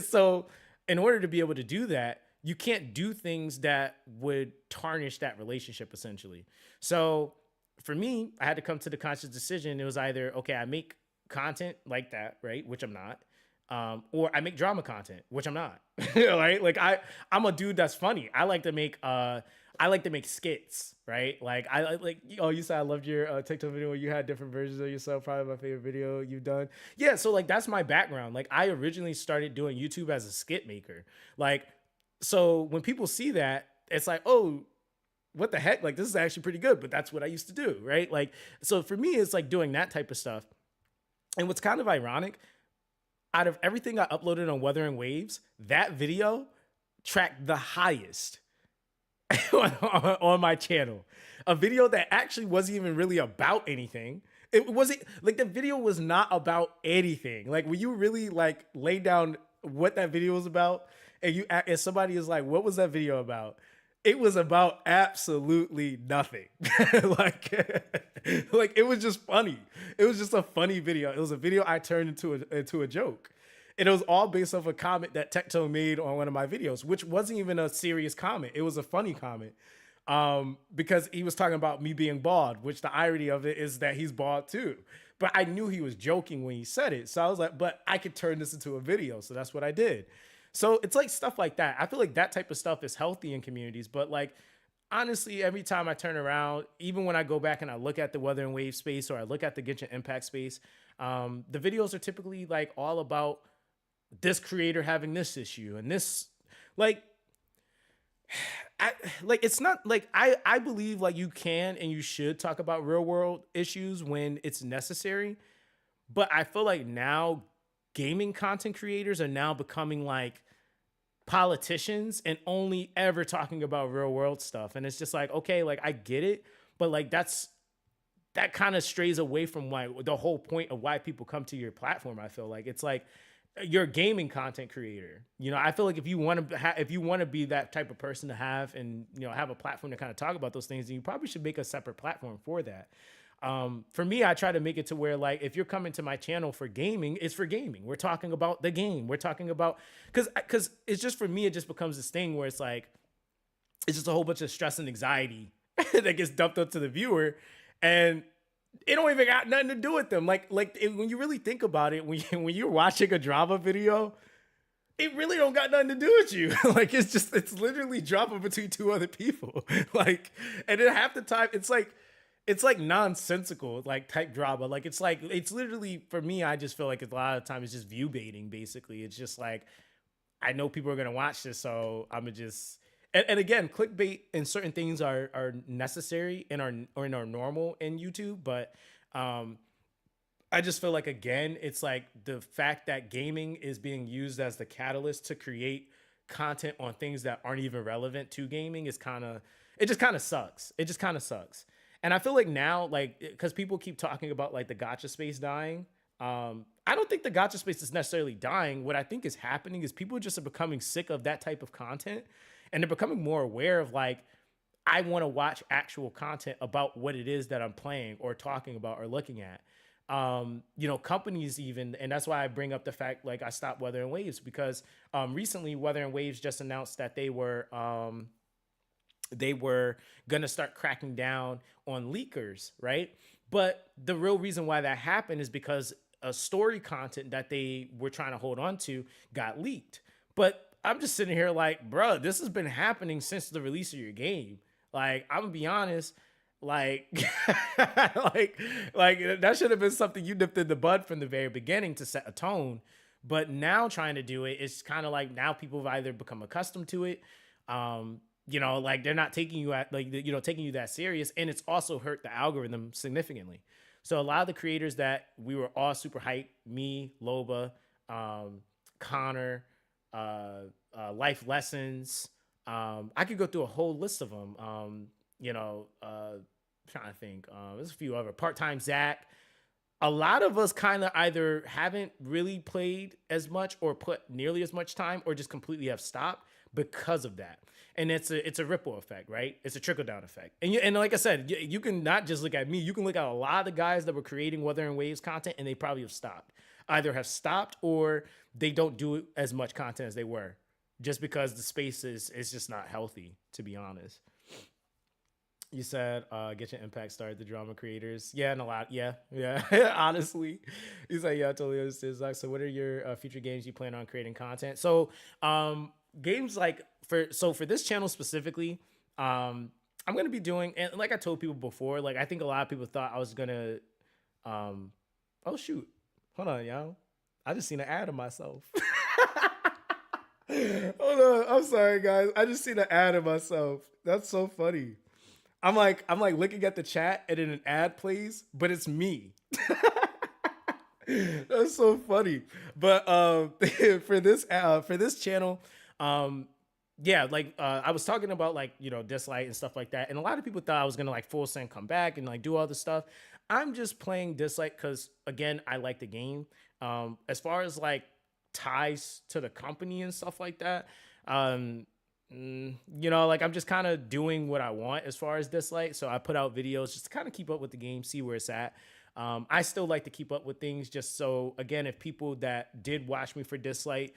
So in order to be able to do that, you can't do things that would tarnish that relationship essentially. So for me, I had to come to the conscious decision. It was either, okay, I make content like that, right? Which I'm not. Or I make drama content, which I'm not. Right? Like I'm a dude that's funny. I like to make skits, right? Like you said I loved your TikTok video where you had different versions of yourself, probably my favorite video you've done. Yeah, so like that's my background. Like I originally started doing YouTube as a skit maker. Like so when people see that, it's like, "Oh, what the heck? Like this is actually pretty good," but that's what I used to do, right? Like so for me it's like doing that type of stuff. And what's kind of ironic, out of everything I uploaded on Weathering Waves, that video tracked the highest on my channel. A video that actually wasn't even really about anything. It wasn't like the video was not about anything. Like when you really like lay down what that video was about, and somebody is like, "What was that video about?" It was about absolutely nothing. like it was just funny. It was just a funny video. It was a video I turned into a joke. And it was all based off a comment that Tecto made on one of my videos, which wasn't even a serious comment. It was a funny comment. Because he was talking about me being bald, which the irony of it is that he's bald too. But I knew he was joking when he said it. So I was like, but I could turn this into a video. So that's what I did. So it's like stuff like that. I feel like that type of stuff is healthy in communities. But like, honestly, every time I turn around, even when I go back and I look at the Weather and Wave space or I look at the Genshin Impact space, the videos are typically like all about this creator having this issue and this, like, it's not like I believe like you can and you should talk about real world issues when it's necessary. But I feel like now gaming content creators are now becoming like politicians and only ever talking about real world stuff. And it's just like, okay, like I get it, but like that kind of strays away from why the whole point of why people come to your platform. I feel like it's like you're a gaming content creator. You know, I feel like if you want to be that type of person to have and, you know, have a platform to kind of talk about those things, then you probably should make a separate platform for that. For me, I try to make it to where like, if you're coming to my channel for gaming, it's for gaming. We're talking about the game. We're talking about, cause it's just, for me, it just becomes this thing where it's like, it's just a whole bunch of stress and anxiety that gets dumped up to the viewer. And it don't even got nothing to do with them. When you really think about it, when you're watching a drama video, it really don't got nothing to do with you. Like, it's literally drama between two other people. Like, and then half the time it's like nonsensical, like type drama. Like, it's literally, for me, I just feel like a lot of times it's just view baiting, basically. It's just like, I know people are going to watch this, so I'm going to just, and again, clickbait and certain things are necessary and are normal in YouTube. But I just feel like, again, it's like the fact that gaming is being used as the catalyst to create content on things that aren't even relevant to gaming is it just kind of sucks. It just kind of sucks. And I feel like now, like, because people keep talking about like the gacha space dying. I don't think the gacha space is necessarily dying. What I think is happening is people just are becoming sick of that type of content. And they're becoming more aware of like, I want to watch actual content about what it is that I'm playing or talking about or looking at. You know, companies even, and that's why I bring up the fact, like, I stopped Weather and Waves because recently Weather and Waves just announced that they were gonna start cracking down on leakers, right? But the real reason why that happened is because a story content that they were trying to hold on to got leaked. But I'm just sitting here like, bro, this has been happening since the release of your game. Like, I'm gonna be honest, like, like that should have been something you nipped in the bud from the very beginning to set a tone. But now trying to do it, it's kind of like now people have either become accustomed to it. You know, like they're not taking you that serious, and it's also hurt the algorithm significantly. So a lot of the creators that we were all super hyped, me, Loba, Connor, Life Lessons. I could go through a whole list of them. Trying to think. There's a few other part-time Zach. A lot of us kind of either haven't really played as much or put nearly as much time, or just completely have stopped because of that. And it's a ripple effect, right? It's a trickle-down effect. And like I said, you can not just look at me. You can look at a lot of the guys that were creating Weather and Waves content, and they probably have stopped. Either have stopped or they don't do as much content as they were, just because the space is just not healthy, to be honest. You said get your impact started, the drama creators. Yeah, and a lot. Yeah. Honestly, he's like, yeah, I totally understand. Zach. So, what are your future games you plan on creating content? So, games like for this channel specifically, I'm gonna be doing, and like I told people before, like I think a lot of people thought I was gonna, oh shoot, hold on, y'all, I just seen an ad of myself. Hold on, I'm sorry guys, I just seen an ad of myself. That's so funny. I'm like looking at the chat and then an ad plays, but it's me. That's so funny. But for this channel, yeah, like I was talking about like, you know, Dislight and stuff like that. And a lot of people thought I was gonna like full send come back and like do all this stuff. I'm just playing Dislight because again, I like the game. As far as like ties to the company and stuff like that, you know, like I'm just kind of doing what I want as far as Dislight. So I put out videos just to kind of keep up with the game, see where it's at. I still like to keep up with things just so, again, if people that did watch me for Dislight,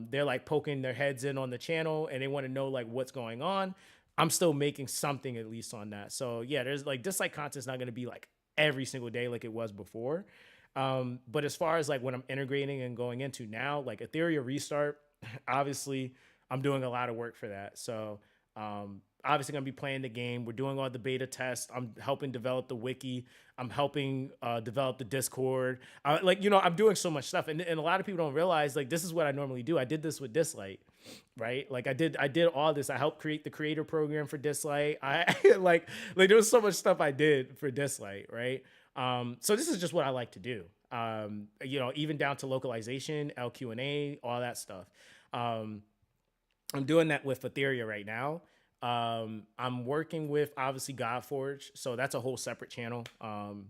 they're like poking their heads in on the channel and they want to know like what's going on, I'm still making something at least on that. So yeah, there's like Dislight content's not going to be like every single day like it was before. But as far as like what I'm integrating and going into now, like Etheria Restart, obviously I'm doing a lot of work for that. So obviously gonna be playing the game. We're doing all the beta tests. I'm helping develop the wiki. I'm helping develop the Discord. Like, you know, I'm doing so much stuff. And a lot of people don't realize like this is what I normally do. I did this with Dislight, right? Like I did all this. I helped create the creator program for Dislight. I like there was so much stuff I did for Dislight, right? So this is just what I like to do. You know, even down to localization, LQ&A, all that stuff. I'm doing that with Etheria right now. I'm working with obviously Godforge, so that's a whole separate channel. And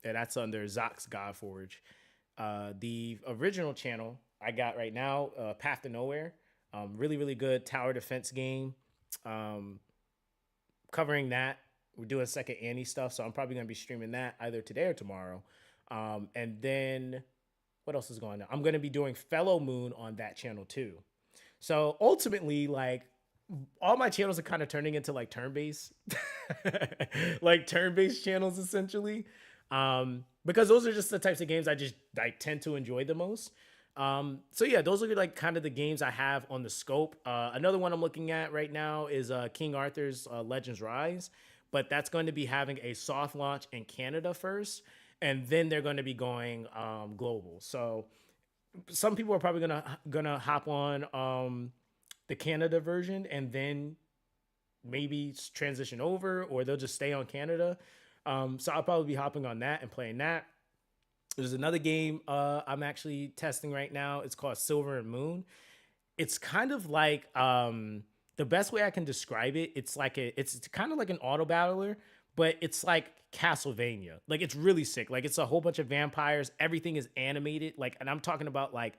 that's under Zox Godforge. The original channel I got right now, Path to Nowhere, really, really good tower defense game. Covering that, we're doing second Annie stuff, so I'm probably gonna be streaming that either today or tomorrow. And then what else is going on? I'm gonna be doing Fellow Moon on that channel too. So ultimately, like all my channels are kind of turning into like turn-based, like turn-based channels essentially, because those are just the types of games I just like tend to enjoy the most. So yeah, those are like kind of the games I have on the scope. Another one I'm looking at right now is King Arthur's Legends Rise, but that's going to be having a soft launch in Canada first, and then they're going to be going global. So some people are probably gonna hop on the Canada version and then maybe transition over, or they'll just stay on Canada. So I'll probably be hopping on that and playing that. There's another game I'm actually testing right now. It's called Silver and Moon. It's kind of like the best way I can describe it. It's like it's kind of like an auto battler, but it's like Castlevania. Like it's really sick. Like it's a whole bunch of vampires. Everything is animated. Like, and I'm talking about like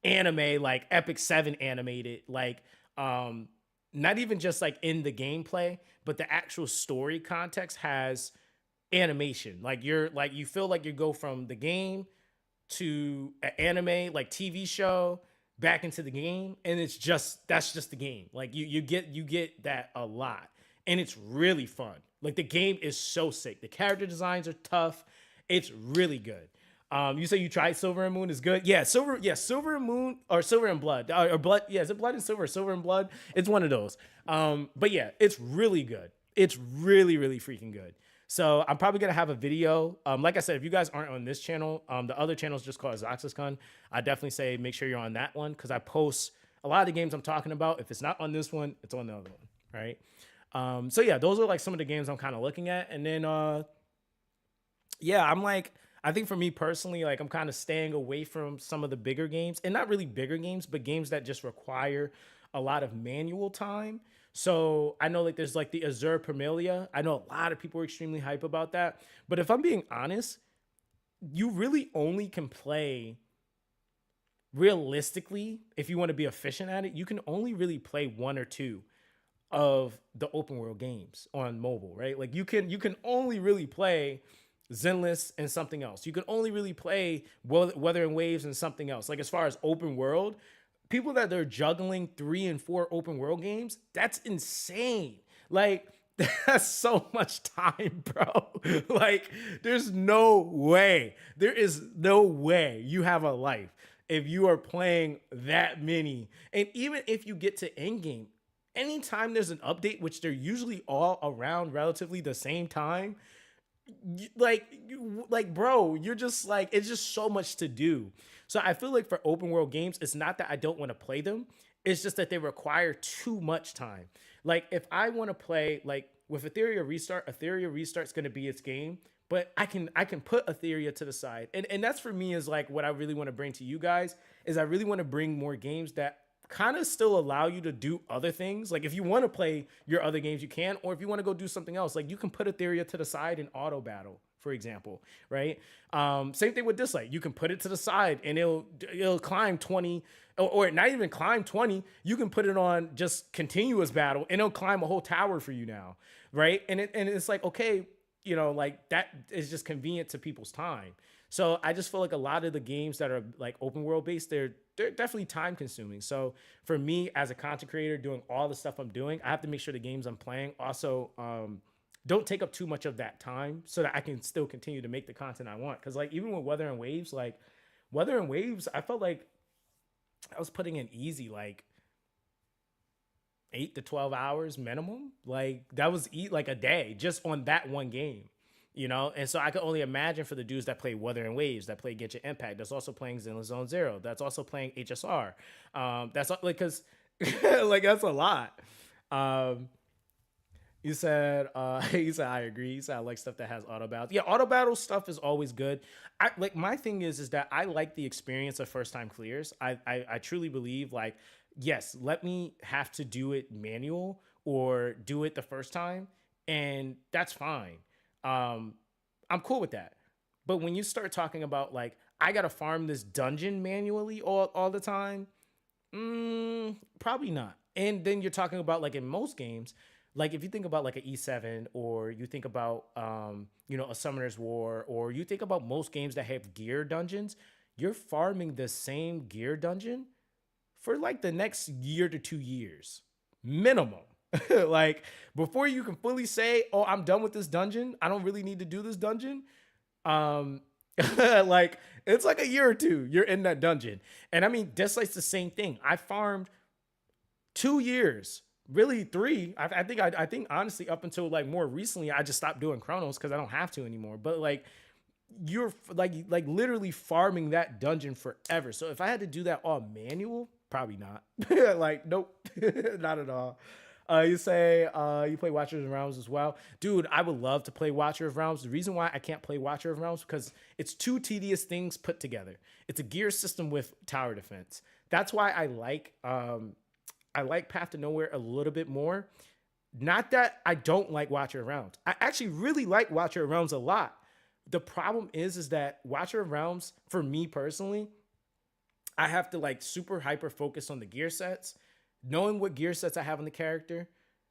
anime, like Epic 7 animated. Like not even just like in the gameplay, but the actual story context has animation. Like you feel like you go from the game to an anime like TV show back into the game, and that's just the game. Like you get that a lot, and it's really fun. Like the game is so sick. The character designs are tough. It's really good. You say you tried Silver and Moon is good. Yeah, Silver and Moon or Silver and Blood or Blood. Yeah, is it Blood and Silver? Silver and Blood. It's one of those. But yeah, it's really good. It's really, really freaking good. So I'm probably gonna have a video. Like I said, if you guys aren't on this channel, the other channel is just called Zoxaskun. I definitely say make sure you're on that one because I post a lot of the games I'm talking about. If it's not on this one, it's on the other one, right? So yeah, those are like some of the games I'm kind of looking at. And then yeah, I'm like, I think for me personally, like I'm kind of staying away from some of the bigger games, and not really bigger games, but games that just require a lot of manual time. So I know like there's like the Azure Premilia. I know a lot of people are extremely hype about that. But if I'm being honest, you really only can play realistically, if you want to be efficient at it, you can only really play one or two of the open world games on mobile, right? Like you can only really play Zenless and something else. You can only really play Weather and Waves and something else. Like as far as open world, people that they're juggling 3 and 4 open world games, that's insane. Like That's so much time, bro. Like, there's no way. There is no way you have a life if you are playing that many. And even if you get to endgame, anytime there's an update, which they're usually all around relatively the same time, like bro, you're just like, it's just so much to do. So I feel like for open world games, it's not that I don't want to play them, it's just that they require too much time. Like if I want to play, like with Etheria Restart's going to be its game, but I can put Etheria to the side, and that's for me is like what I really want to bring to you guys is I really want to bring more games that kind of still allow you to do other things. Like if you want to play your other games, you can, or if you want to go do something else, like you can put Etheria to the side in auto battle, for example, right? Same thing with Dislike. You can put it to the side and it'll climb 20, or not even climb 20. You can put it on just continuous battle and it'll climb a whole tower for you now, right? And it's like, okay, you know, like that is just convenient to people's time. So I just feel like a lot of the games that are like open world based, they're definitely time consuming. So for me as a content creator doing all the stuff I'm doing, I have to make sure the games I'm playing also don't take up too much of that time so that I can still continue to make the content I want. Cause like even with Weather and Waves, I felt like I was putting in easy like 8 to 12 hours minimum. Like that was like a day just on that one game. You know, and so I could only imagine for the dudes that play Weather and Waves, that play Genshin Impact, that's also playing Zenless Zone Zero, that's also playing HSR. That's like, because like that's a lot. You said I agree. You said I like stuff that has auto battles. Yeah, auto battle stuff is always good. I like, my thing is that I like the experience of first time clears. I truly believe like, yes, let me have to do it manual or do it the first time, and that's fine. I'm cool with that. But when you start talking about like, I gotta farm this dungeon manually all the time, probably not. And then you're talking about like in most games, like if you think about like an E7 or you think about, you know, a Summoner's War, or you think about most games that have gear dungeons, you're farming the same gear dungeon for like the next year to 2 years minimum. Like before you can fully say, oh, I'm done with this dungeon, I don't really need to do this dungeon, like it's like a year or two you're in that dungeon. And I mean, Dislikes the same thing. I farmed 2 years, really 3. I think honestly up until like more recently I just stopped doing chronos because I don't have to anymore. But like you're like literally farming that dungeon forever. So if I had to do that all manual, probably not. Like nope. Not at all. You say you play Watcher of Realms as well. Dude, I would love to play Watcher of Realms. The reason why I can't play Watcher of Realms because it's 2 tedious things put together. It's a gear system with tower defense. That's why I like Path to Nowhere a little bit more. Not that I don't like Watcher of Realms. I actually really like Watcher of Realms a lot. The problem is that Watcher of Realms, for me personally, I have to like super hyper focus on the gear sets, knowing what gear sets I have on the character,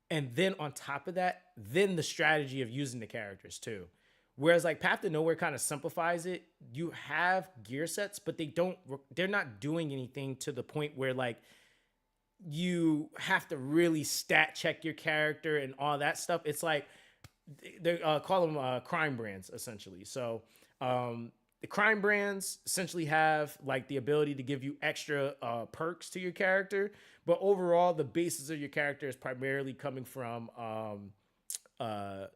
and then on top of that, then the strategy of using the characters too. Whereas like Path to Nowhere kind of simplifies it. You have gear sets, but they're not doing anything to the point where like you have to really stat check your character and all that stuff. It's like they call them crime brands essentially. So the crime brands essentially have like the ability to give you extra perks to your character, but overall the basis of your character is primarily coming from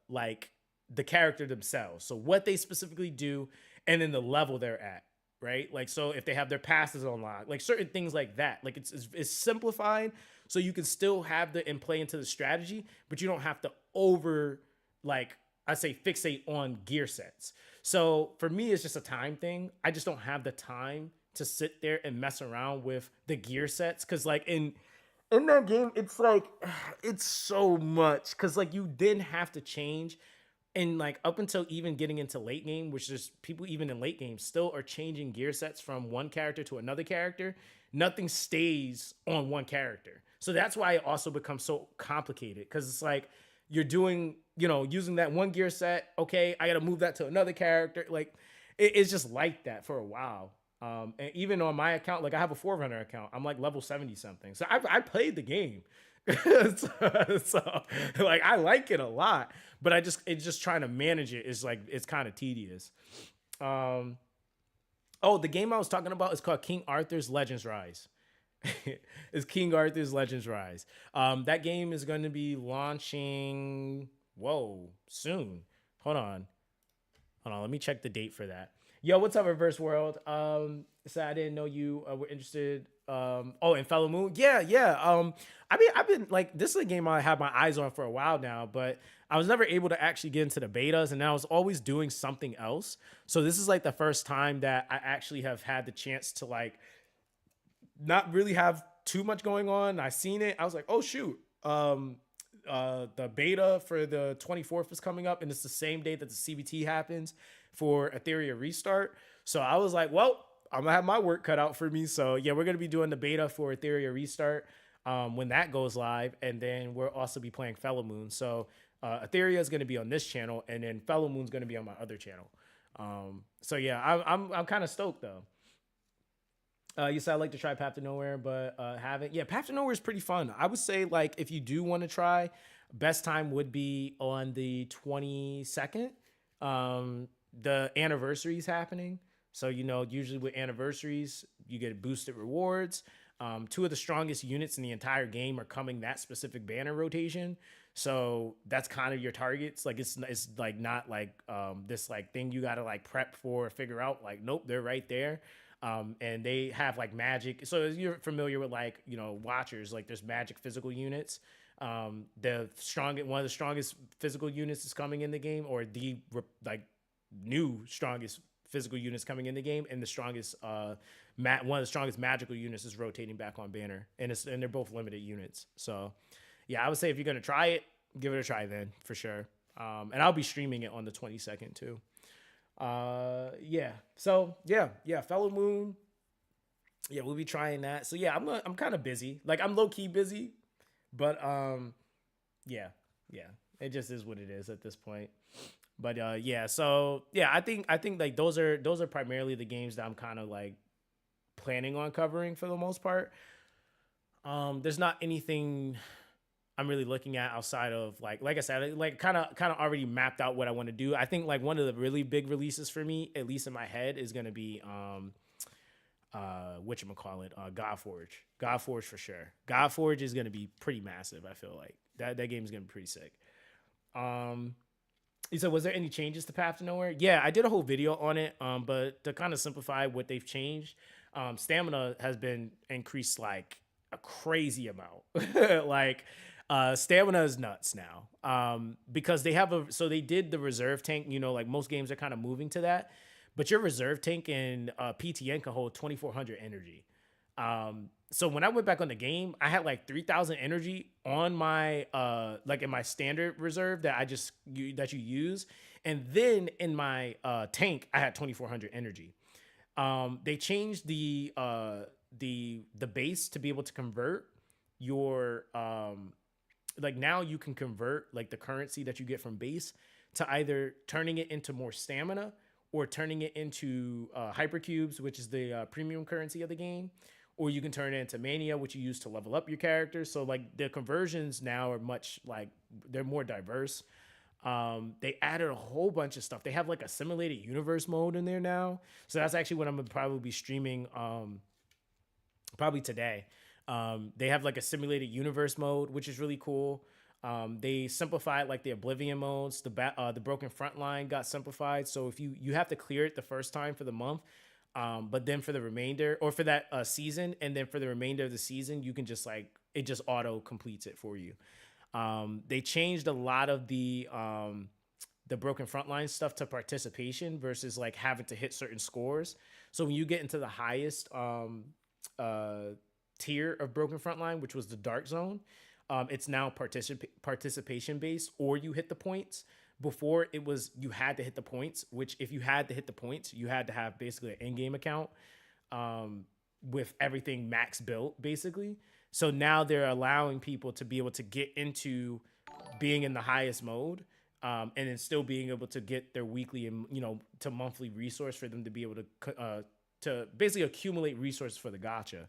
like the character themselves. So what they specifically do, and then the level they're at, right? Like, so if they have their passes unlocked, like certain things like that, like it's simplified so you can still have the and play into the strategy, but you don't have to over, like I say, fixate on gear sets. So for me, it's just a time thing. I just don't have the time to sit there and mess around with the gear sets. Cause like in that game, it's like, it's so much. Cause like you then have to change. And like up until even getting into late game, which is people even in late game still are changing gear sets from one character to another character. Nothing stays on one character. So that's why it also becomes so complicated. Cause it's like you're doing, you know, using that one gear set. Okay, I got to move that to another character. Like it's just like that for a while. And even on my account, like I have a Forerunner account, I'm like level 70 something. So I played the game. so like I like it a lot, but it's just trying to manage it is like it's kind of tedious. Oh, the game I was talking about is called King Arthur's Legends Rise. It's King Arthur's Legends Rise. That game is going to be launching soon. Hold on. Let me check the date for that. Yo, what's up, Reverse World? So I didn't know you were interested. In Fellow Moon. Yeah. I've been like, this is a game I have my eyes on for a while now, but I was never able to actually get into the betas, and I was always doing something else. So this is like the first time that I actually have had the chance to like not really have too much going on. I seen it. I was like, oh shoot. The beta for the 24th is coming up, and it's the same day that the CBT happens for Etheria Restart. So I was like, well, I'm gonna have my work cut out for me. So yeah, we're gonna be doing the beta for Etheria Restart when that goes live, and then we'll also be playing Fellow Moon. So Etheria is gonna be on this channel, and then Fellow Moon's gonna be on my other channel. So yeah, I'm kind of stoked though. You said I'd like to try Path to Nowhere, but haven't. Yeah, Path to Nowhere is pretty fun. I would say like if you do want to try, best time would be on the 22nd. The anniversary is happening. So, usually with anniversaries, you get boosted rewards. 2 of the strongest units in the entire game are coming that specific banner rotation. So that's kind of your targets. Like it's like not like this like thing you got to like prep for or figure out. Like, nope, they're right there. And they have like magic. So as you're familiar with like, Watchers, like there's magic physical units. One of the strongest physical units is coming in the game, or the like new strongest physical units coming in the game, and the strongest one of the strongest magical units is rotating back on banner, and they're both limited units. So yeah, I would say if you're gonna try it, give it a try then for sure. And I'll be streaming it on the 22nd too. So yeah, Fellow Moon. Yeah, we'll be trying that. So yeah, I'm kind of busy. Like I'm low key busy, but yeah, it just is what it is at this point. But so yeah, I think like those are primarily the games that I'm kind of like planning on covering for the most part. There's not anything I'm really looking at outside of like I said, like kind of already mapped out what I want to do. I think like one of the really big releases for me, at least in my head, is gonna be whatchamacallit, Godforge for sure. Godforge is gonna be pretty massive. I feel like that game is gonna be pretty sick. You said, was there any changes to Path to Nowhere? Yeah, I did a whole video on it. But to kind of simplify what they've changed, stamina has been increased like a crazy amount. Like stamina is nuts now. Because they did the reserve tank. Like most games are kind of moving to that. But your reserve tank in PTN can hold 2,400 energy. So when I went back on the game, I had like 3,000 energy on my like in my standard reserve that you use, and then in my tank I had 2,400 energy. They changed the base to be able to convert your like now you can convert like the currency that you get from base to either turning it into more stamina or turning it into hypercubes, which is the premium currency of the game. Or you can turn it into mania, which you use to level up your character. So like the conversions now are much like they're more diverse. They added a whole bunch of stuff. They have like a simulated universe mode in there now. So that's actually what I'm gonna probably be streaming probably today. They have like a simulated universe mode, which is really cool. They simplified like the Oblivion modes. The Broken Frontline got simplified. So if you have to clear it the first time for the month. But then for the remainder or for that season, and then for the remainder of the season, you can just like it just auto completes it for you. They changed a lot of the Broken Frontline stuff to participation versus like having to hit certain scores. So when you get into the highest tier of Broken Frontline, which was the Dark Zone, it's now participation based, or you hit the points. Before it was you had to hit the points, which if you had to hit the points, you had to have basically an in-game account with everything max built, basically. So now they're allowing people to be able to get into being in the highest mode and then still being able to get their weekly and to monthly resource for them to be able to to basically accumulate resources for the gacha.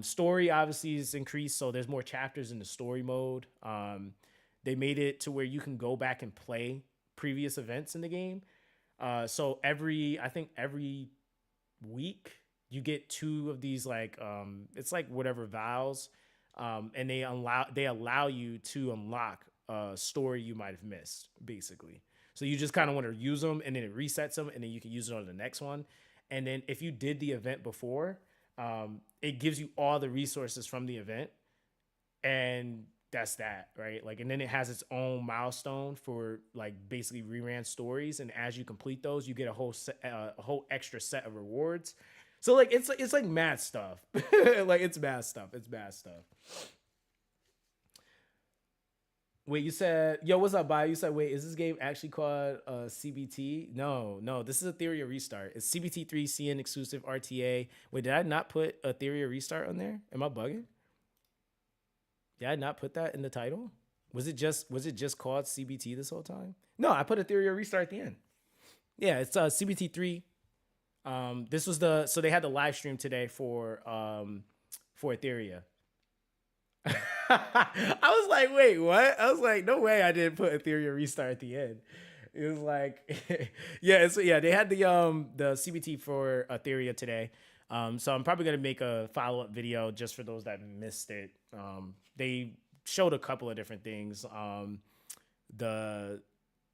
Story obviously is increased, so there's more chapters in the story mode. They made it to where you can go back and play previous events in the game. So I think every week you get 2 of these like it's like whatever vows, and they allow you to unlock a story you might have missed, basically. So you just kind of want to use them, and then it resets them, and then you can use it on the next one. And then if you did the event before, it gives you all the resources from the event, and that's that, right? Like, and then it has its own milestone for like basically reran stories, and as you complete those, you get a whole extra set of rewards. So like it's like mad stuff. Like it's mad stuff. Wait, you said, yo, what's up, Bio? You said, wait, is this game actually called CBT? No, this is Etheria Restart. It's CBT 3 CN exclusive RTA. Wait, did I not put Etheria Restart on there? Am I bugging? Did I not put that in the title? Was it just called CBT this whole time? No, I put Etheria Restart at the end. Yeah, it's CBT 3. So they had the live stream today for Etheria. I was like, wait, what? I was like, no way I didn't put Etheria Restart at the end. It was like, yeah, they had the CBT for Etheria today. So I'm probably gonna make a follow-up video just for those that missed it. They showed a couple of different things. The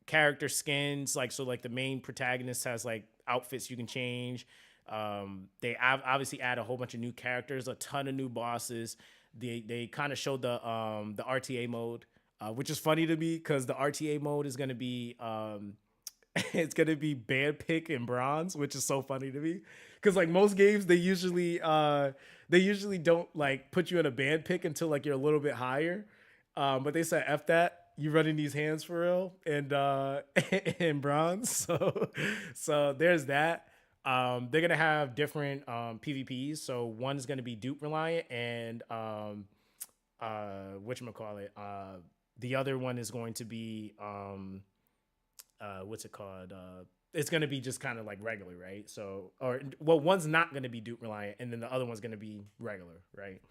character skins, like the main protagonist has like outfits you can change. They obviously add a whole bunch of new characters, a ton of new bosses. They kind of showed the RTA mode, which is funny to me because the RTA mode is gonna be it's gonna be band pick and bronze, which is so funny to me because like most games they usually don't like put you in a band pick until like you're a little bit higher, but they said F that. You running these hands for real and in bronze, so there's that. They're gonna have different PvPs. So one's gonna be dupe reliant, and whatchamacallit, the other one is going to be what's it called? It's gonna be just kind of like regular, right? So, or well, one's not gonna be dupe reliant, and then the other one's gonna be regular, right?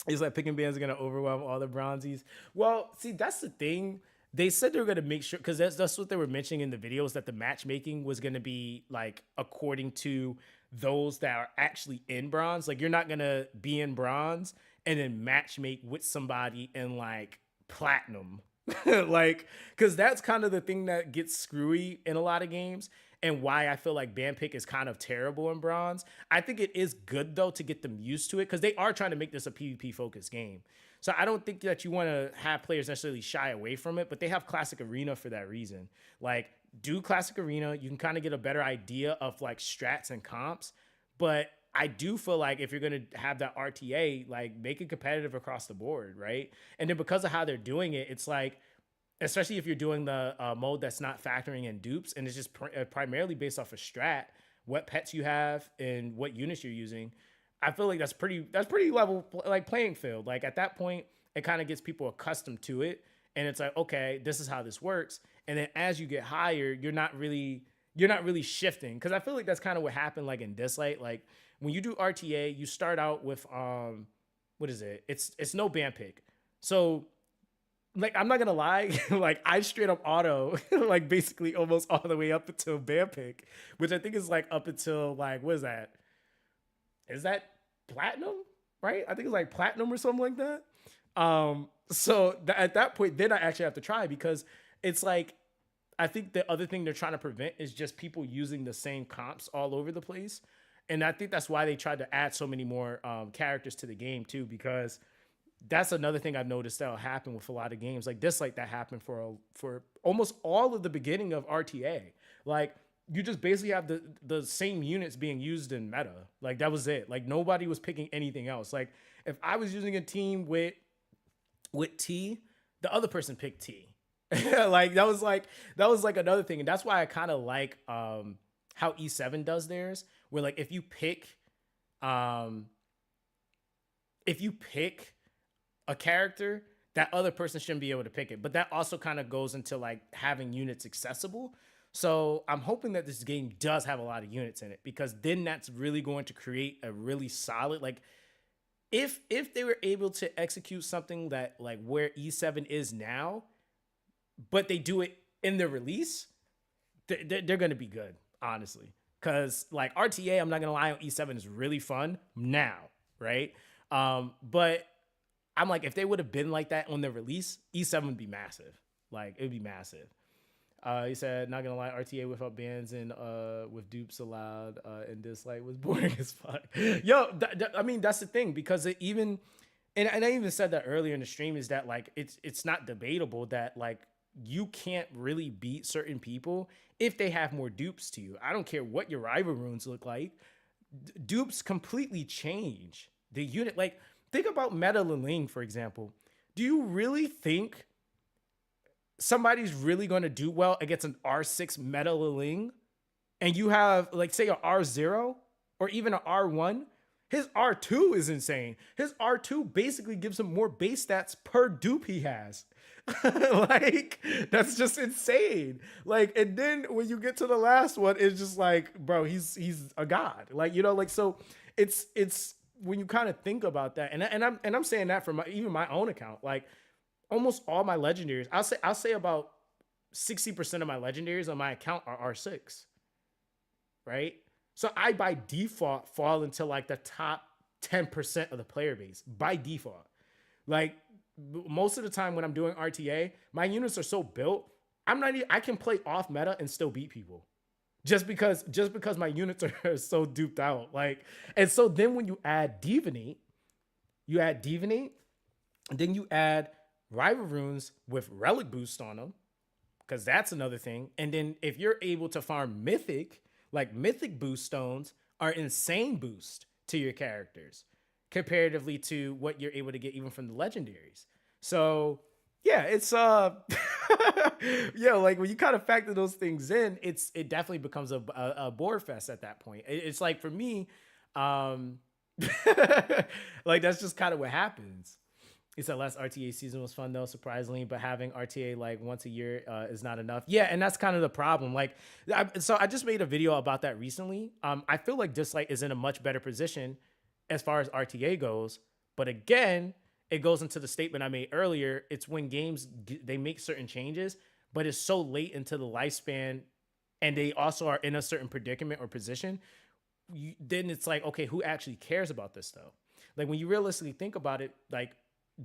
It's like picking bands are gonna overwhelm all the bronzies. Well, see, that's the thing. They said they were gonna make sure, because that's what they were mentioning in the videos, that the matchmaking was gonna be like according to those that are actually in bronze. Like you're not gonna be in bronze and then matchmake with somebody in like platinum. Like, because that's kind of the thing that gets screwy in a lot of games, and why I feel like band pick is kind of terrible in bronze. I think it is good though to get them used to it, because they are trying to make this a PvP focused game. So I don't think that you want to have players necessarily shy away from it, but they have Classic Arena for that reason. Like, do Classic Arena, you can kind of get a better idea of like strats and comps, but I do feel like if you're going to have that RTA, like make it competitive across the board, right? And then because of how they're doing it, it's like, especially if you're doing the mode that's not factoring in dupes, and it's just primarily based off of strat, what pets you have and what units you're using, I feel like that's pretty level, like playing field. Like at that point, it kind of gets people accustomed to it, and it's like, okay, this is how this works. And then as you get higher, you're not really shifting, because I feel like that's kind of what happened like in Dislight. Like when you do RTA, you start out with what is it? It's no band pick. So like, I'm not gonna lie, like I straight up auto like basically almost all the way up until band pick, which I think is like up until like, what is that? Is that platinum? Right? I think it's like platinum or something like that. So at that point, then I actually have to try, because it's like, I think the other thing they're trying to prevent is just people using the same comps all over the place. And I think that's why they tried to add so many more characters to the game too, because that's another thing I've noticed that'll happen with a lot of games like this. Like that happened for almost all of the beginning of RTA. Like you just basically have the same units being used in meta. Like that was it. Like nobody was picking anything else. Like if I was using a team with T, the other person picked T. Like that was like another thing. And that's why I kind of like how E7 does theirs, where like if you pick a character, that other person shouldn't be able to pick it. But that also kind of goes into like having units accessible. So I'm hoping that this game does have a lot of units in it, because then that's really going to create a really solid, like, if they were able to execute something that like where E7 is now, but they do it in the release, they're going to be good, honestly. Because like RTA, I'm not going to lie, on E7 is really fun now, right? But I'm like, if they would have been like that on the release, E7 would be massive. Like, it would be massive. He said, not gonna lie, RTA without bans and with dupes allowed and dislike was boring as fuck. Yo, I mean, that's the thing, because it even, and I even said that earlier in the stream, is that like it's not debatable that like you can't really beat certain people if they have more dupes to you. I don't care what your rival runes look like. Dupes completely change the unit. Like, think about Meta Ling, for example. Do you really think somebody's really going to do well against an R6 Meta Ling, and you have, like, say, a R0 or even an R1? His R2 is insane. His R2 basically gives him more base stats per dupe he has. Like, that's just insane. Like, and then when you get to the last one, it's just like, bro, he's a god. Like, you know, like, so it's when you kind of think about that, and I'm saying that from even my own account, like, almost all my legendaries, I'll say about 60% of my legendaries on my account are R6, right? So I, by default, fall into like the top 10% of the player base by default. Like, most of the time when I'm doing RTA, my units are so built, I can play off meta and still beat people. Just because my units are so duped out. Like, and so then when you add Divinate, and then you add rival runes with relic boost on them, because that's another thing. And then if you're able to farm mythic, like mythic boost stones are insane boost to your characters comparatively to what you're able to get even from the legendaries. So yeah, it's yeah, like when you kind of factor those things in, it definitely becomes a board fest at that point. It's like, for me, like, that's just kind of what happens. He said last RTA season was fun though, surprisingly, but having RTA like once a year is not enough. Yeah, and that's kind of the problem. Like, so I just made a video about that recently. I feel like Dislike is in a much better position as far as RTA goes. But again, it goes into the statement I made earlier. It's when games, they make certain changes, but it's so late into the lifespan, and they also are in a certain predicament or position. Then it's like, okay, who actually cares about this though? Like, when you realistically think about it, like,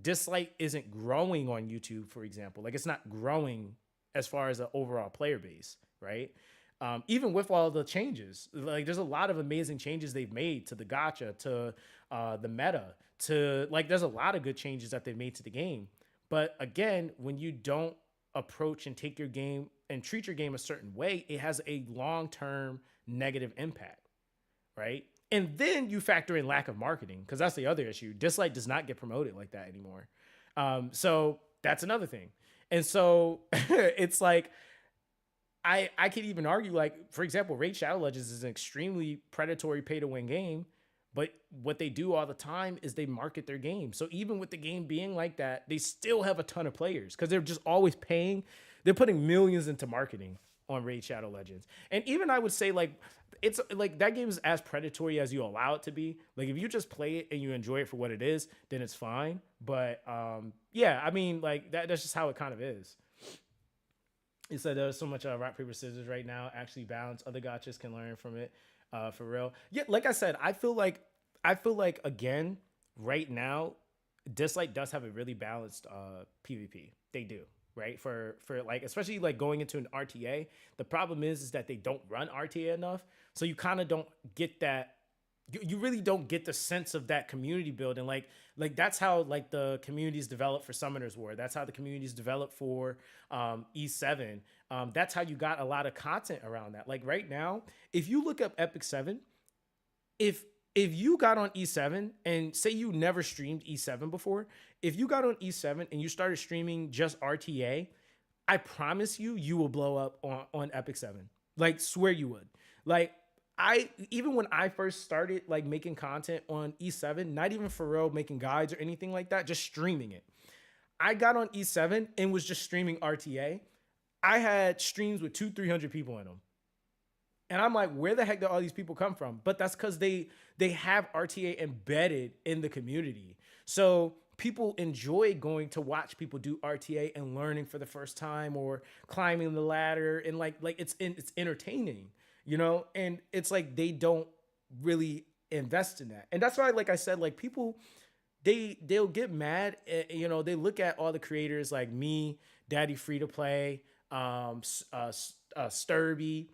Dislike isn't growing on YouTube, for example. Like, it's not growing as far as the overall player base, right? Even with all the changes, like, there's a lot of amazing changes they've made to the gacha, to the meta, to, like, there's a lot of good changes that they've made to the game. But again, when you don't approach and take your game and treat your game a certain way, it has a long-term negative impact, right? And then you factor in lack of marketing, because that's the other issue. Dislike does not get promoted like that anymore. So that's another thing. And so it's like, I could even argue, like, for example, Raid Shadow Legends is an extremely predatory pay-to-win game, but what they do all the time is they market their game. So even with the game being like that, they still have a ton of players, because they're just always paying. They're putting millions into marketing on Raid Shadow Legends. And even I would say, like, it's like that game is as predatory as you allow it to be. Like, if you just play it and you enjoy it for what it is, then it's fine. But yeah, I mean, like, that's just how it kind of is. He said there's so much rock, paper, scissors right now. Actually balance. Other gotchas can learn from it. For real. Yeah, like I said, I feel like again, right now, Dislike does have a really balanced PvP. They do. Right, for like, especially like going into an RTA, the problem is that they don't run RTA enough, so you kind of don't get that. You really don't get the sense of that community building. Like that's how, like, the communities develop for Summoner's War. That's how the communities develop for E7. That's how you got a lot of content around that. Like, right now, if you look up Epic 7, if you got on E7 and say you never streamed E7 before, if you got on E7 and you started streaming just RTA, I promise you will blow up on Epic 7. Like, swear you would. Like, even when I first started, like, making content on E7, not even for real making guides or anything like that, just streaming it. I got on E7 and was just streaming RTA. I had streams with 200-300 people in them. And I'm like, where the heck did all these people come from? But that's because they have RTA embedded in the community. So people enjoy going to watch people do RTA and learning for the first time or climbing the ladder. And like it's entertaining, you know? And it's like they don't really invest in that. And that's why, like I said, like people, they'll get mad. You know, they look at all the creators like me, Daddy Free to Play, Sturby,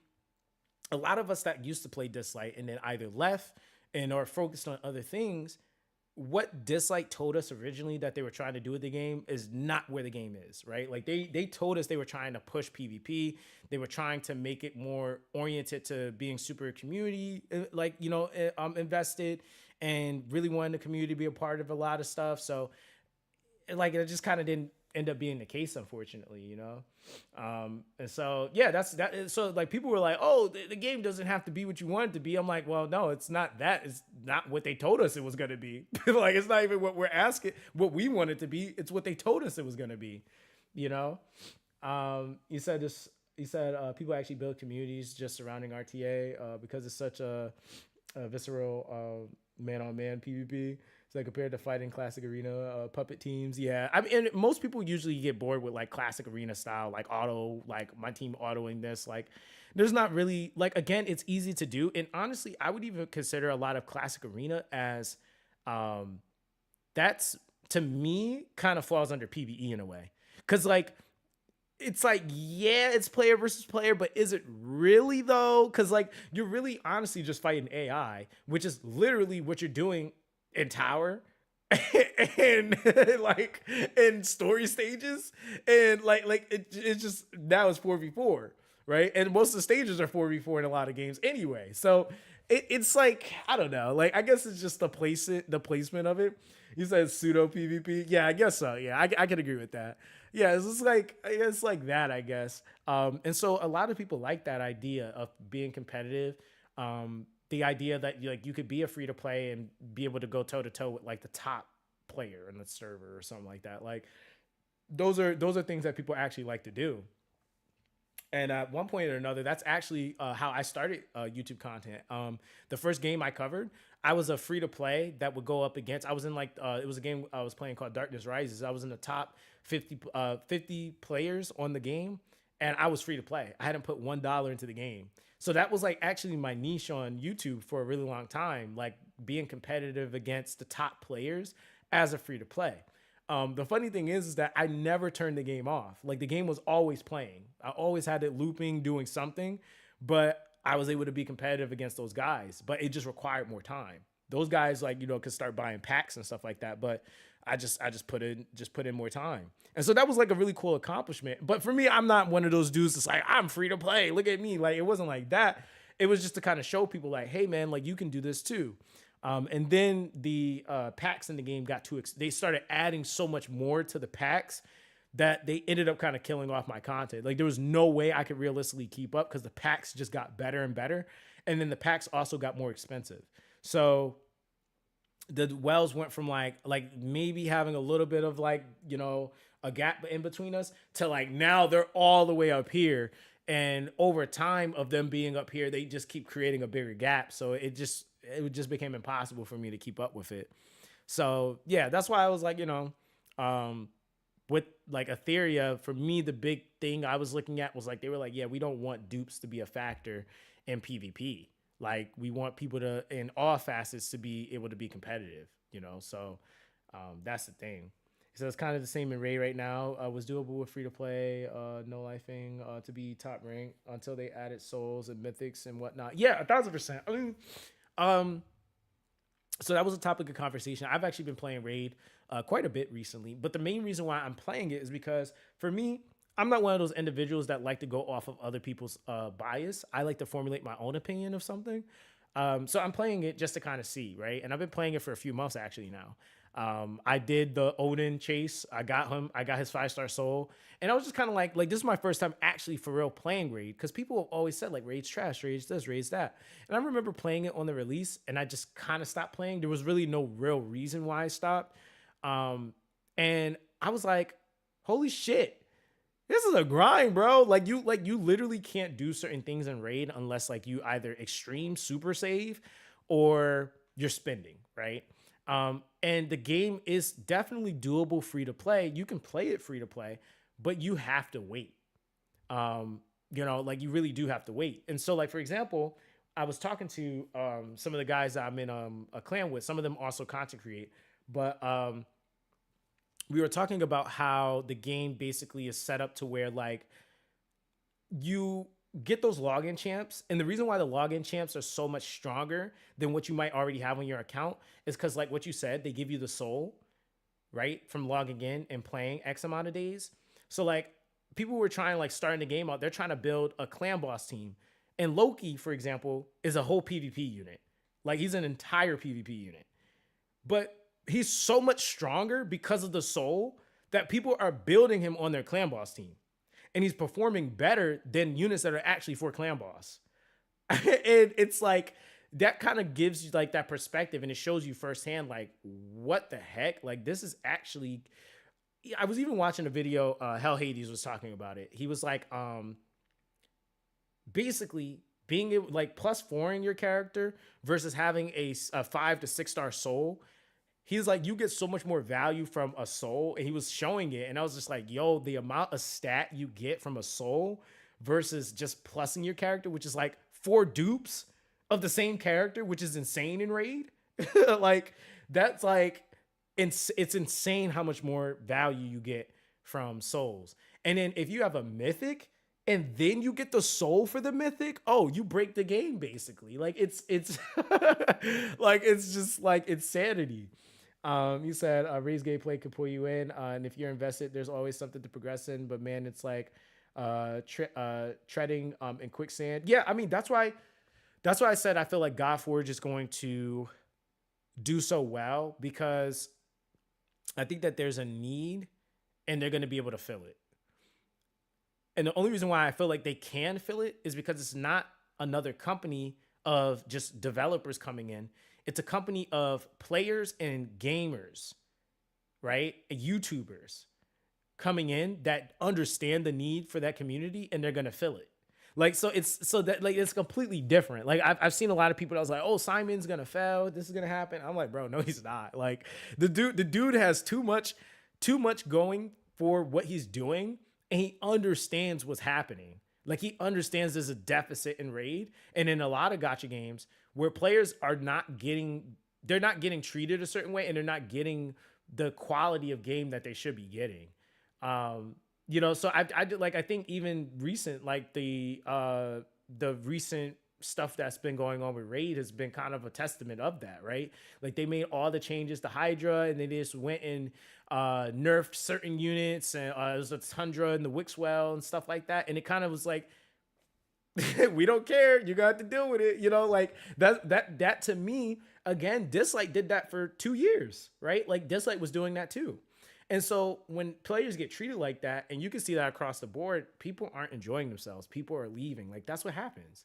a lot of us that used to play Dislight and then either left and or focused on other things. What Dislight told us originally that they were trying to do with the game is not where the game is, right? Like they told us they were trying to push PvP. They were trying to make it more oriented to being super community, like, you know, invested, and really wanted the community to be a part of a lot of stuff. So like it just kind of didn't end up being the case, unfortunately, you know? And so, yeah, that's that. So like people were like, oh, the game doesn't have to be what you want it to be. I'm like, well, no, it's not that. It's not what they told us it was going to be. Like, it's not even what we're asking, what we want it to be. It's what they told us it was going to be, you know? You said people actually build communities just surrounding RTA because it's such a visceral man-on-man PvP. So like compared to fighting classic arena puppet teams, yeah. I mean, and most people usually get bored with like classic arena style, like auto, like my team autoing this. Like, there's not really like, again, it's easy to do, and honestly, I would even consider a lot of classic arena as that's, to me, kind of falls under PvE in a way, because like it's like, yeah, it's player versus player, but is it really though? Because like you're really honestly just fighting AI, which is literally what you're doing in tower and like in story stages, and like it's just now it's 4v4, right? And most of the stages are 4v4 in a lot of games anyway. So it's like, I don't know, like I guess it's just the placement of it. You said pseudo PvP, yeah, I guess so. Yeah, I can agree with that. Yeah, it's just like, it's like that, I guess. And so a lot of people like that idea of being competitive. The idea that you could be a free to play and be able to go toe to toe with like the top player in the server or something like that. Like those are things that people actually like to do. And at one point or another, that's actually how I started YouTube content. The first game I covered, I was a free to play that would go up against, I was in like, it was a game I was playing called Darkness Rises. I was in the top 50 players on the game, and I was free to play. I hadn't put $1 into the game. So that was like actually my niche on YouTube for a really long time, like being competitive against the top players as a free to play. The funny thing is that I never turned the game off. Like the game was always playing. I always had it looping, doing something, but I was able to be competitive against those guys, but it just required more time. Those guys, like, you know, could start buying packs and stuff like that, but I just put in more time. And so that was like a really cool accomplishment. But for me, I'm not one of those dudes that's like, I'm free to play, look at me. Like, it wasn't like that. It was just to kind of show people like, hey man, like you can do this too. And then the packs in the game they started adding so much more to the packs that they ended up kind of killing off my content. Like there was no way I could realistically keep up because the packs just got better and better. And then the packs also got more expensive. So the wells went from like maybe having a little bit of like, you know, a gap in between us to like now they're all the way up here. And over time of them being up here, they just keep creating a bigger gap. So it just became impossible for me to keep up with it. So yeah, that's why I was like, you know, with like Etheria, for me, the big thing I was looking at was like, they were like, yeah, we don't want dupes to be a factor in PvP. Like we want people to, in all facets, to be able to be competitive, you know? So that's the thing. So it's kind of the same in Ray right now. Was doable with free to play, no lifing, to be top rank until they added souls and mythics and whatnot. Yeah, 1000%. I mean, so that was a topic of conversation. I've actually been playing Raid quite a bit recently, but the main reason why I'm playing it is because for me, I'm not one of those individuals that like to go off of other people's bias. I like to formulate my own opinion of something. So I'm playing it just to kind of see, right? And I've been playing it for a few months actually now. I did the Odin chase. I got him. I got his 5-star soul. And I was just kind of like this is my first time actually for real playing Raid, because people have always said like Raid's trash, Raid's this, Raid's that. And I remember playing it on the release and I just kind of stopped playing. There was really no real reason why I stopped. And I was like, holy shit. This is a grind, bro. Like you literally can't do certain things in raid unless like you either extreme super save or you're spending, right? And the game is definitely doable free to play. You can play it free to play, but you have to wait. Like you really do have to wait. And so, like, for example, I was talking to some of the guys that I'm in a clan with. Some of them also content create, but we were talking about how the game basically is set up to where like you get those login champs. And the reason why the login champs are so much stronger than what you might already have on your account is because, like what you said, they give you the soul, right? From logging in and playing X amount of days. So like people were trying, like starting the game out, they're trying to build a clan boss team. And Loki, for example, is a whole PvP unit. Like he's an entire PvP unit. But he's so much stronger because of the soul that people are building him on their clan boss team. And he's performing better than units that are actually for clan boss. And it's like, that kind of gives you like that perspective, and it shows you firsthand, like, what the heck? Like, this is actually, I was even watching a video, Hell Hades was talking about it. He was like, basically being able, like, +4ing your character versus having a 5 to 6 star soul. He's like, you get so much more value from a soul. And he was showing it. And I was just like, yo, the amount of stat you get from a soul versus just plussing your character, which is like 4 dupes of the same character, which is insane in raid. Like, that's like, it's insane how much more value you get from souls. And then if you have a mythic and then you get the soul for the mythic, oh, you break the game basically. Like, it's like, it's just like insanity. You said raised gameplay could pull you in, and if you're invested, there's always something to progress in. But man, it's like treading in quicksand. Yeah, I mean that's why I said I feel like Godforge is going to do so well, because I think that there's a need, and they're going to be able to fill it. And the only reason why I feel like they can fill it is because it's not another company of just developers coming in. It's a company of players and gamers, right? YouTubers coming in that understand the need for that community, and they're gonna fill it. Like, so it's completely different. Like I've seen a lot of people that was like, oh, Simon's gonna fail, this is gonna happen. I'm like, bro, no, he's not. Like the dude has too much going for what he's doing, and he understands what's happening. Like, he understands there's a deficit in raid, and in a lot of gacha games where players are they're not getting treated a certain way, and they're not getting the quality of game that they should be getting. So I think even recent, like the recent stuff that's been going on with raid has been kind of a testament of that, right? Like, they made all the changes to Hydra, and they just went and nerfed certain units, and it was the Tundra and the Wixwell and stuff like that. And it kind of was like, we don't care, you got to deal with it, like that to me, again, Dislike did that for 2 years, right? Like, Dislike was doing that too. And so when players get treated like that, and you can see that across the board, people aren't enjoying themselves, people are leaving. Like, that's what happens.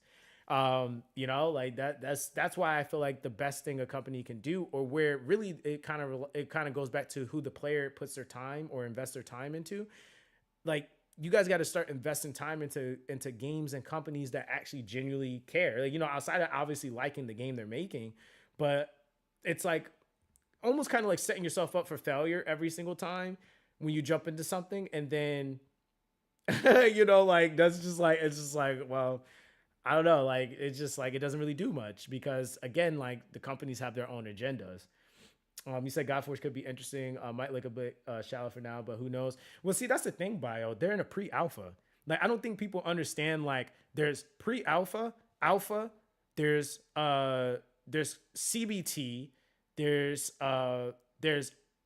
Like that's why I feel like the best thing a company can do, or where really it kind of goes back to who the player puts their time or invests their time into. Like, you guys got to start investing time into games and companies that actually genuinely care. Like, outside of obviously liking the game they're making, but it's like almost kind of like setting yourself up for failure every single time when you jump into something, and then like that's just like, it's just like, well, I don't know, like, it's just like, it doesn't really do much, because again, like, the companies have their own agendas. You said Godforge could be interesting. Might look a bit shallow for now, but who knows? Well, see, that's the thing, Bio. They're in a pre-alpha. Like, I don't think people understand, like, there's pre-alpha, alpha, there's CBT, there's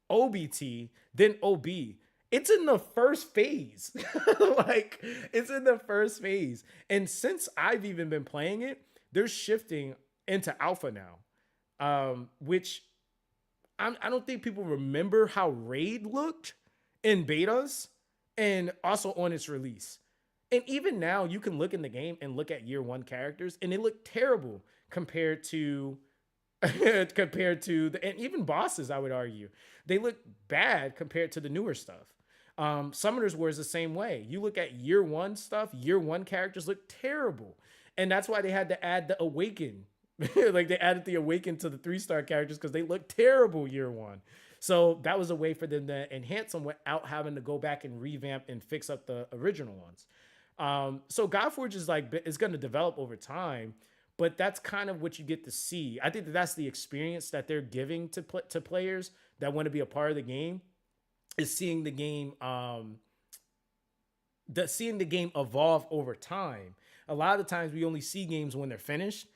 OBT, then OB. It's in the first phase. Like, it's in the first phase. And since I've even been playing it, they're shifting into alpha now, which I don't think people remember how Raid looked in betas and also on its release. And even now, you can look in the game and look at year 1 characters, and they look terrible compared to and even bosses, I would argue. They look bad compared to the newer stuff. Summoners War is the same way. You look at year one stuff, year one characters look terrible. And that's why they had to add the Awaken. Like they added the Awaken to the 3-star characters because they look terrible year one. So that was a way for them to enhance them without having to go back and revamp and fix up the original ones. So Godforge is like, it's going to develop over time, but that's kind of what you get to see. I think that that's the experience that they're giving to players that want to be a part of the game, is seeing the game, seeing the game evolve over time. A lot of the times we only see games when they're finished.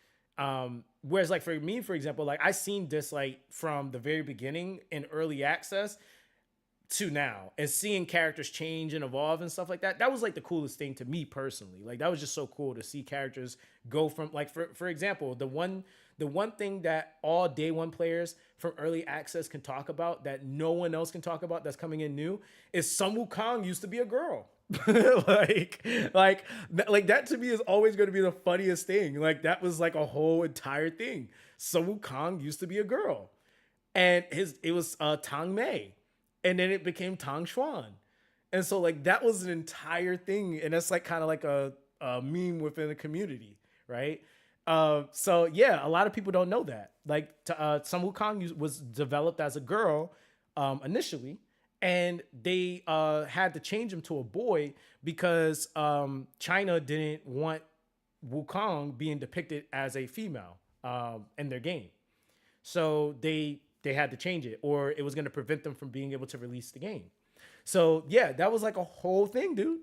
Whereas like for me, for example, like I seen this like from the very beginning in early access to now, and seeing characters change and evolve and stuff like that. That was like the coolest thing to me personally. Like that was just so cool to see characters go from like, for example, the one thing that all day one players from early access can talk about that no one else can talk about that's coming in new is Sun Wukong used to be a girl. like that to me is always going to be the funniest thing. Like that was like a whole entire thing. Sun Wukong used to be a girl, and it was Tang Mei, and then it became Tang Xuan, and so like that was an entire thing, and that's like kind of like a meme within the community, right? So yeah, a lot of people don't know that. Like Sun Wukong was developed as a girl initially. And they had to change him to a boy because China didn't want Wukong being depicted as a female in their game. So they had to change it, or it was going to prevent them from being able to release the game. So yeah, that was like a whole thing, dude.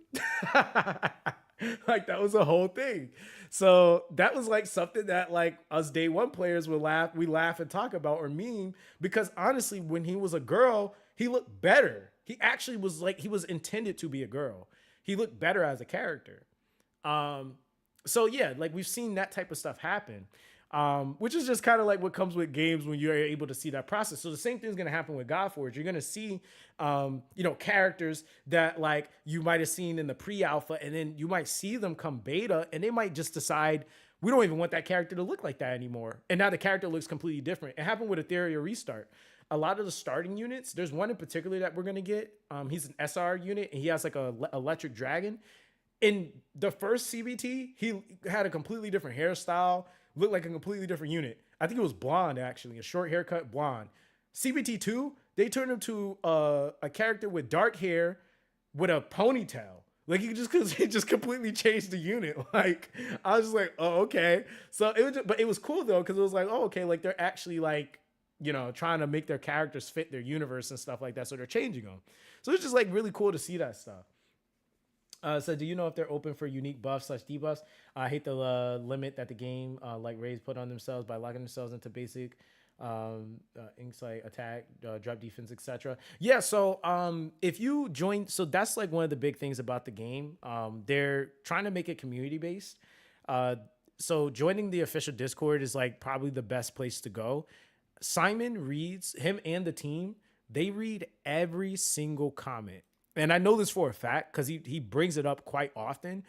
Like that was a whole thing. So that was like something that like us day one players would we laugh and talk about or meme, because honestly, when he was a girl, he looked better. He actually was like, he was intended to be a girl. He looked better as a character. So yeah, like we've seen that type of stuff happen, which is just kind of like what comes with games when you're able to see that process. So the same thing is going to happen with Godforge. You're going to see, characters that like you might have seen in the pre-alpha, and then you might see them come beta, and they might just decide, we don't even want that character to look like that anymore. And now the character looks completely different. It happened with Etheria Restart. A lot of the starting units, there's one in particular that we're going to get. He's an SR unit, and he has like a electric dragon. In the first CBT, he had a completely different hairstyle, looked like a completely different unit. I think it was blonde, actually, a short haircut, blonde. CBT 2, they turned him to a character with dark hair with a ponytail. Like he just completely changed the unit. Like I was just like, oh, okay. So but it was cool though, because it was like, oh, okay, like they're actually like, trying to make their characters fit their universe and stuff like that. So they're changing them. So it's just like really cool to see that stuff. So do you know if they're open for unique buffs / debuffs? I hate the limit that the game like Rays put on themselves by locking themselves into basic insight, attack, drop defense, etc. Yeah, so if you join, so that's like one of the big things about the game. They're trying to make it community based. So joining the official Discord is like probably the best place to go. Simon reads, him and the team, they read every single comment. And I know this for a fact because he brings it up quite often.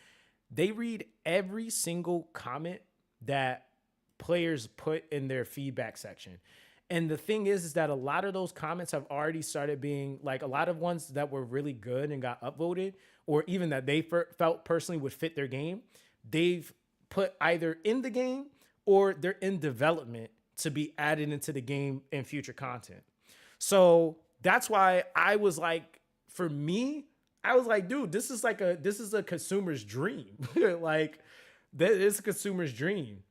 They read every single comment that players put in their feedback section. And the thing is that a lot of those comments have already started being like a lot of ones that were really good and got upvoted, or even that they felt personally would fit their game. They've put either in the game or they're in development to be added into the game in future content. So that's why I was like, for me, I was like, dude, this is a consumer's dream. Like that is a consumer's dream.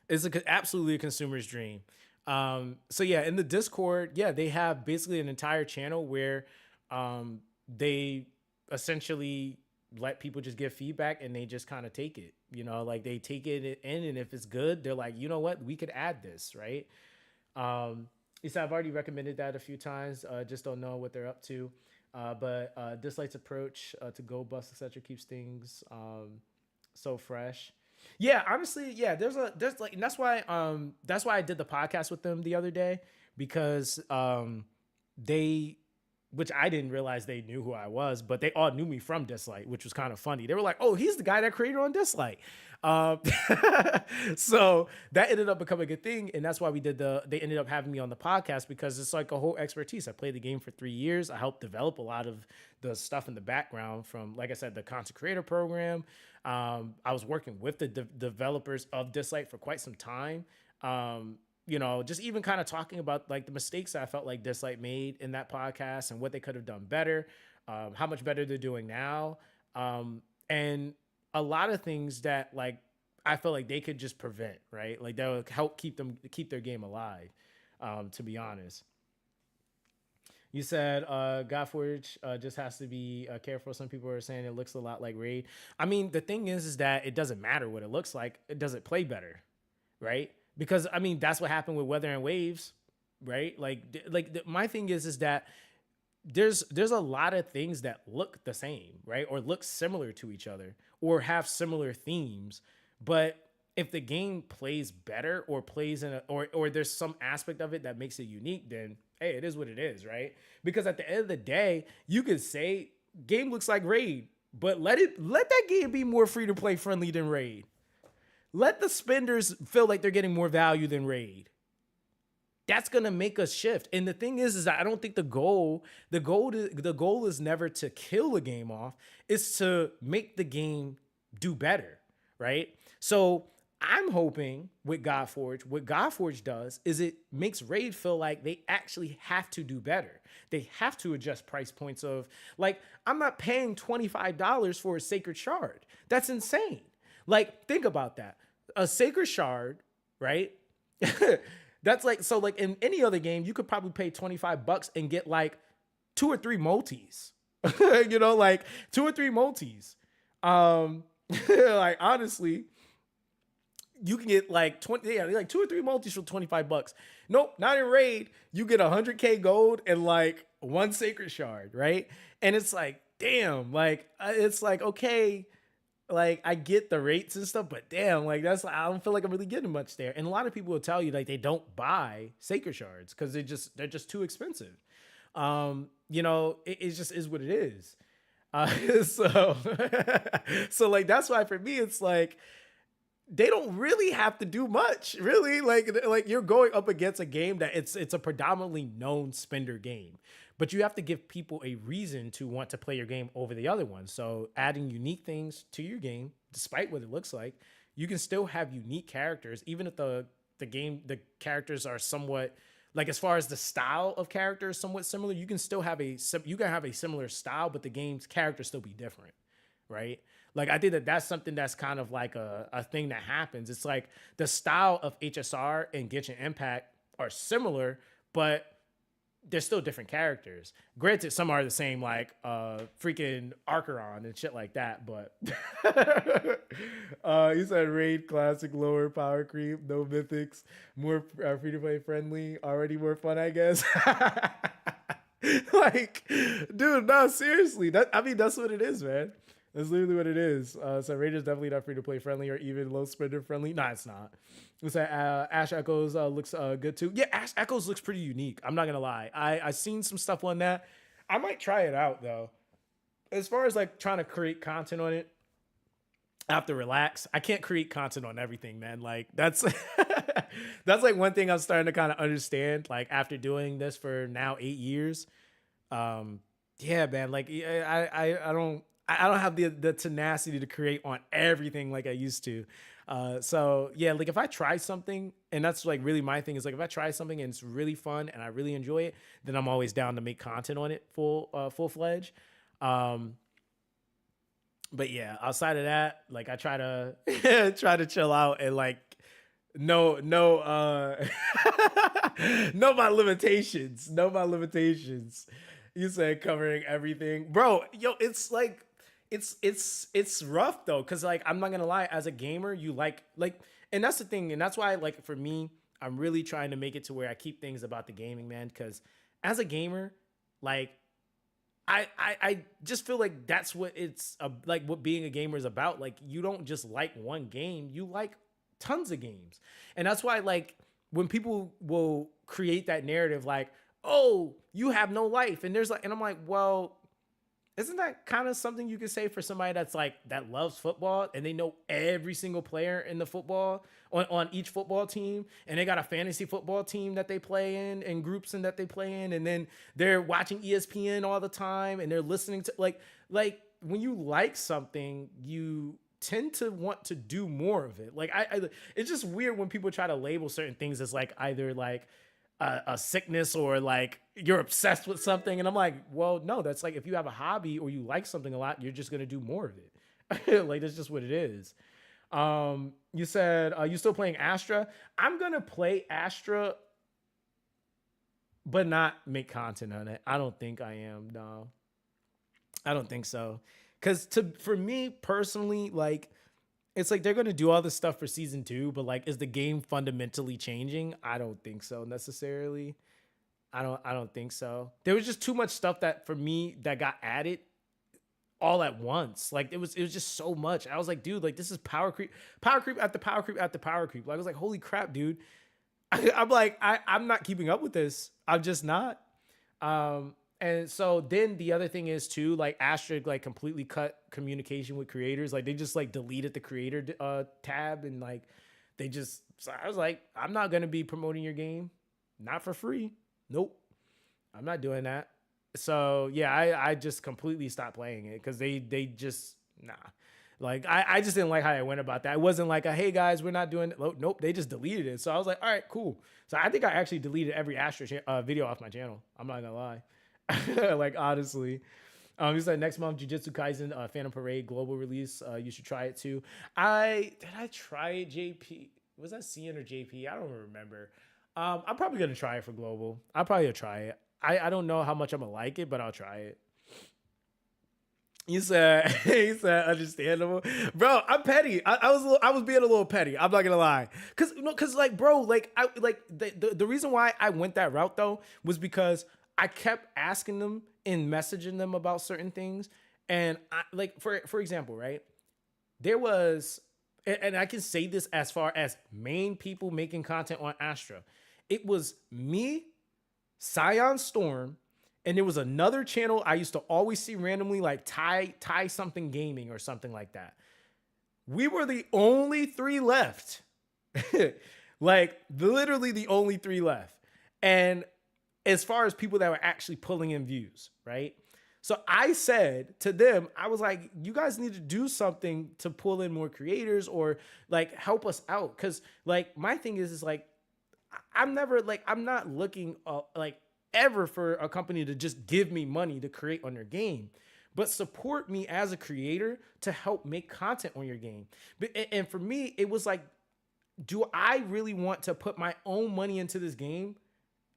It's absolutely a consumer's dream. So yeah, in the Discord, yeah, they have basically an entire channel where they essentially let people just give feedback and they just kind of take it, like they take it in, and if it's good, they're like, you know what, we could add this, right? I've already recommended that a few times, just don't know what they're up to. But Dislight's approach to go bust, etc. keeps things so fresh. Yeah, honestly, yeah, there's like, and that's why I did the podcast with them the other day, because they which I didn't realize they knew who I was, but they all knew me from Dislight, which was kind of funny. They were like, oh, he's the guy that created on Dislight. So that ended up becoming a good thing. And that's why they ended up having me on the podcast, because it's like a whole expertise. I played the game for 3 years. I helped develop a lot of the stuff in the background from, like I said, the content creator program. I was working with the developers of Dislight for quite some time. You know, just even kind of talking about like the mistakes I felt like Dislight made in that podcast and what they could have done better, how much better they're doing now. And a lot of things that like I feel like they could just prevent, right? Like that would help keep their game alive, to be honest. You said Godforge just has to be careful. Some people are saying it looks a lot like Raid. I mean, the thing is that it doesn't matter what it looks like. It doesn't play better, right? Because I mean, that's what happened with Weather and Waves, right? My thing is that there's a lot of things that look the same, right? Or look similar to each other or have similar themes. But if the game plays better or plays in or there's some aspect of it that makes it unique, then hey, it is what it is, right? Because at the end of the day, you could say game looks like Raid, but let that game be more free to play friendly than Raid. Let the spenders feel like they're getting more value than Raid. That's gonna make us shift. And the thing is that I don't think the goal is never to kill a game off. It's to make the game do better, right? So I'm hoping with Godforge, what Godforge does is it makes Raid feel like they actually have to do better. They have to adjust price points of, like, I'm not paying $25 for a Sacred Shard. That's insane. Like, think about that. A Sacred Shard, right? That's like, so like in any other game, you could probably pay $25 and get like 2 or 3 multis, you know, like 2 or 3 multis. Like honestly, you can get like 2 or 3 multis for $25. Nope, not in Raid. You get 100K gold and like 1 Sacred Shard, right? And it's like, damn, like it's like, okay, like I get the rates and stuff, but damn, like I don't feel like I'm really getting much there. And a lot of people will tell you like they don't buy Sacred Shards because they're just too expensive. You know, it just is what it is. So so like that's why for me it's like they don't really have to do much, really. Like you're going up against a game that it's a predominantly known spender game, but you have to give people a reason to want to play your game over the other one. So adding unique things to your game, despite what it looks like, you can still have unique characters, even if the characters are somewhat, like as far as the style of characters somewhat similar. You can still have a similar style, but the game's characters still be different, right? Like I think that's something that's kind of like a thing that happens. It's like the style of HSR and Genshin Impact are similar, but they're still different characters. Granted, some are the same, like freaking Archeron and shit like that, but you said Raid Classic, lower power creep, no mythics, more free-to-play friendly, already more fun, I guess. Like, dude, no, seriously. That's what it is, man. That's literally what it is. So Raid is definitely not free-to-play friendly or even low spender friendly. Nah, it's not. It's like Ash Echoes looks good too. Yeah, Ash Echoes looks pretty unique. I'm not gonna lie. I seen some stuff on that. I might try it out though. As far as like trying to create content on it, I have to relax. I can't create content on everything, man. Like that's that's like one thing I'm starting to kind of understand. Like after doing this for now 8 years, yeah, man. Like I don't have the tenacity to create on everything like I used to. So yeah, like if I try something, and that's like really my thing is like if I try something and it's really fun and I really enjoy it, then I'm always down to make content on it full fledged. But yeah, outside of that, like I try to chill out and like know my limitations. You said covering everything, bro. Yo, it's like it's rough though, because like I'm not gonna lie, as a gamer, you like, and that's the thing, and that's why like for me, I'm really trying to make it to where I keep things about the gaming, man, because as a gamer, like I just feel like that's what it's like what being a gamer is about. Like you don't just like one game, you like tons of games. And that's why like when people will create that narrative like, oh, you have no life. And there's like, and I'm like, well, isn't that kind of something you could say for somebody that's like, that loves football and they know every single player in the football on each football team, and they got a fantasy football team that they play in and groups and that they play in, and then they're watching ESPN all the time and they're listening to like when you like something, you tend to want to do more of it. Like it's just weird when people try to label certain things as like either like a sickness or like you're obsessed with something. And I'm like, well, no, that's like, if you have a hobby or you like something a lot, you're just going to do more of it. Like, that's just what it is. You said, you still playing Astra? I'm going to play Astra, but not make content on it. I don't think I am. No, I don't think so. Cause for me personally, like, it's like they're going to do all this stuff for season 2, but like, is the game fundamentally changing? I don't think so necessarily. I don't think so. There was just too much stuff that for me that got added all at once. Like it was just so much. I was like, dude, like this is power creep after power creep after power creep. Like I was like, holy crap, dude. I'm like, I'm not keeping up with this. I'm just not. And so then the other thing is too, like Astra like completely cut communication with creators. Like they just like deleted the creator tab, and like they just, so I was like, I'm not going to be promoting your game. Not for free. Nope. I'm not doing that. So yeah, I just completely stopped playing it because they just, nah. Like I just didn't like how I went about that. It wasn't like hey guys, we're not doing it. Nope. They just deleted it. So I was like, all right, cool. So I think I actually deleted every Astra video off my channel. I'm not gonna lie. Like honestly, he said next month Jujutsu Kaisen Phantom Parade global release. You should try it too. Did I try it? JP, was that CN or JP? I don't remember. I'm probably gonna try it for global. I'll probably try it. I don't know how much I'm gonna like it, but I'll try it. He said understandable, bro. I'm petty. I was being a little petty. I'm not gonna lie, cause like bro, like I like the reason why I went that route though was because I kept asking them and messaging them about certain things. And I, like, for example, right? There was, and I can say this as far as main people making content on Astra. It was me, Scion Storm, and there was another channel I used to always see randomly, like Ty something gaming or something like that. We were the only 3 left. Like literally the only 3 left. And as far as people that were actually pulling in views, right? So I said to them, I was like, you guys need to do something to pull in more creators or like help us out. Cause like my thing is like, I'm not looking like ever for a company to just give me money to create on their game, but support me as a creator to help make content on your game. And for me, it was like, do I really want to put my own money into this game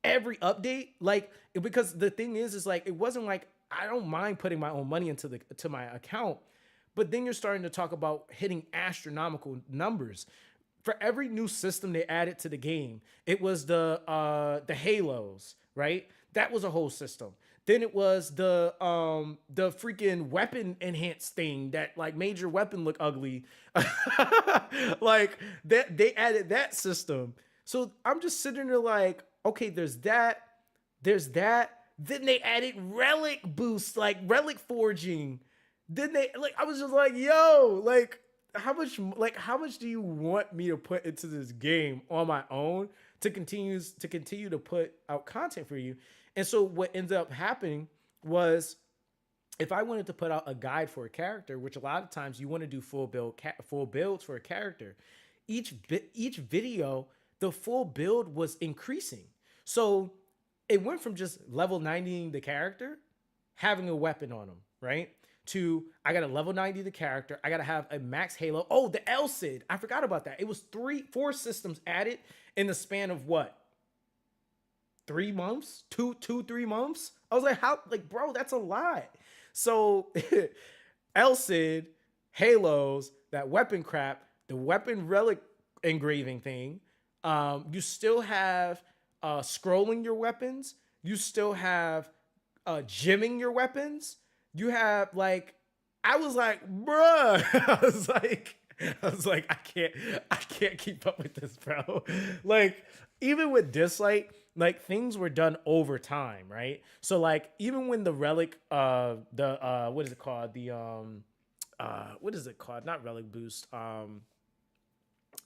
every update? Like, because the thing is like, it wasn't like, I don't mind putting my own money to my account, but then you're starting to talk about hitting astronomical numbers. For every new system they added to the game, it was the Halos, right? That was a whole system. Then it was the freaking weapon enhanced thing that like made your weapon look ugly. Like that they added that system. So I'm just sitting there like, okay, there's that. Then they added relic boosts, like relic forging. Then they like, I was just like, yo, like how much do you want me to put into this game on my own to continue to put out content for you? And so what ended up happening was, if I wanted to put out a guide for a character, which a lot of times you want to do full builds for a character, each video, the full build was increasing. So it went from just level 90ing the character, having a weapon on him, right? To I got to level 90 the character. I got to have a max Halo. Oh, the LCID. I forgot about that. It was 4 systems added in the span of what? 3 months? 3 months? I was like, how? Like, bro, that's a lot. So LCID, Halos, that weapon crap, the weapon relic engraving thing. You still have scrolling your weapons. You still have gemming your weapons. You have like, I was like, bruh, I was like, I can't keep up with this, bro. Like, even with Dislike, like things were done over time, right? So like even when the relic, what is it called? What is it called? Not relic boost.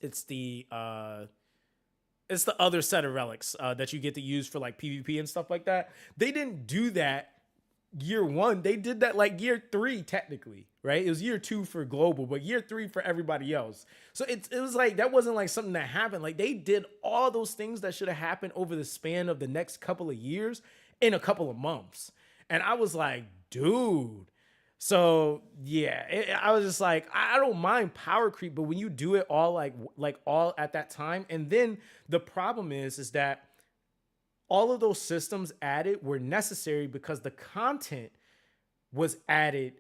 It's the other set of relics that you get to use for like PvP and stuff like that. They didn't do that year 1. They did that like year 3 technically, right? It was year 2 for global, but year 3 for everybody else. So it was like that wasn't like something that happened. Like they did all those things that should have happened over the span of the next couple of years in a couple of months. And I was like, dude. So yeah, I was just like, I don't mind power creep, but when you do it all like all at that time, and then the problem is that all of those systems added were necessary because the content was added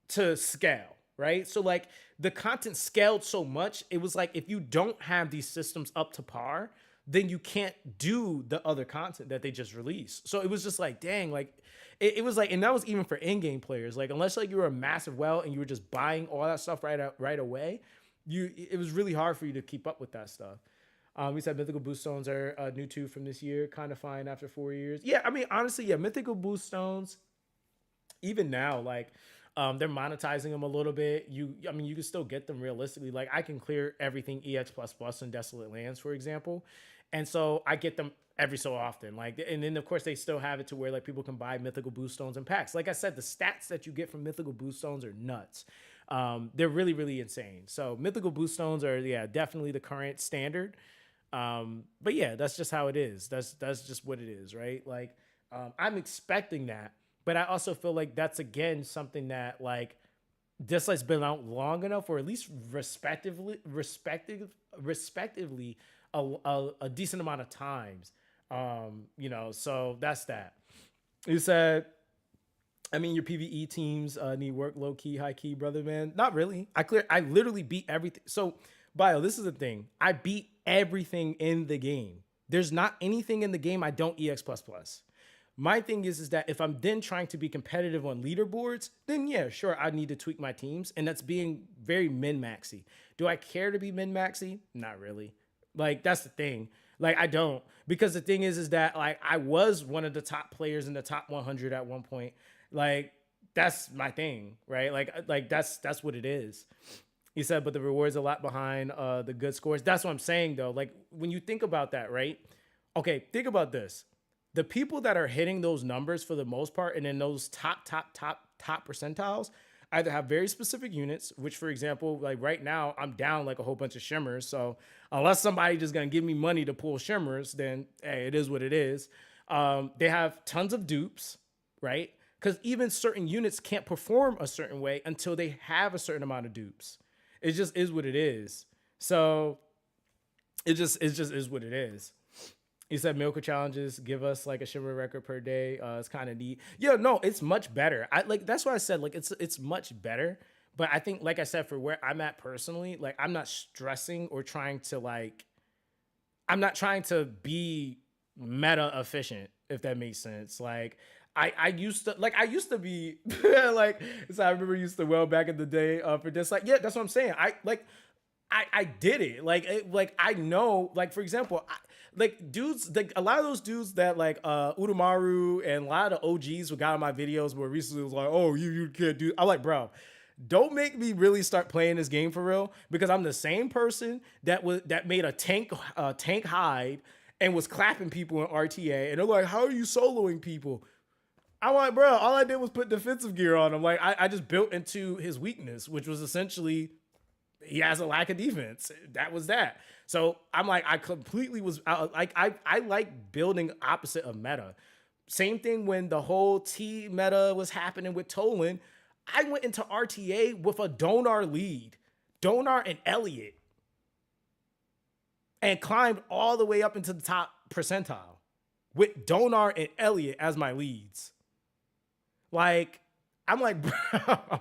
to scale, right? So like the content scaled so much, it was like if you don't have these systems up to par, then you can't do the other content that they just released. So it was just like, dang, like it was like, and that was even for in-game players. Like unless like you were a massive whale and you were just buying all that stuff right away, it was really hard for you to keep up with that stuff. We said mythical boost stones are new too from this year, kind of fine after 4 years. Yeah, I mean, honestly, yeah, mythical boost stones, even now, like, they're monetizing them a little bit. I mean, you can still get them realistically. Like, I can clear everything EX++ in Desolate Lands, for example. And so I get them every so often. Like, and then, of course, they still have it to where, like, people can buy mythical boost stones in packs. Like I said, the stats that you get from mythical boost stones are nuts. They're really, really insane. So mythical boost stones are, yeah, definitely the current standard. But yeah, that's just how it is. That's just what it is, right? Like, I'm expecting that, but I also feel like that's again something that like this has been out long enough, or at least respectively a decent amount of times. You know, so that's that. You said, I mean, your PvE teams need work, low key, high key, brother, man. Not really. I literally beat everything. So, Bio, this is the thing. I beat everything in the game. There's not anything in the game I don't EX++. My thing is that if I'm then trying to be competitive on leaderboards, then yeah, sure, I need to tweak my teams. And that's being very min-maxy. Do I care to be min-maxy? Not really. Like, that's the thing. Like, I don't. Because the thing is that, like, I was one of the top players in the top 100 at one point. Like, that's my thing, right? Like that's what it is. He said, but the reward's a lot behind the good scores. That's what I'm saying, though. Like, when you think about that, right? Okay, think about this. The people that are hitting those numbers for the most part, and in those top percentiles, either have very specific units, which, for example, like right now, I'm down like a whole bunch of shimmers. So unless somebody just going to give me money to pull shimmers, then, hey, it is what it is. They have tons of dupes, right? Because even certain units can't perform a certain way until they have a certain amount of dupes. It just is what it is. So it just is what it is. He said Milka challenges give us like a shimmer record per day. It's kind of neat. Yeah, no, it's much better. That's why I said like it's much better. But I think, like I said, for where I'm at personally, like I'm not stressing or trying to be meta efficient, if that makes sense. Like I used to be like, so I remember used to well back in the day for this. Like, yeah, that's what I'm saying. I did it. Like I know, like, for example, like dudes, like a lot of those dudes that like Udamaru and a lot of the OGs who got on my videos more recently was like, oh, you can't do. I'm like, bro, don't make me really start playing this game for real, because I'm the same person that made a tank hide and was clapping people in RTA, and they're like, how are you soloing people? I'm like, bro, all I did was put defensive gear on him. Like, I just built into his weakness, which was essentially he has a lack of defense. That was that. So I'm like, I completely was like, I like building opposite of meta. Same thing when the whole T meta was happening with Tolan. I went into RTA with a Donar lead, Donar and Elliot, and climbed all the way up into the top percentile with Donar and Elliot as my leads. Like, I'm like, bro,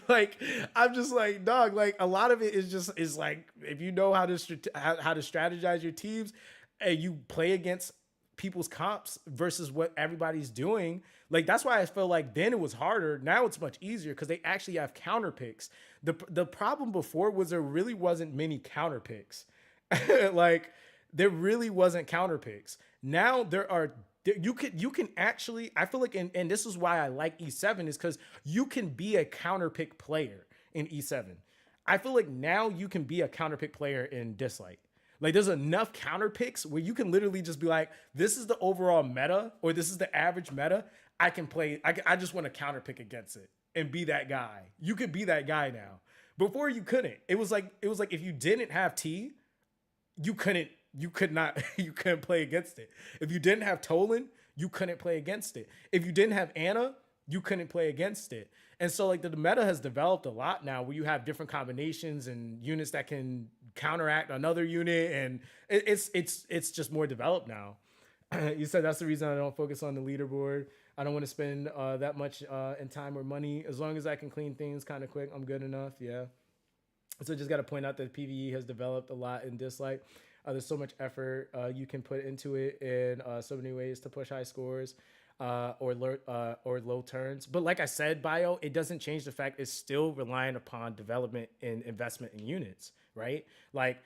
like, I'm just like, dog, like, a lot of it is like, if you know how to strategize your teams and you play against people's comps versus what everybody's doing, like, that's why I feel like then it was harder. Now it's much easier because they actually have counter picks. The problem before was there really wasn't many counter picks. Like, There really wasn't counter picks. Now you can actually, I feel like, and this is why I like E7 is because you can be a counter pick player in E7. I feel like now you can be a counter pick player in Dislike. Like there's enough counter picks where you can literally just be like, this is the overall meta or this is the average meta. I can play. I just want to counter pick against it and be that guy. You could be that guy now. Before you couldn't. It was like if you didn't have T, you couldn't play against it. If you didn't have Tolan, you couldn't play against it. If you didn't have Anna, you couldn't play against it. And so like the meta has developed a lot now where you have different combinations and units that can counteract another unit, and it's just more developed now. You said that's the reason I don't focus on the leaderboard. I don't want to spend that much in time or money. As long as I can clean things kind of quick, I'm good enough. Yeah. So just got to point out that PvE has developed a lot in Dislike. There's so much effort you can put into it in so many ways to push high scores or low turns. But like I said, Bio, it doesn't change the fact it's still relying upon development and investment in units, right? Like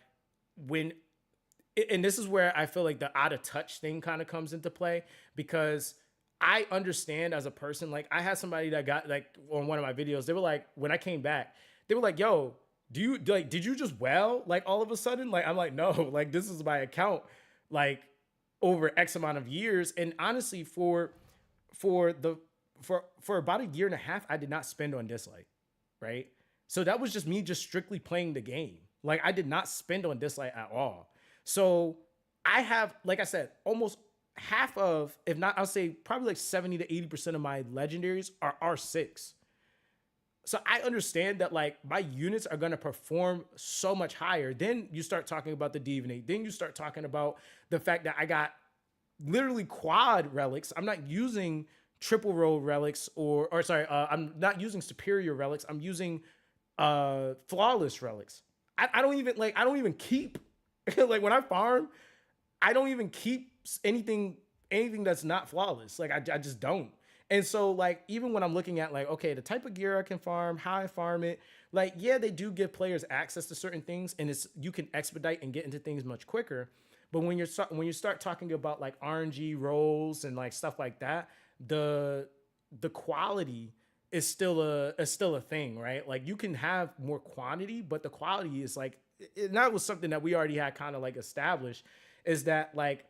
and this is where I feel like the out of touch thing kind of comes into play, because I understand as a person, like I had somebody that got like on one of my videos, they were like, when I came back, they were like, yo, did you just like all of a sudden? Like, I'm like, no, like this is my account, like over X amount of years. And honestly, for about a year and a half, I did not spend on Dislike, right? So that was just me just strictly playing the game. Like I did not spend on Dislike at all. So I have, like I said, almost half of, if not, I'll say probably like 70 to 80% of my legendaries are R6. So I understand that like my units are going to perform so much higher. Then you start talking about the Divinate. Then you start talking about the fact that I got literally quad relics. I'm not using triple row relics or sorry, I'm not using superior relics. I'm using flawless relics. I don't even keep like when I farm, I don't even keep anything that's not flawless. Like I just don't. And so like, even when I'm looking at like, okay, the type of gear I can farm, how I farm it, like, yeah, they do give players access to certain things and you can expedite and get into things much quicker. But when you start talking about like RNG roles and like stuff like that, the quality is still a thing, right? Like you can have more quantity, but the quality is like, and that was something that we already had kind of like established, is that like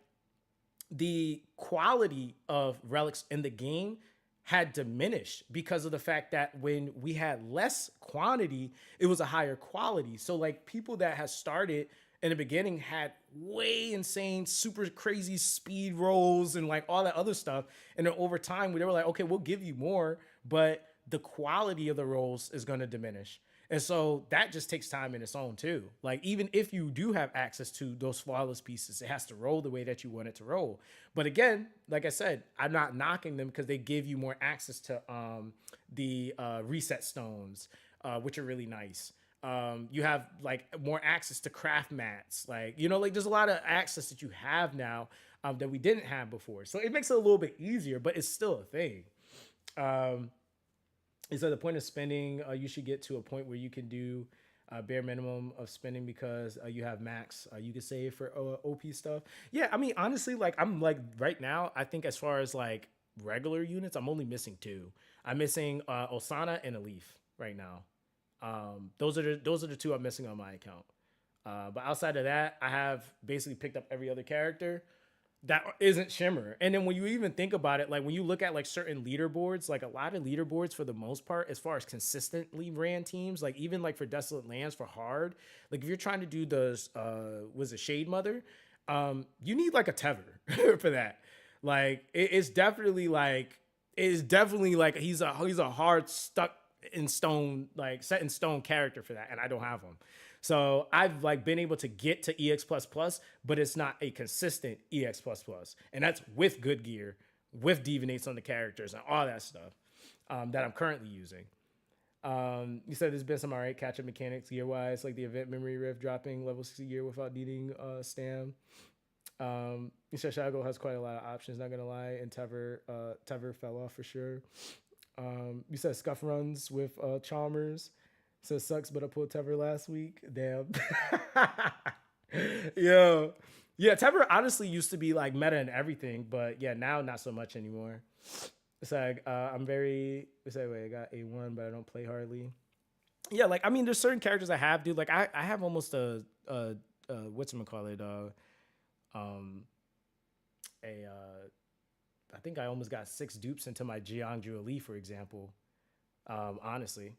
the quality of relics in the game had diminished because of the fact that when we had less quantity, it was a higher quality. So like people that had started in the beginning had way insane, super crazy speed rolls and like all that other stuff. And then over time, they were like, okay, we'll give you more, but the quality of the rolls is going to diminish. And so that just takes time in its own too. Like even if you do have access to those flawless pieces, it has to roll the way that you want it to roll. But again, like I said, I'm not knocking them because they give you more access to the reset stones, which are really nice. You have like more access to craft mats. Like, you know, like there's a lot of access that you have now that we didn't have before. So it makes it a little bit easier, but it's still a thing. He said the point of spending, you should get to a point where you can do bare minimum of spending because you have max. You can save for OP stuff. Yeah, I mean, honestly, like I'm like right now, I think as far as like regular units, I'm only missing 2. I'm missing Osana and Alif right now. Those are the 2 I'm missing on my account. But outside of that, I have basically picked up every other character that isn't Shimmer. And then when you even think about it, like when you look at like certain leaderboards, like a lot of leaderboards for the most part, as far as consistently ran teams, like even like for Desolate Lands for hard, like if you're trying to do those, was it Shade Mother? You need like a Tever for that. Like it's definitely like he's a hard stuck in stone, like set in stone character for that. And I don't have him. So I've like been able to get to EX++, but it's not a consistent EX++. And that's with good gear, with divinates on the characters and all that stuff that I'm currently using. You said there's been some all right catch-up mechanics gear-wise, like the event memory rift dropping level 60 gear without needing stam. You said Shadow has quite a lot of options, not gonna lie, and Tever fell off for sure. You said scuff runs with Chalmers. So sucks, but I pulled Tever last week. Damn. Yo, Yeah, Tever honestly used to be like meta and everything, but yeah, now not so much anymore. It's like I'm very. It's like, wait, I got A1, but I don't play hardly. Yeah, like I mean, there's certain characters I have, dude. Like I have almost a whatchamacallit, um, I think I almost got 6 dupes into my Jiangju Ali, for example. Honestly,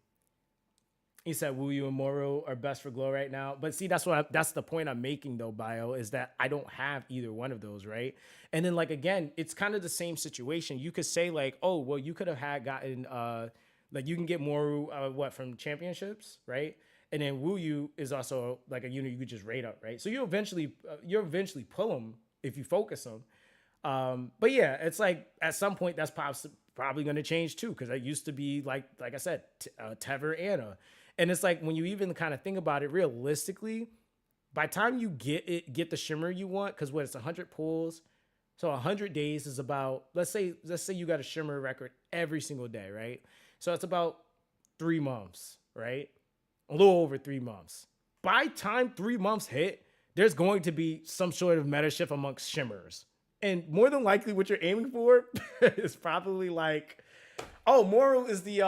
he said Wu Yu and Moro are best for Glow right now. But see, that's the point I'm making though, Bio, is that I don't have either one of those, right? And then like again, it's kind of the same situation. You could say like, oh, well, you could have gotten like you can get Moru from championships, right? And then Wu Yu is also like a unit you could just rate up, right? So you eventually pull them if you focus them. But yeah, it's like at some point that's probably going to change too, because it used to be like I said, Tever Anna, and it's like when you even kind of think about it realistically, by the time you get the shimmer you want, because it's 100 pulls, so 100 days is about let's say you got a shimmer record every single day, right? So it's about 3 months, right? A little over 3 months. By time 3 months hit, there's going to be some sort of meta shift amongst shimmers. And more than likely, what you're aiming for is probably like, oh, Moro is the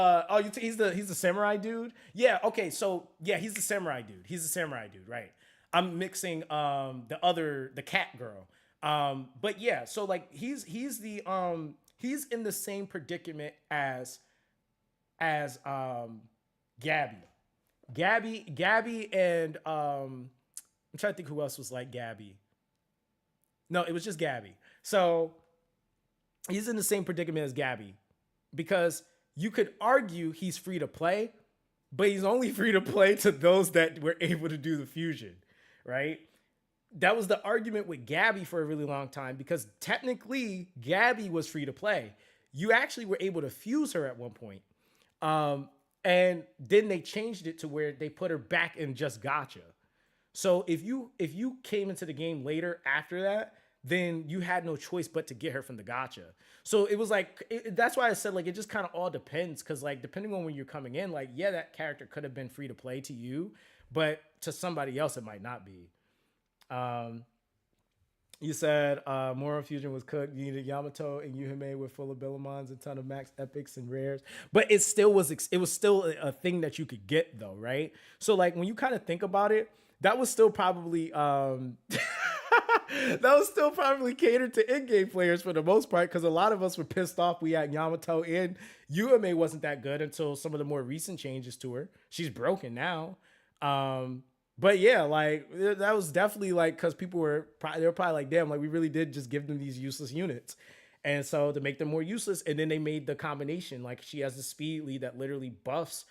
he's the samurai dude. Yeah, okay, so yeah, he's the samurai dude. He's the samurai dude, right? I'm mixing the cat girl. But yeah, so like he's in the same predicament as Gabby, and I'm trying to think who else was like Gabby. No, it was just Gabby. So he's in the same predicament as Gabby, because you could argue he's free to play, but he's only free to play to those that were able to do the fusion, right? That was the argument with Gabby for a really long time, because technically Gabby was free to play. You actually were able to fuse her at one point. And then they changed it to where they put her back in just gotcha. So if you came into the game later after that, then you had no choice but to get her from the gotcha. So it was like, that's why I said like, it just kind of all depends. Cause like, depending on when you're coming in, like, yeah, that character could have been free to play to you, but to somebody else, it might not be. You said Moro Fusion was cooked. You needed Yamato and Yuhime with full of Billimons, a ton of max epics and rares, but it was still a thing that you could get though, right? So like when you kind of think about it, that was still probably catered to in-game players for the most part, because a lot of us were pissed off we had Yamato, and Yuhime wasn't that good until some of the more recent changes to her. She's broken now. But yeah, like that was definitely like, because people were probably like, damn, like we really did just give them these useless units. And so to make them more useless, and then they made the combination, like she has a speed lead that literally buffs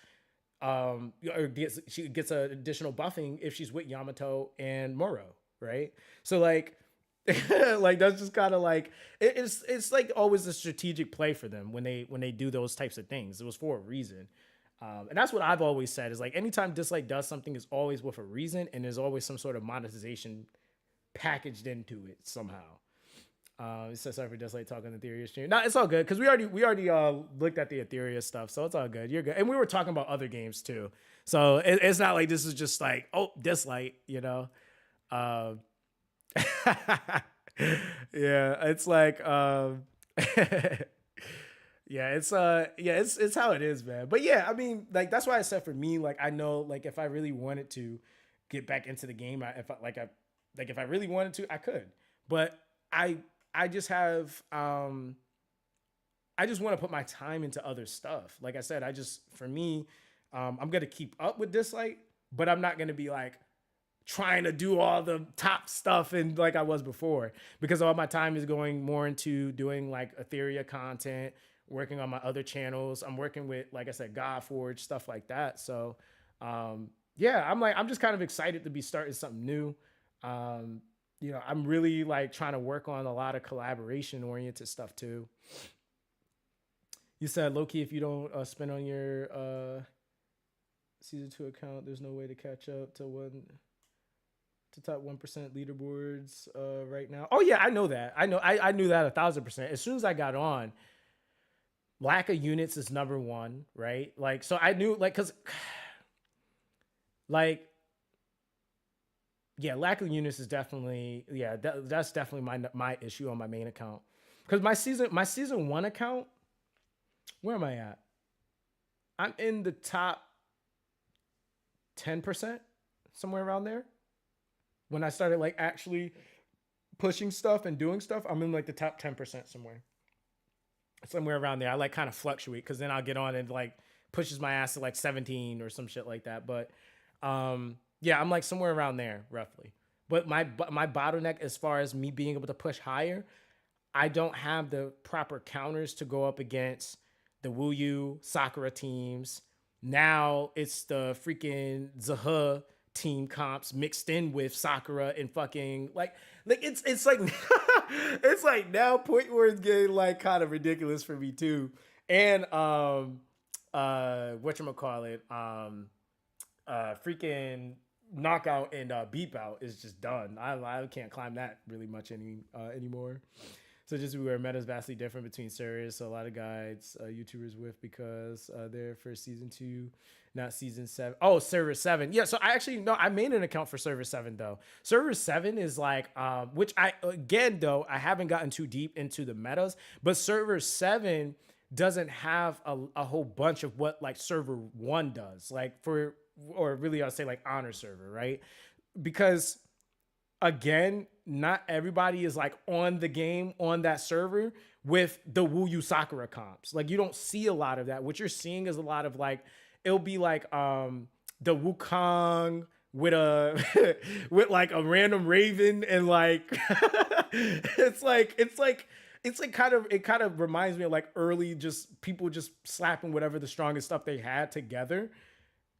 she gets an additional buffing if she's with Yamato and Moro, right? So like like that's just kind of like it's like always a strategic play for them when they do those types of things. It was for a reason. And that's what I've always said, is like anytime Dislike does something, is always with a reason, and there's always some sort of monetization packaged into it somehow. It says sorry for Dislike talking the Etheria stream. No, it's all good, because we already looked at the Etheria stuff, so it's all good. You're good. And we were talking about other games too, so it's not like this is just like, oh, Dislike, you know. Yeah, it's like yeah, it's how it is, man. But yeah, I mean, like that's why I said for me, like I know, like if I really wanted to get back into the game, if I really wanted to, I could. But I just have I just want to put my time into other stuff. Like I said, for me, I'm gonna keep up with Dislike, but I'm not gonna be like trying to do all the top stuff and like I was before, because all my time is going more into doing like Etheria content, working on my other channels. I'm working with, like I said, Godforge, stuff like that. So yeah, I'm just kind of excited to be starting something new. You know, I'm really like trying to work on a lot of collaboration oriented stuff too. You said low-key, if you don't spend on your season 2 account, there's no way to catch up to top 1% leaderboards right now. Oh yeah, I know that. I knew that 1,000%. As soon as I got on, lack of units is number one, right? Like, so I knew, like, cause like yeah, lack of units is definitely that's definitely my issue on my main account. Because my season 1 account, where am I at? I'm in the top 10%, somewhere around there. When I started like actually pushing stuff and doing stuff, I'm in like the top 10% somewhere around there. I like kind of fluctuate because then I'll get on and like pushes my ass to like 17 or some shit like that. But yeah, I'm like somewhere around there roughly. But my bottleneck as far as me being able to push higher, I don't have the proper counters to go up against the Wuyu Sakura teams. Now it's the freaking Zaha team comps mixed in with Sakura and fucking like it's like it's like now point where it's getting like kind of ridiculous for me too. And whatchamacallit, freaking knockout and beep out is just done. I can't climb that really much anymore. So just where meta is vastly different between servers. So a lot of guides YouTubers with because they're for season 2, not season 7. Oh, server 7. Yeah. So I made an account for server 7 though. Server 7 is like, which I haven't gotten too deep into the metas, but server 7 doesn't have a whole bunch of what like server 1 does, like or really I'll say like honor server, right? Because again, not everybody is like on the game on that server with the Wuyu Sakura comps. Like you don't see a lot of that. What you're seeing is a lot of like, it'll be like the Wukong with a with like a random Raven and like it kind of reminds me of like early just people just slapping whatever the strongest stuff they had together.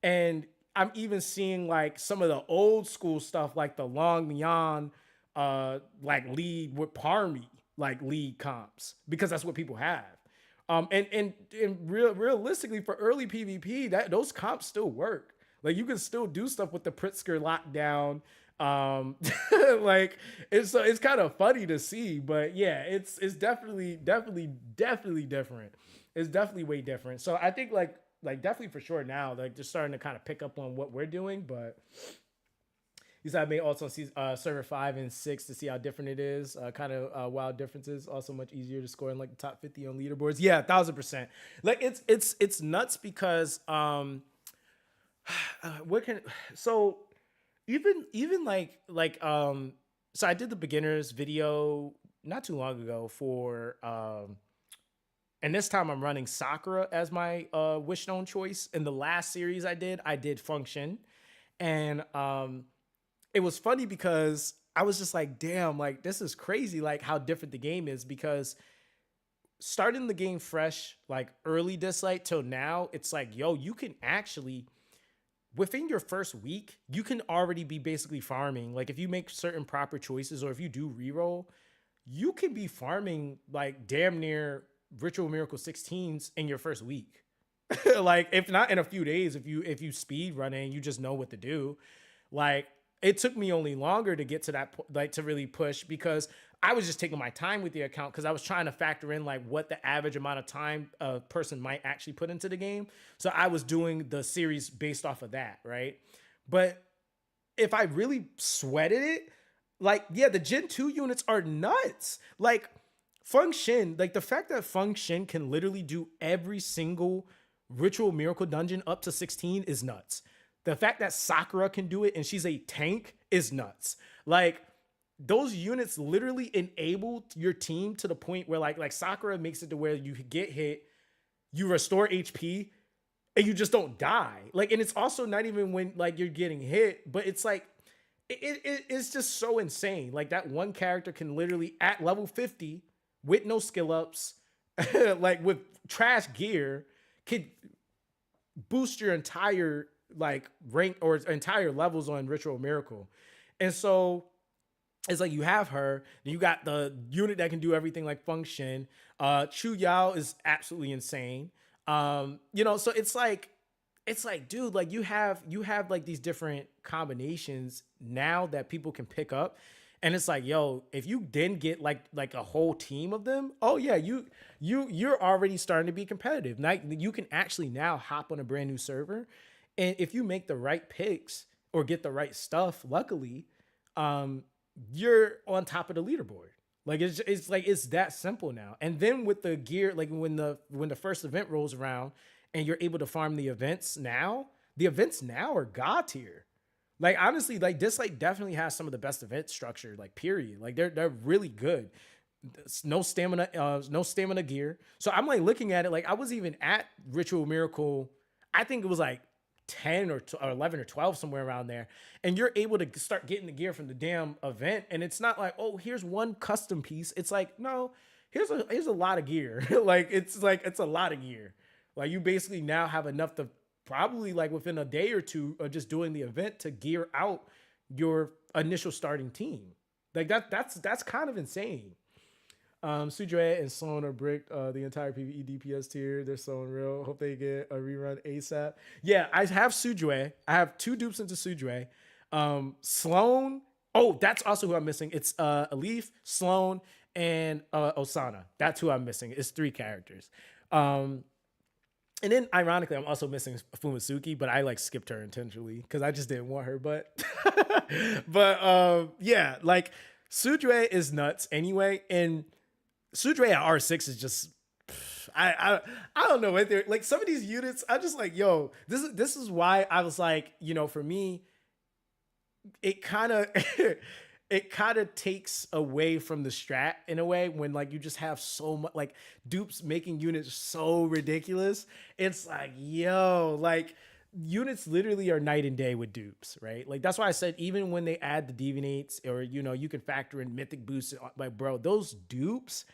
And I'm even seeing like some of the old school stuff like the Long Neon like lead with Parmy like lead comps because that's what people have. And realistically for early PvP, those comps still work. Like you can still do stuff with the Pritzker lockdown. Like it's kind of funny to see, but yeah, it's definitely different. It's definitely way different. So I think like definitely for sure now, like just starting to kind of pick up on what we're doing, but these I may also see server 5 and 6 to see how different it is. Kind of wild differences. Also much easier to score in like the top 50 on leaderboards. Yeah, 1000%. Like it's nuts because even like so I did the beginners video not too long ago for and this time I'm running Sakura as my Wishstone choice. In the last series I did Function. And it was funny because I was just like, damn, like this is crazy, like how different the game is, because starting the game fresh, like early Dislike till now, it's like, yo, you can actually, within your first week, you can already be basically farming. Like if you make certain proper choices or if you do reroll, you can be farming like damn near Ritual Miracle 16s in your first week. Like if not in a few days, if you speed run and you just know what to do. Like it took me only longer to get to that like to really push because I was just taking my time with the account because I was trying to factor in like what the average amount of time a person might actually put into the game. So I was doing the series based off of that, right? But if I really sweated it, like yeah, the Gen 2 units are nuts. Like Function, like the fact that Function can literally do every single Ritual Miracle dungeon up to 16 is nuts. The fact that Sakura can do it and she's a tank is nuts. Like those units literally enable your team to the point where like Sakura makes it to where you get hit, you restore HP, and you just don't die. Like, and it's also not even when like you're getting hit, but it's like it's just so insane. Like that one character can literally at level 50 with no skill ups, like with trash gear, could boost your entire like rank or entire levels on Ritual Miracle. And so it's like you have her, you got the unit that can do everything like Function. Chu Yao is absolutely insane. You know, so it's like, dude, like you have like these different combinations now that people can pick up. And it's like, yo, if you didn't get like a whole team of them, oh yeah, you're already starting to be competitive. Now you can actually now hop on a brand new server. And if you make the right picks or get the right stuff, luckily, you're on top of the leaderboard. Like it's that simple now. And then with the gear, like when the first event rolls around and you're able to farm the events now are god tier. Like honestly, like this like definitely has some of the best event structure, like period. Like they're really good. No stamina gear. So I'm like looking at it, like I was even at Ritual Miracle, I think it was like 10 or 11 or 12, somewhere around there. And you're able to start getting the gear from the damn event. And it's not like, oh, here's one custom piece. It's like, no, here's a lot of gear. It's a lot of gear. Like you basically now have enough to probably like within a day or two of just doing the event to gear out your initial starting team. Like that's kind of insane. Sudre and Sloan are bricked the entire PvE DPS tier. They're so unreal. Hope they get a rerun ASAP. Yeah, I have Sudre. I have 2 dupes into Sudre. Sloan. Oh, that's also who I'm missing. It's Alif, Sloan, and Osana. That's who I'm missing. It's 3 characters. And then ironically, I'm also missing Fumitsuki, but I like skipped her intentionally because I just didn't want her. But yeah, like Sudre is nuts anyway, and Sudre at R6 is just I don't know what they're like. Some of these units, I'm just like, yo, this is why I was like, you know, for me, it kind of takes away from the strat in a way when like you just have so much like dupes making units so ridiculous. It's like, yo, like units literally are night and day with dupes, right? Like that's why I said even when they add the deviates or you know you can factor in mythic boosts, like bro, those dupes,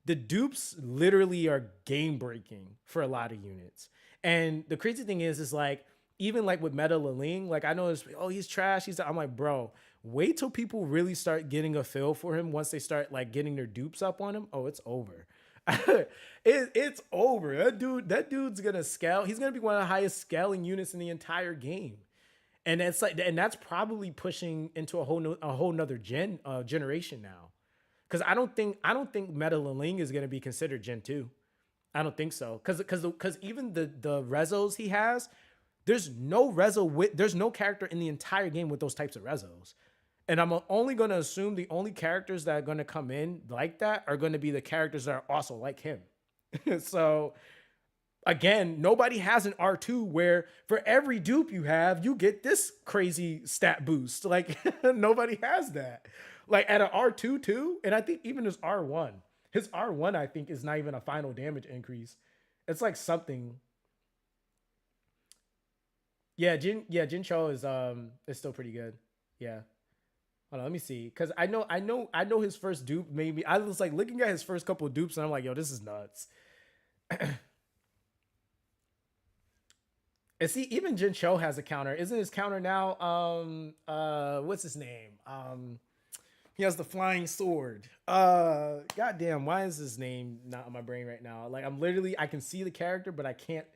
the dupes literally are game breaking for a lot of units. And the crazy thing is like even like with Meta Laling, like I know it's, oh, he's trash. I'm like, bro, wait till people really start getting a feel for him. Once they start like getting their dupes up on him, oh, it's over. It's over. That dude's gonna scale. He's gonna be one of the highest scaling units in the entire game. And it's like, and that's probably pushing into a whole nother generation now. Because I don't think Meta Laling is gonna be considered Gen 2. I don't think so. Because even the rezos he has, there's no character in the entire game with those types of rezos. And I'm only going to assume the only characters that are going to come in like that are going to be the characters that are also like him. So again, nobody has an R2 where for every dupe you have, you get this crazy stat boost. Like nobody has that. Like at an R2 too. And I think even his R1, I think is not even a final damage increase. It's like something. Yeah, Jin Cho is still pretty good. Yeah. Hold on, let me see. Cause I know his first dupe, maybe. I was like looking at his first couple of dupes and I'm like, yo, this is nuts. And see, even Jin Cho has a counter. Isn't his counter now what's his name? He has the flying sword. Goddamn, why is his name not on my brain right now? Like I can see the character, but I can't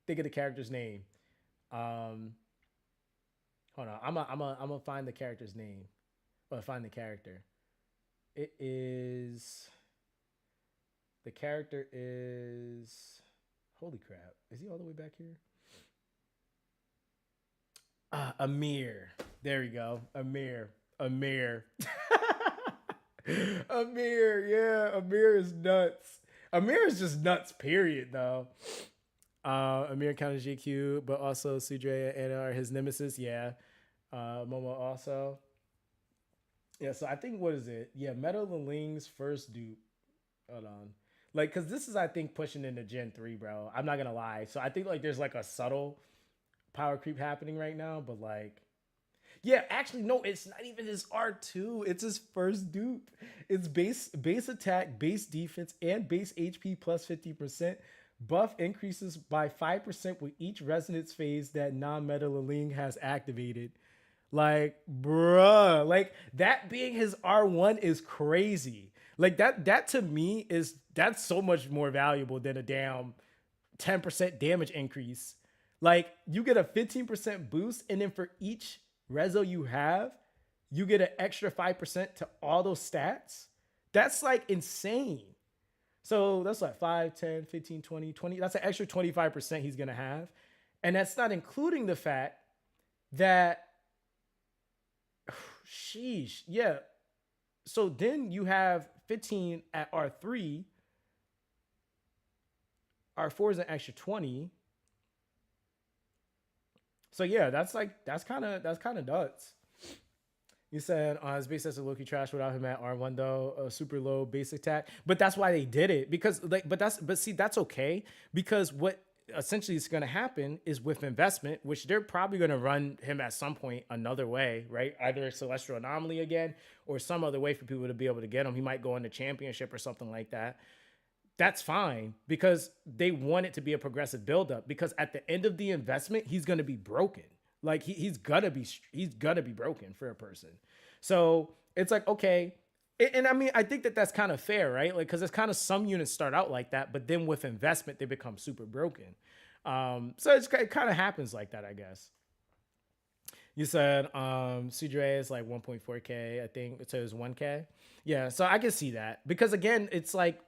think of the character's name. Hold on. I'm gonna find the character's name. Or find the character. The character is, holy crap. Is he all the way back here? Amir. There we go. Amir. Amir, yeah. Amir is nuts. Amir is just nuts, period, though. Amir counters GQ, but also Sudre and are his nemesis. Yeah. Momo also. Yeah, so I think, what is it? Yeah, Meta Laling's first dupe. Hold on. Like, because this is, I think, pushing into Gen 3, bro. I'm not going to lie. So I think, like, there's, like, a subtle power creep happening right now. But, like, yeah, actually, no, it's not even his R2. It's his first dupe. It's base attack, base defense, and base HP plus 50%. Buff increases by 5% with each resonance phase that non-Meta Laling has activated. Like, bruh, like that being his R1 is crazy. Like that to me that's so much more valuable than a damn 10% damage increase. Like you get a 15% boost, and then for each rezo you have, you get an extra 5% to all those stats. That's like insane. So that's like 5, 10, 15, 20. That's an extra 25% he's gonna have. And that's not including the fact that Sheesh. Yeah. So then you have 15 at R3. R4 is an extra 20. So yeah, that's kind of nuts. You said his base as a Loki trash without him at R1 though, a super low base attack. But that's why they did it, because but see, that's okay, because what essentially is going to happen is with investment, which they're probably going to run him at some point another way, right? Either Celestial Anomaly again or some other way for people to be able to get him. He might go into championship or something like that. That's fine, because they want it to be a progressive buildup, because at the end of the investment, he's going to be broken. Like he's gonna be broken for a person. So it's like, okay. And I mean, I think that's kind of fair, right? Like, cause it's kind of, some units start out like that, but then with investment, they become super broken. So it kind of happens like that, I guess. You said, Sudre is like 1.4K, I think it says 1K. Yeah. So I can see that, because again, it's like,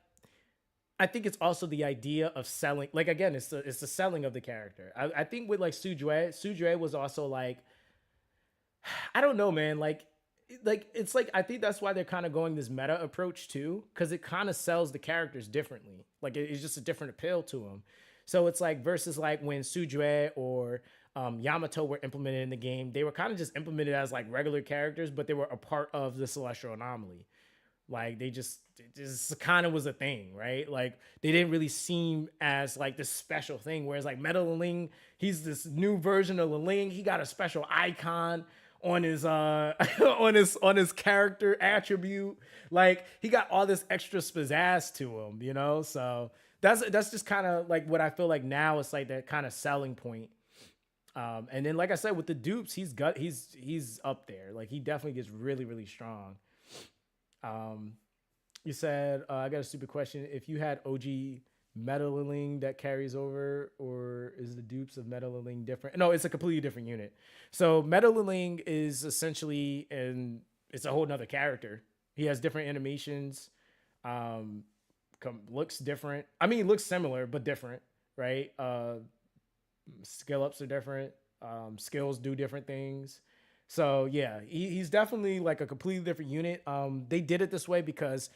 I think it's also the idea of selling. Like, again, it's the selling of the character. I think with like Sudre was also like, I don't know, man. Like it's like, I think that's why they're kind of going this meta approach too, because it kind of sells the characters differently. Like it's just a different appeal to them. So it's like versus like when Sudre or Yamato were implemented in the game, they were kind of just implemented as like regular characters, but they were a part of the Celestial Anomaly. Like they just kind of was a thing, right? Like they didn't really seem as like this special thing. Whereas like Meta Ling, he's this new version of Ling. He got a special icon on his on his character attribute. Like he got all this extra pizzazz to him, you know? So that's just kind of like what I feel like now. It's like that kind of selling point. And then like I said, with the dupes, he's up there. Like he definitely gets really, really strong. You said, I got a stupid question. If you had OG Metaling that carries over, or is the dupes of Metaling different? No, it's a completely different unit. So Metaling is essentially, and it's a whole nother character. He has different animations, looks different. I mean, looks similar, but different, right? Skill ups are different. Skills do different things. So yeah, he's definitely like a completely different unit. They did it this way because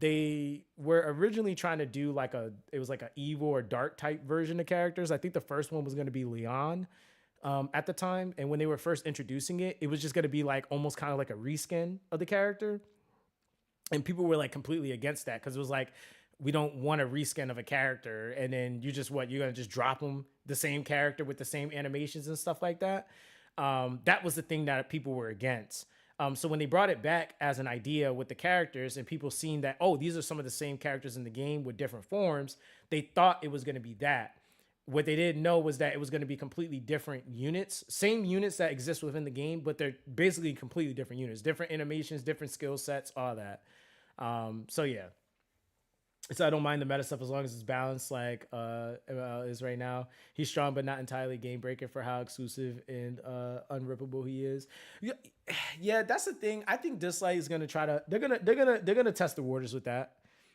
they were originally trying to do like it was like an evil or dark type version of characters. I think the first one was going to be Leon at the time. And when they were first introducing it, it was just going to be like almost kind of like a reskin of the character. And people were like completely against that, because it was like, we don't want a reskin of a character. And then you're going to just drop them the same character with the same animations and stuff like that. That was the thing that people were against. So when they brought it back as an idea with the characters and people seeing that, oh, these are some of the same characters in the game with different forms, they thought it was going to be that. What they didn't know was that it was going to be completely different units, same units that exist within the game, but they're basically completely different units, different animations, different skill sets, all that. So yeah. So I don't mind the meta stuff as long as it's balanced, like is right now. He's strong, but not entirely game breaker for how exclusive and unrippable he is. Yeah, that's the thing. I think Dislike is gonna try to. They're gonna test the waters with that.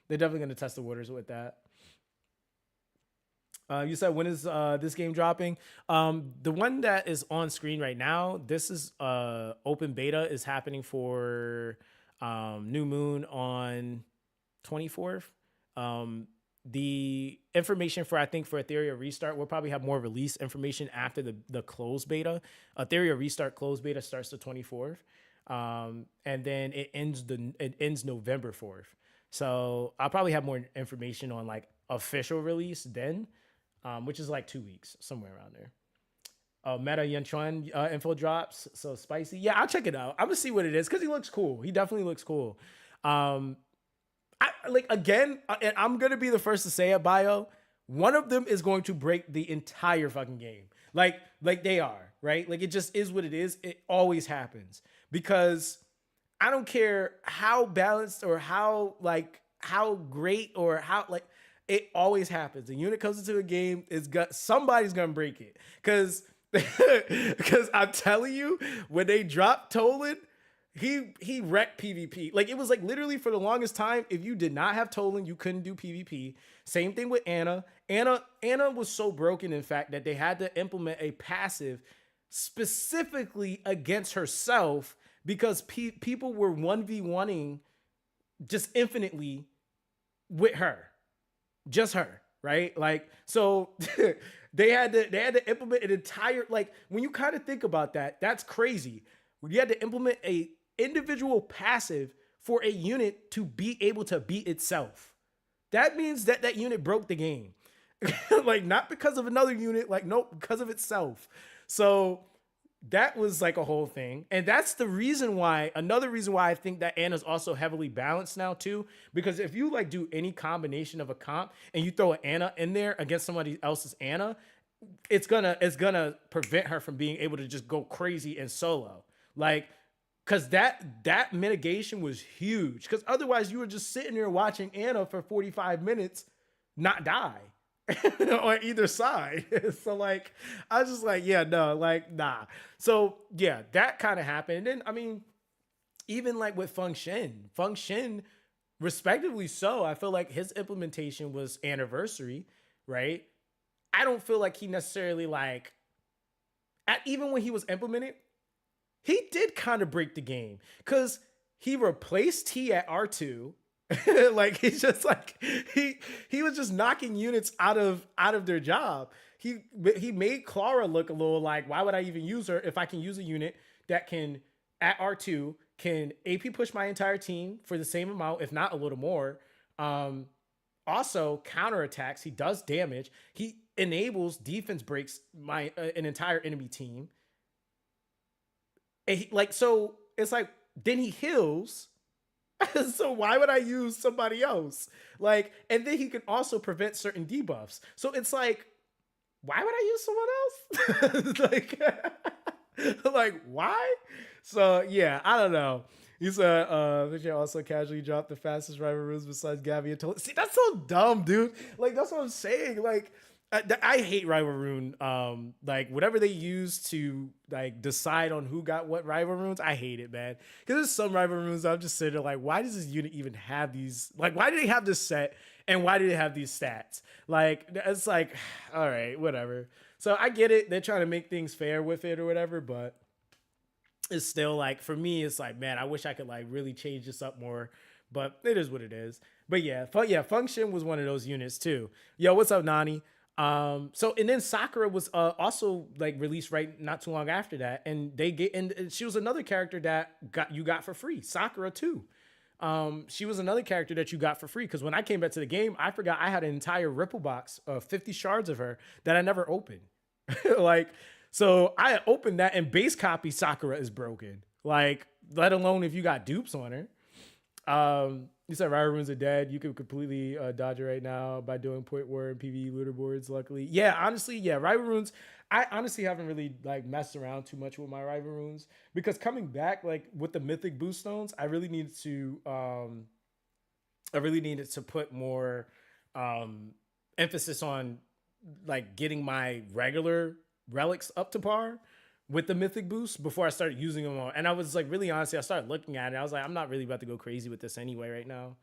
They're definitely gonna test the waters with that. You said, when is this game dropping? The one that is on screen right now. This is open beta is happening for New Moon on 24th. The information for Etheria Restart, we'll probably have more release information after the closed beta. Etheria Restart closed beta starts the 24th. And then it ends November 4th. So I'll probably have more information on like official release then, which is like 2 weeks, somewhere around there. Meta Yanchuan info drops. So spicy. Yeah, I'll check it out. I'm gonna see what it is, because he looks cool. He definitely looks cool. And I'm going to be the first to say it, Bio. One of them is going to break the entire fucking game. Like they are, right? Like, it just is what it is. It always happens. Because I don't care how balanced or how great or how, like, it always happens. A unit comes into a game, somebody's going to break it. Because I'm telling you, when they dropped Tolan, he wrecked PvP. Like, it was like literally for the longest time, if you did not have Tolan, you couldn't do PvP. Same thing with Anna. Anna was so broken, in fact, that they had to implement a passive specifically against herself because people were 1v1ing just infinitely with her, just her, right? Like, so they had to implement an entire, like, when you kind of think about that, that's crazy. You had to implement a individual passive for a unit to be able to beat itself. That means that that unit broke the game. Like, not because of another unit, like, nope, because of itself. So that was like a whole thing. And that's the reason why, another reason why I think that Ana's also heavily balanced now too, because if you like do any combination of a comp and you throw an Ana in there against somebody else's Ana, it's gonna prevent her from being able to just go crazy and solo. Like, cause that mitigation was huge. Cause otherwise you were just sitting there watching Ana for 45 minutes not die. On either side. So like, I was just like, yeah, no, like, nah. So yeah, that kind of happened. And then, I mean, even like with Feng Shen, respectively so, I feel like his implementation was anniversary, right? I don't feel like he necessarily like, even when he was implemented, he did kind of break the game because he replaced T at R2. Like, he's just like, he was just knocking units out of their job. He made Clara look a little like, why would I even use her if I can use a unit that can at R2 can AP push my entire team for the same amount, if not a little more. Also counterattacks, he does damage. He enables defense breaks an entire enemy team. And so it's like, then he heals. So why would I use somebody else? Like, and then he can also prevent certain debuffs. So it's like, why would I use someone else? like why? So yeah, I don't know. He said, Vijay also casually dropped the fastest rival runes besides Gabby and Tola. See, that's so dumb, dude. Like, that's what I'm saying. Like, I hate rival rune. Like, whatever they use to like decide on who got what rival runes, I hate it, man. Because there's some rival runes I'm just sitting there like, why does this unit even have these? Like, why do they have this set? And why do they have these stats? Like, it's like, all right, whatever. So I get it. They're trying to make things fair with it or whatever, but it's still like, for me, it's like, man, I wish I could like really change this up more, but it is what it is. But yeah, Feng Shen was one of those units too. Yo, what's up, Nani? So, and then Sakura was also like released not too long after that, and and she was another character that you got for free. Sakura too. She was another character that you got for free, because when I came back to the game, I forgot I had an entire Ripple box of 50 shards of her that I never opened. Like, so I opened that, and base copy Sakura is broken. Like, let alone if you got dupes on her. You said rival runes are dead. You could completely dodge it right now by doing point war and PvE looter boards, luckily. Yeah, honestly, yeah, rival runes. I honestly haven't really like messed around too much with my rival runes, because coming back like with the mythic boost stones, I really needed to put more emphasis on like getting my regular relics up to par with the mythic boost before I started using them all. And I was like, really honestly, I started looking at it. I was like, I'm not really about to go crazy with this anyway right now.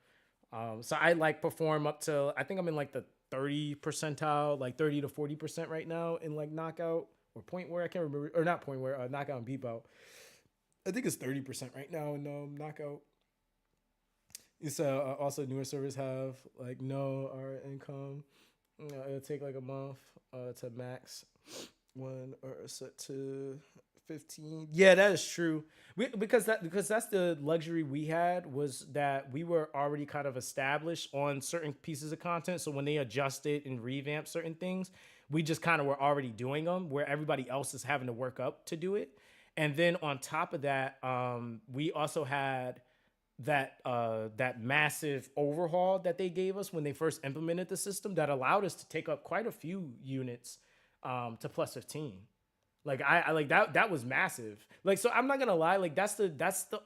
So I like perform up to, I think I'm in like the 30 percentile, like 30 to 40% right now in like knockout or point where, I can't remember, or not point where, knockout and beep out. I think it's 30% right now in knockout. It's also newer servers have like no our income. It'll take like a month to max one or set to 15. Yeah, that is true. Because that's the luxury we had, was that we were already kind of established on certain pieces of content. So when they adjusted and revamped certain things, we just kind of were already doing them, where everybody else is having to work up to do it. And then on top of that, we also had that massive overhaul that they gave us when they first implemented the system that allowed us to take up quite a few units to plus 15. Like I like that was massive. Like, so I'm not gonna lie, like that's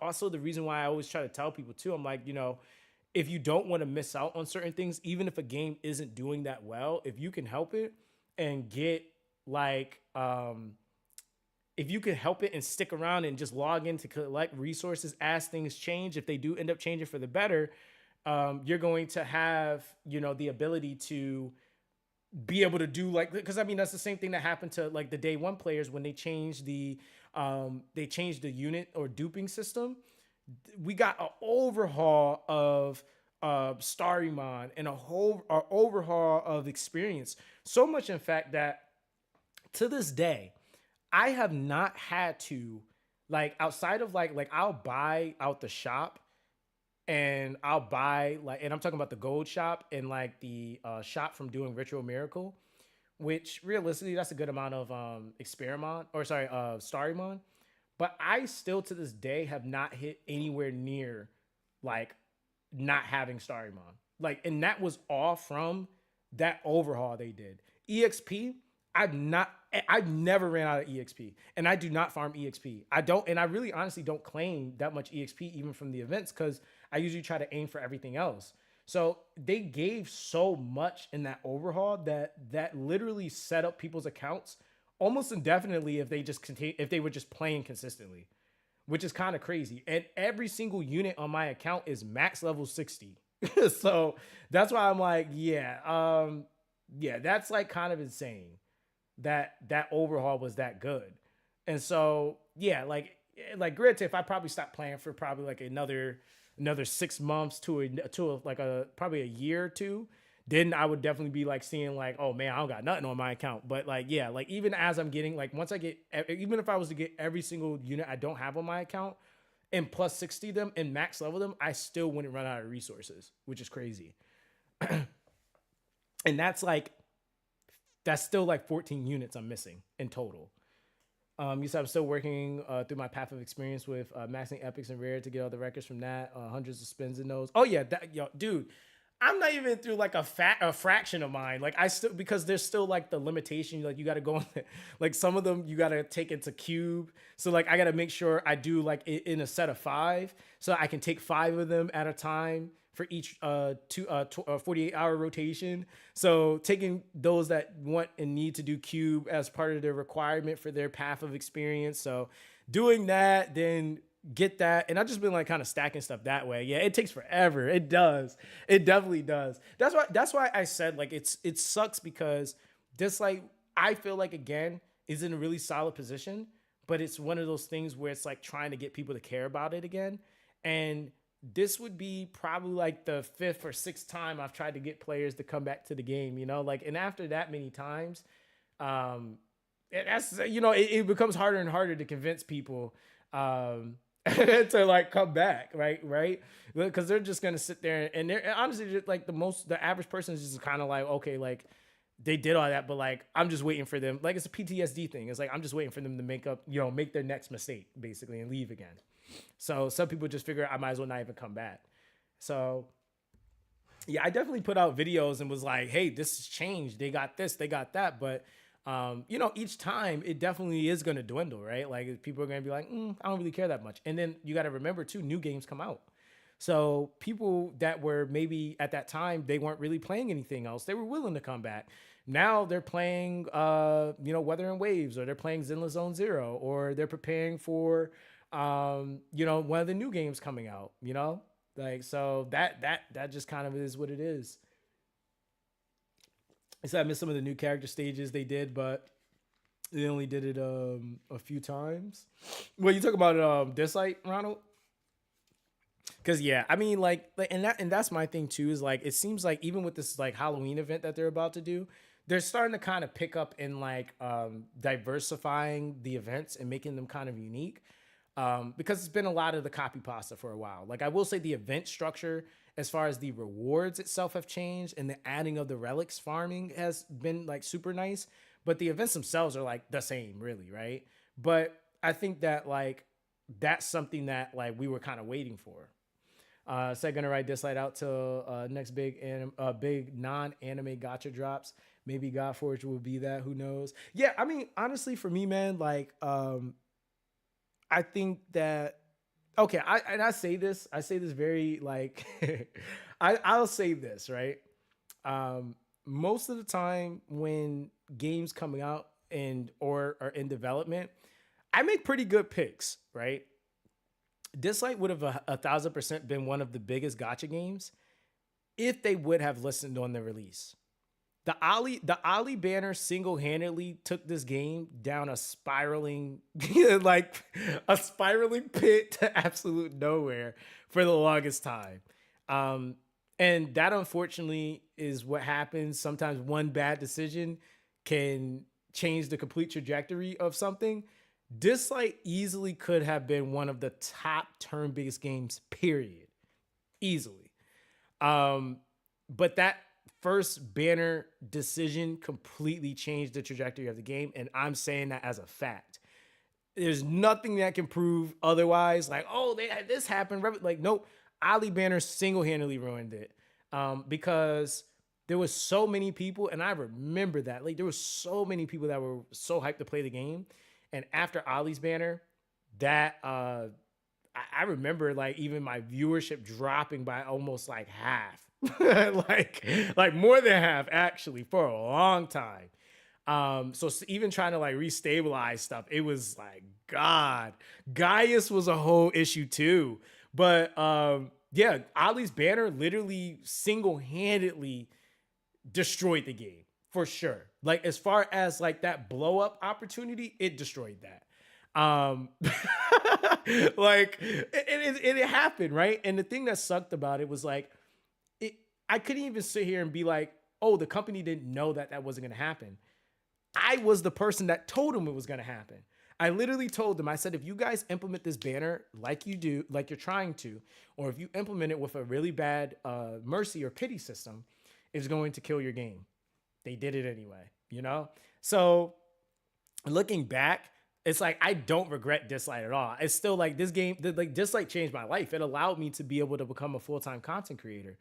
also the reason why I always try to tell people too. I'm like, you know, if you don't want to miss out on certain things, even if a game isn't doing that well, if you can help it and get like if you can help it and stick around and just log in to collect resources as things change, if they do end up changing for the better, you're going to have, you know, the ability to be able to do like, because I mean that's the same thing that happened to like the day one players when they changed the unit or duping system. We got an overhaul of Starrymon and a whole overhaul of experience. So much, in fact, that to this day, I have not had to, like, outside of like I'll buy out the shop and I'll buy like, and I'm talking about the gold shop and like the shop from doing Ritual Miracle, which realistically that's a good amount of Starrymon. But I still to this day have not hit anywhere near like not having Starrymon. Like, and that was all from that overhaul they did. EXP, I've never ran out of EXP, and I do not farm EXP. I don't, and I really honestly don't claim that much EXP even from the events because I usually try to aim for everything else. So they gave so much in that overhaul that literally set up people's accounts almost indefinitely if they were just playing consistently, which is kind of crazy. And every single unit on my account is max level 60. So that's why I'm like, yeah, that's like kind of insane that overhaul was that good. And so, yeah, like granted, if I probably stopped playing for probably like another 6 months to probably a year or two, then I would definitely be like seeing like, oh man, I don't got nothing on my account. But like, yeah, like even as I'm getting like, even if I was to get every single unit I don't have on my account and plus 60 them and max level them, I still wouldn't run out of resources, which is crazy. And that's still like 14 units I'm missing in total. You said I'm still working through my path of experience with maxing epics and rare to get all the records from that. Hundreds of spins in those. Oh yeah, dude. I'm not even through like a fraction of mine. Like I still, because there's still like the limitation. Like you got to go on, like some of them you got to take into cube. So like I got to make sure I do like in a set of 5, so I can take 5 of them at a time for each 48-hour rotation. So taking those that want and need to do cube as part of their requirement for their path of experience. So doing that, then get that, and I've just been like kind of stacking stuff that way. Yeah, it takes forever. It does. It definitely does. That's why I said like it sucks because this, like, I feel like again is in a really solid position, but it's one of those things where it's like trying to get people to care about it again. And this would be probably like the 5th or 6th time I've tried to get players to come back to the game, you know, like, and after that many times, it becomes harder and harder to convince people to like come back, right? Because they're just gonna sit there and they're honestly just like the average person is just kind of like, okay, like they did all that, but like I'm just waiting for them. Like it's a PTSD thing. It's like I'm just waiting for them to make their next mistake basically and leave again. So some people just figure I might as well not even come back. So yeah, I definitely put out videos and was like, hey, this has changed. They got this, they got that, but each time it definitely is going to dwindle, right? Like people are going to be like, I don't really care that much. And then you got to remember too, new games come out. So people that were maybe at that time, they weren't really playing anything else. They were willing to come back. Now they're playing, Weather and Waves, or they're playing Zenless Zone Zero, or they're preparing for, one of the new games coming out, like, so that just kind of is what it is. I said I missed some of the new character stages they did, but they only did it a few times. Well, you talk about Dislike, Ronald? Because yeah, I mean, and that's my thing too. Is like it seems like even with this like Halloween event that they're about to do, they're starting to kind of pick up in like diversifying the events and making them kind of unique. Because it's been a lot of the copy pasta for a while. Like I will say the event structure, as far as the rewards itself have changed, and the adding of the relics farming has been like super nice, but the events themselves are like the same really, right? But I think that like that's something that like we were kind of waiting for. So gonna write Dislike out till next big non-anime gacha drops. Maybe Godforge will be that, who knows? Yeah, I mean honestly for me, man, like I think that okay, I say this very like I'll say this, right? Most of the time when games coming out or are in development, I make pretty good picks, right? Dislike would have 1,000% been one of the biggest gacha games if they would have listened on the release. the Ali banner single-handedly took this game down a spiraling like a spiraling pit to absolute nowhere for the longest time. And that unfortunately is what happens. Sometimes one bad decision can change the complete trajectory of something. Dislike easily could have been one of the top turn-based games, period. Easily. But that first banner decision completely changed the trajectory of the game, and I'm saying that as a fact. There's nothing that can prove otherwise. Like, oh, they had this happen. Like, nope. Ali banner single-handedly ruined it, because there was so many people, and I remember that. Like, there was so many people that were so hyped to play the game, and after Ali's banner, that I remember like even my viewership dropping by almost like half. like more than half actually for a long time. So even trying to like restabilize stuff, it was like, God, Gaius was a whole issue too. But yeah, Ali's banner literally single-handedly destroyed the game for sure. Like as far as like that blow up opportunity, it destroyed that. Like it happened, right? And the thing that sucked about it was like, I couldn't even sit here and be like, oh, the company didn't know that that wasn't going to happen. I was the person that told them it was going to happen. I literally told them, I said, if you guys implement this banner like you do, like you're trying to, or if you implement it with a really bad mercy or pity system, it's going to kill your game. They did it anyway, you know? So looking back, it's like, I don't regret Dislike at all. It's still like this game, like Dislike changed my life. It allowed me to be able to become a full-time content creator.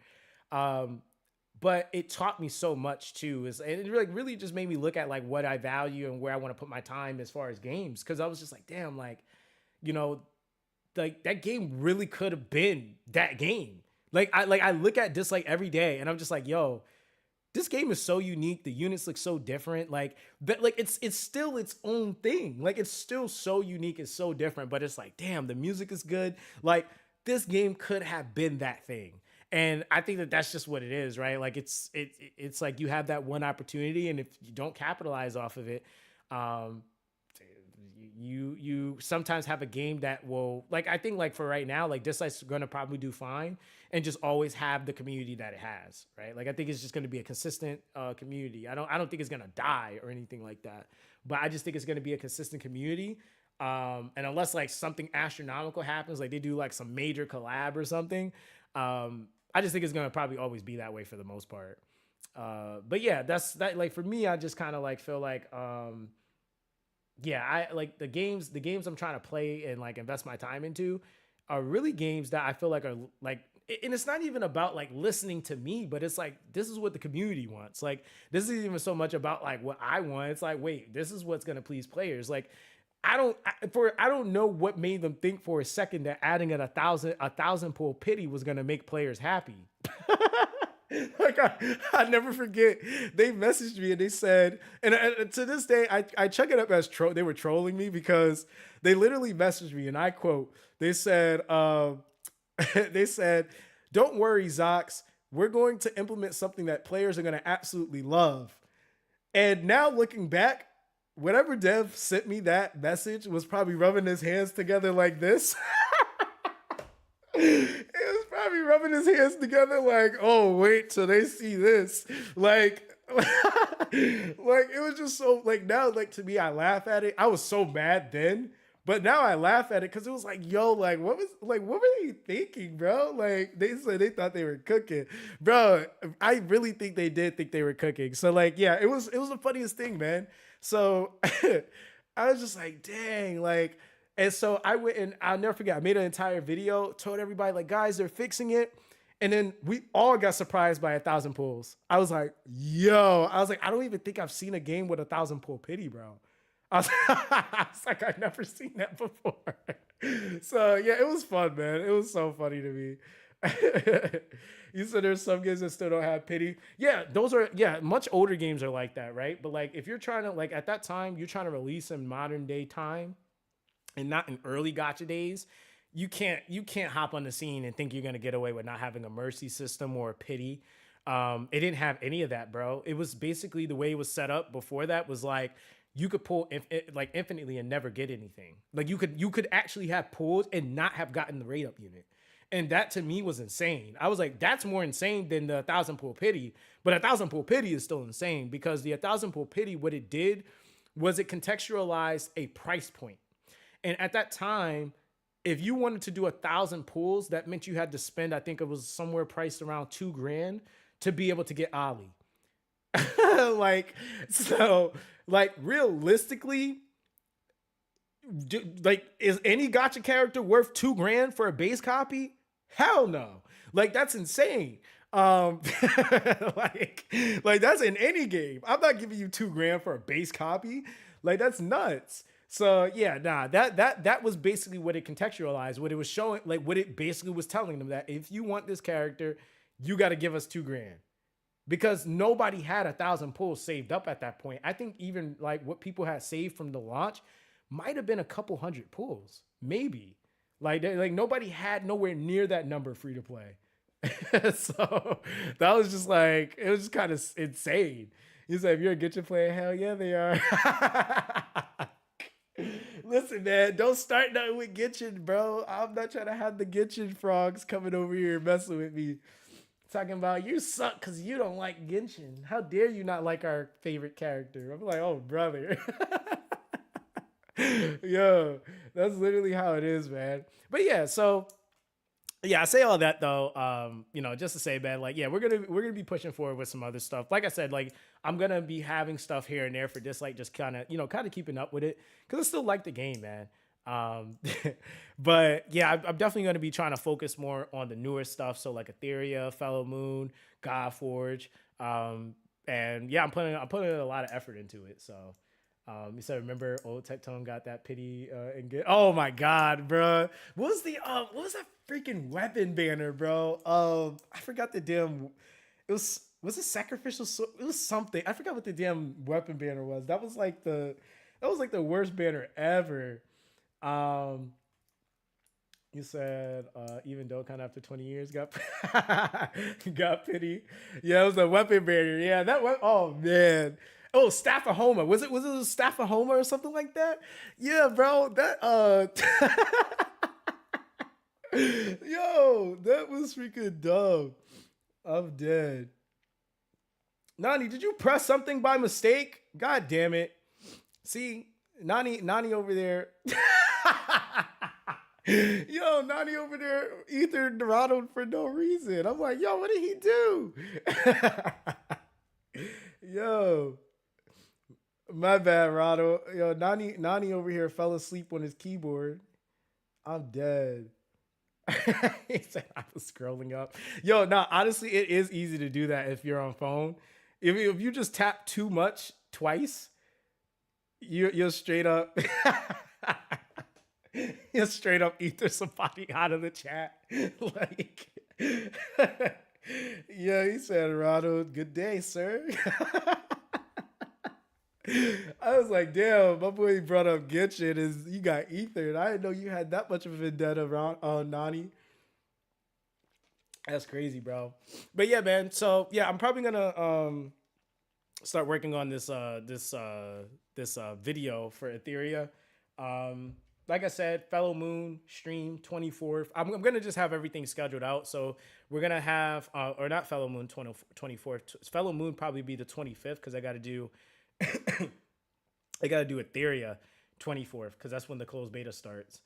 But it taught me so much too. It really just made me look at like what I value and where I want to put my time as far as games. Cause I was just like, damn, like, you know, like that game really could have been that game. I look at Dislike every day and I'm just like, yo, this game is so unique. The units look so different. Like, but like it's still its own thing. Like it's still so unique. It's so different, but it's like, damn, the music is good. Like this game could have been that thing. And I think that that's just what it is, right? Like it's like you have that one opportunity, and if you don't capitalize off of it, you sometimes have a game that will, like, I think like for right now, like Dislike's gonna probably do fine and just always have the community that it has, right? Like I think it's just gonna be a consistent community. I don't think it's gonna die or anything like that, but I just think it's gonna be a consistent community. And unless like something astronomical happens, like they do like some major collab or something, I just think it's gonna probably always be that way for the most part. But yeah, that's that. Like for me, I just kind of like feel like, yeah, I like the games I'm trying to play and like invest my time into are really games that I feel like are like, and it's not even about like listening to me, but it's like, this is what the community wants. Like, this isn't even so much about like what I want. It's like, wait, this is what's gonna please players. Like, I don't know what made them think for a second that adding a 1,000 pull pity was gonna make players happy. Like I never forget, they messaged me and they said, and to this day I check it up as they were trolling me, because they literally messaged me and I quote, they said, they said, "Don't worry, Zox, we're going to implement something that players are gonna absolutely love." And now looking back, whatever dev sent me that message was probably rubbing his hands together like this. It was probably rubbing his hands together like, oh, wait till they see this. Like, like it was just so, like, now, like, to me, I laugh at it. I was so mad then, but now I laugh at it because it was like, yo, like, what were they thinking, bro? Like, they said they thought they were cooking. Bro, I really think they did think they were cooking. So, like, yeah, it was the funniest thing, man. So I was just like, dang, like, and so I went and I'll never forget, I made an entire video, told everybody, like, guys, they're fixing it. And then we all got surprised by 1,000 pulls. I was like, yo, I don't even think I've seen a game with 1,000 pull pity, bro. I was like, I've never seen that before. So yeah, it was fun, man. It was so funny to me. You said there's some games that still don't have pity. Yeah, those are, yeah, much older games are like that, right? But like if you're trying to, like at that time, you're trying to release in modern day time and not in early gacha days, you can't hop on the scene and think you're gonna get away with not having a mercy system or a pity. It didn't have any of that, bro. It was basically the way it was set up before that was like you could pull like infinitely and never get anything. Like you could actually have pulled and not have gotten the rate up unit. And that to me was insane. I was like, that's more insane than the 1,000 pull pity. But 1,000 pull pity is still insane because the 1,000 pull pity, what it did was it contextualized a price point. And at that time, if you wanted to do 1,000 pulls, that meant you had to spend, I think it was somewhere priced around $2,000 to be able to get Ali. Like, so, like, realistically, like, is any gacha character worth $2,000 for a base copy? Hell no. Like, that's insane. Like that's in any game. I'm not giving you $2,000 for a base copy. Like, that's nuts. So yeah, nah, that was basically what it contextualized, what it was showing, like what it basically was telling them, that if you want this character, you got to give us $2,000. Because nobody had 1,000 pulls saved up at that point. I think even like what people had saved from the launch might have been a couple hundred pulls, maybe. Like nobody had nowhere near that number free to play. So that was just like, it was just kind of insane. He said, if you're a Genshin player, hell yeah, they are. Listen, man, don't start nothing with Genshin, bro. I'm not trying to have the Genshin frogs coming over here messing with me. Talking about you suck because you don't like Genshin. How dare you not like our favorite character? I'm like, oh, brother. Yo, that's literally how it is, man. But yeah, so yeah, I say all that though, you know, just to say, man, like, yeah, we're gonna be pushing forward with some other stuff. Like I said, like I'm gonna be having stuff here and there for this, like just kind of keeping up with it because I still like the game, man. But yeah, I'm definitely gonna be trying to focus more on the newer stuff. So like Etheria, Fellow Moon, Godforge, and yeah, I'm putting a lot of effort into it. So. You said, remember old Tectone got that pity and get. Oh my god, bro! What was that freaking weapon banner, bro? I forgot the damn. Was it sacrificial? It was something. I forgot what the damn weapon banner was. That was like the worst banner ever. You said even though kind of after 20 years got got pity. Yeah, it was a weapon banner. Yeah, that was. Oh man. Oh, Staff of Homer. Was it a Staff of Homer or something like that? Yeah, bro. That yo, that was freaking dumb. I'm dead. Nani, did you press something by mistake? God damn it. See, Nani over there. Yo, Nani over there ethered Dorado for no reason. I'm like, yo, what did he do? Yo. My bad, Rado. Yo, Nani over here fell asleep on his keyboard. I'm dead. He said I was scrolling up. Yo, no, honestly, it is easy to do that if you're on phone. If you just tap too much twice, you'll straight up you'll straight up ether somebody out of the chat. Like yeah, he said, Rado, good day, sir. I was like, damn, my boy brought up Genshin is you got ethered. I didn't know you had that much of a vendetta around Nani. That's crazy, bro. But yeah, man. So yeah, I'm probably gonna start working on this video for Etheria. Like I said, Fellow Moon stream 24th. I'm gonna just have everything scheduled out. So we're gonna have or not Fellow Moon 24th. Fellow Moon probably be the 25th because I got to do. I gotta do Etheria 24th because that's when the closed beta starts.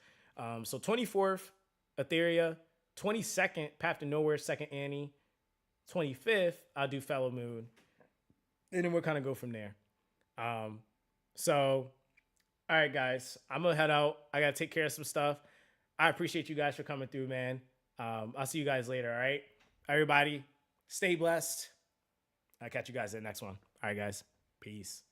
So 24th, Etheria, 22nd, Path to Nowhere, second Annie, 25th, I'll do Fellow Moon, and then we'll kind of go from there. So, all right, guys, I'm gonna head out. I gotta take care of some stuff. I appreciate you guys for coming through, man. I'll see you guys later. All right, everybody, stay blessed. I'll catch you guys in the next one. All right, guys. Peace.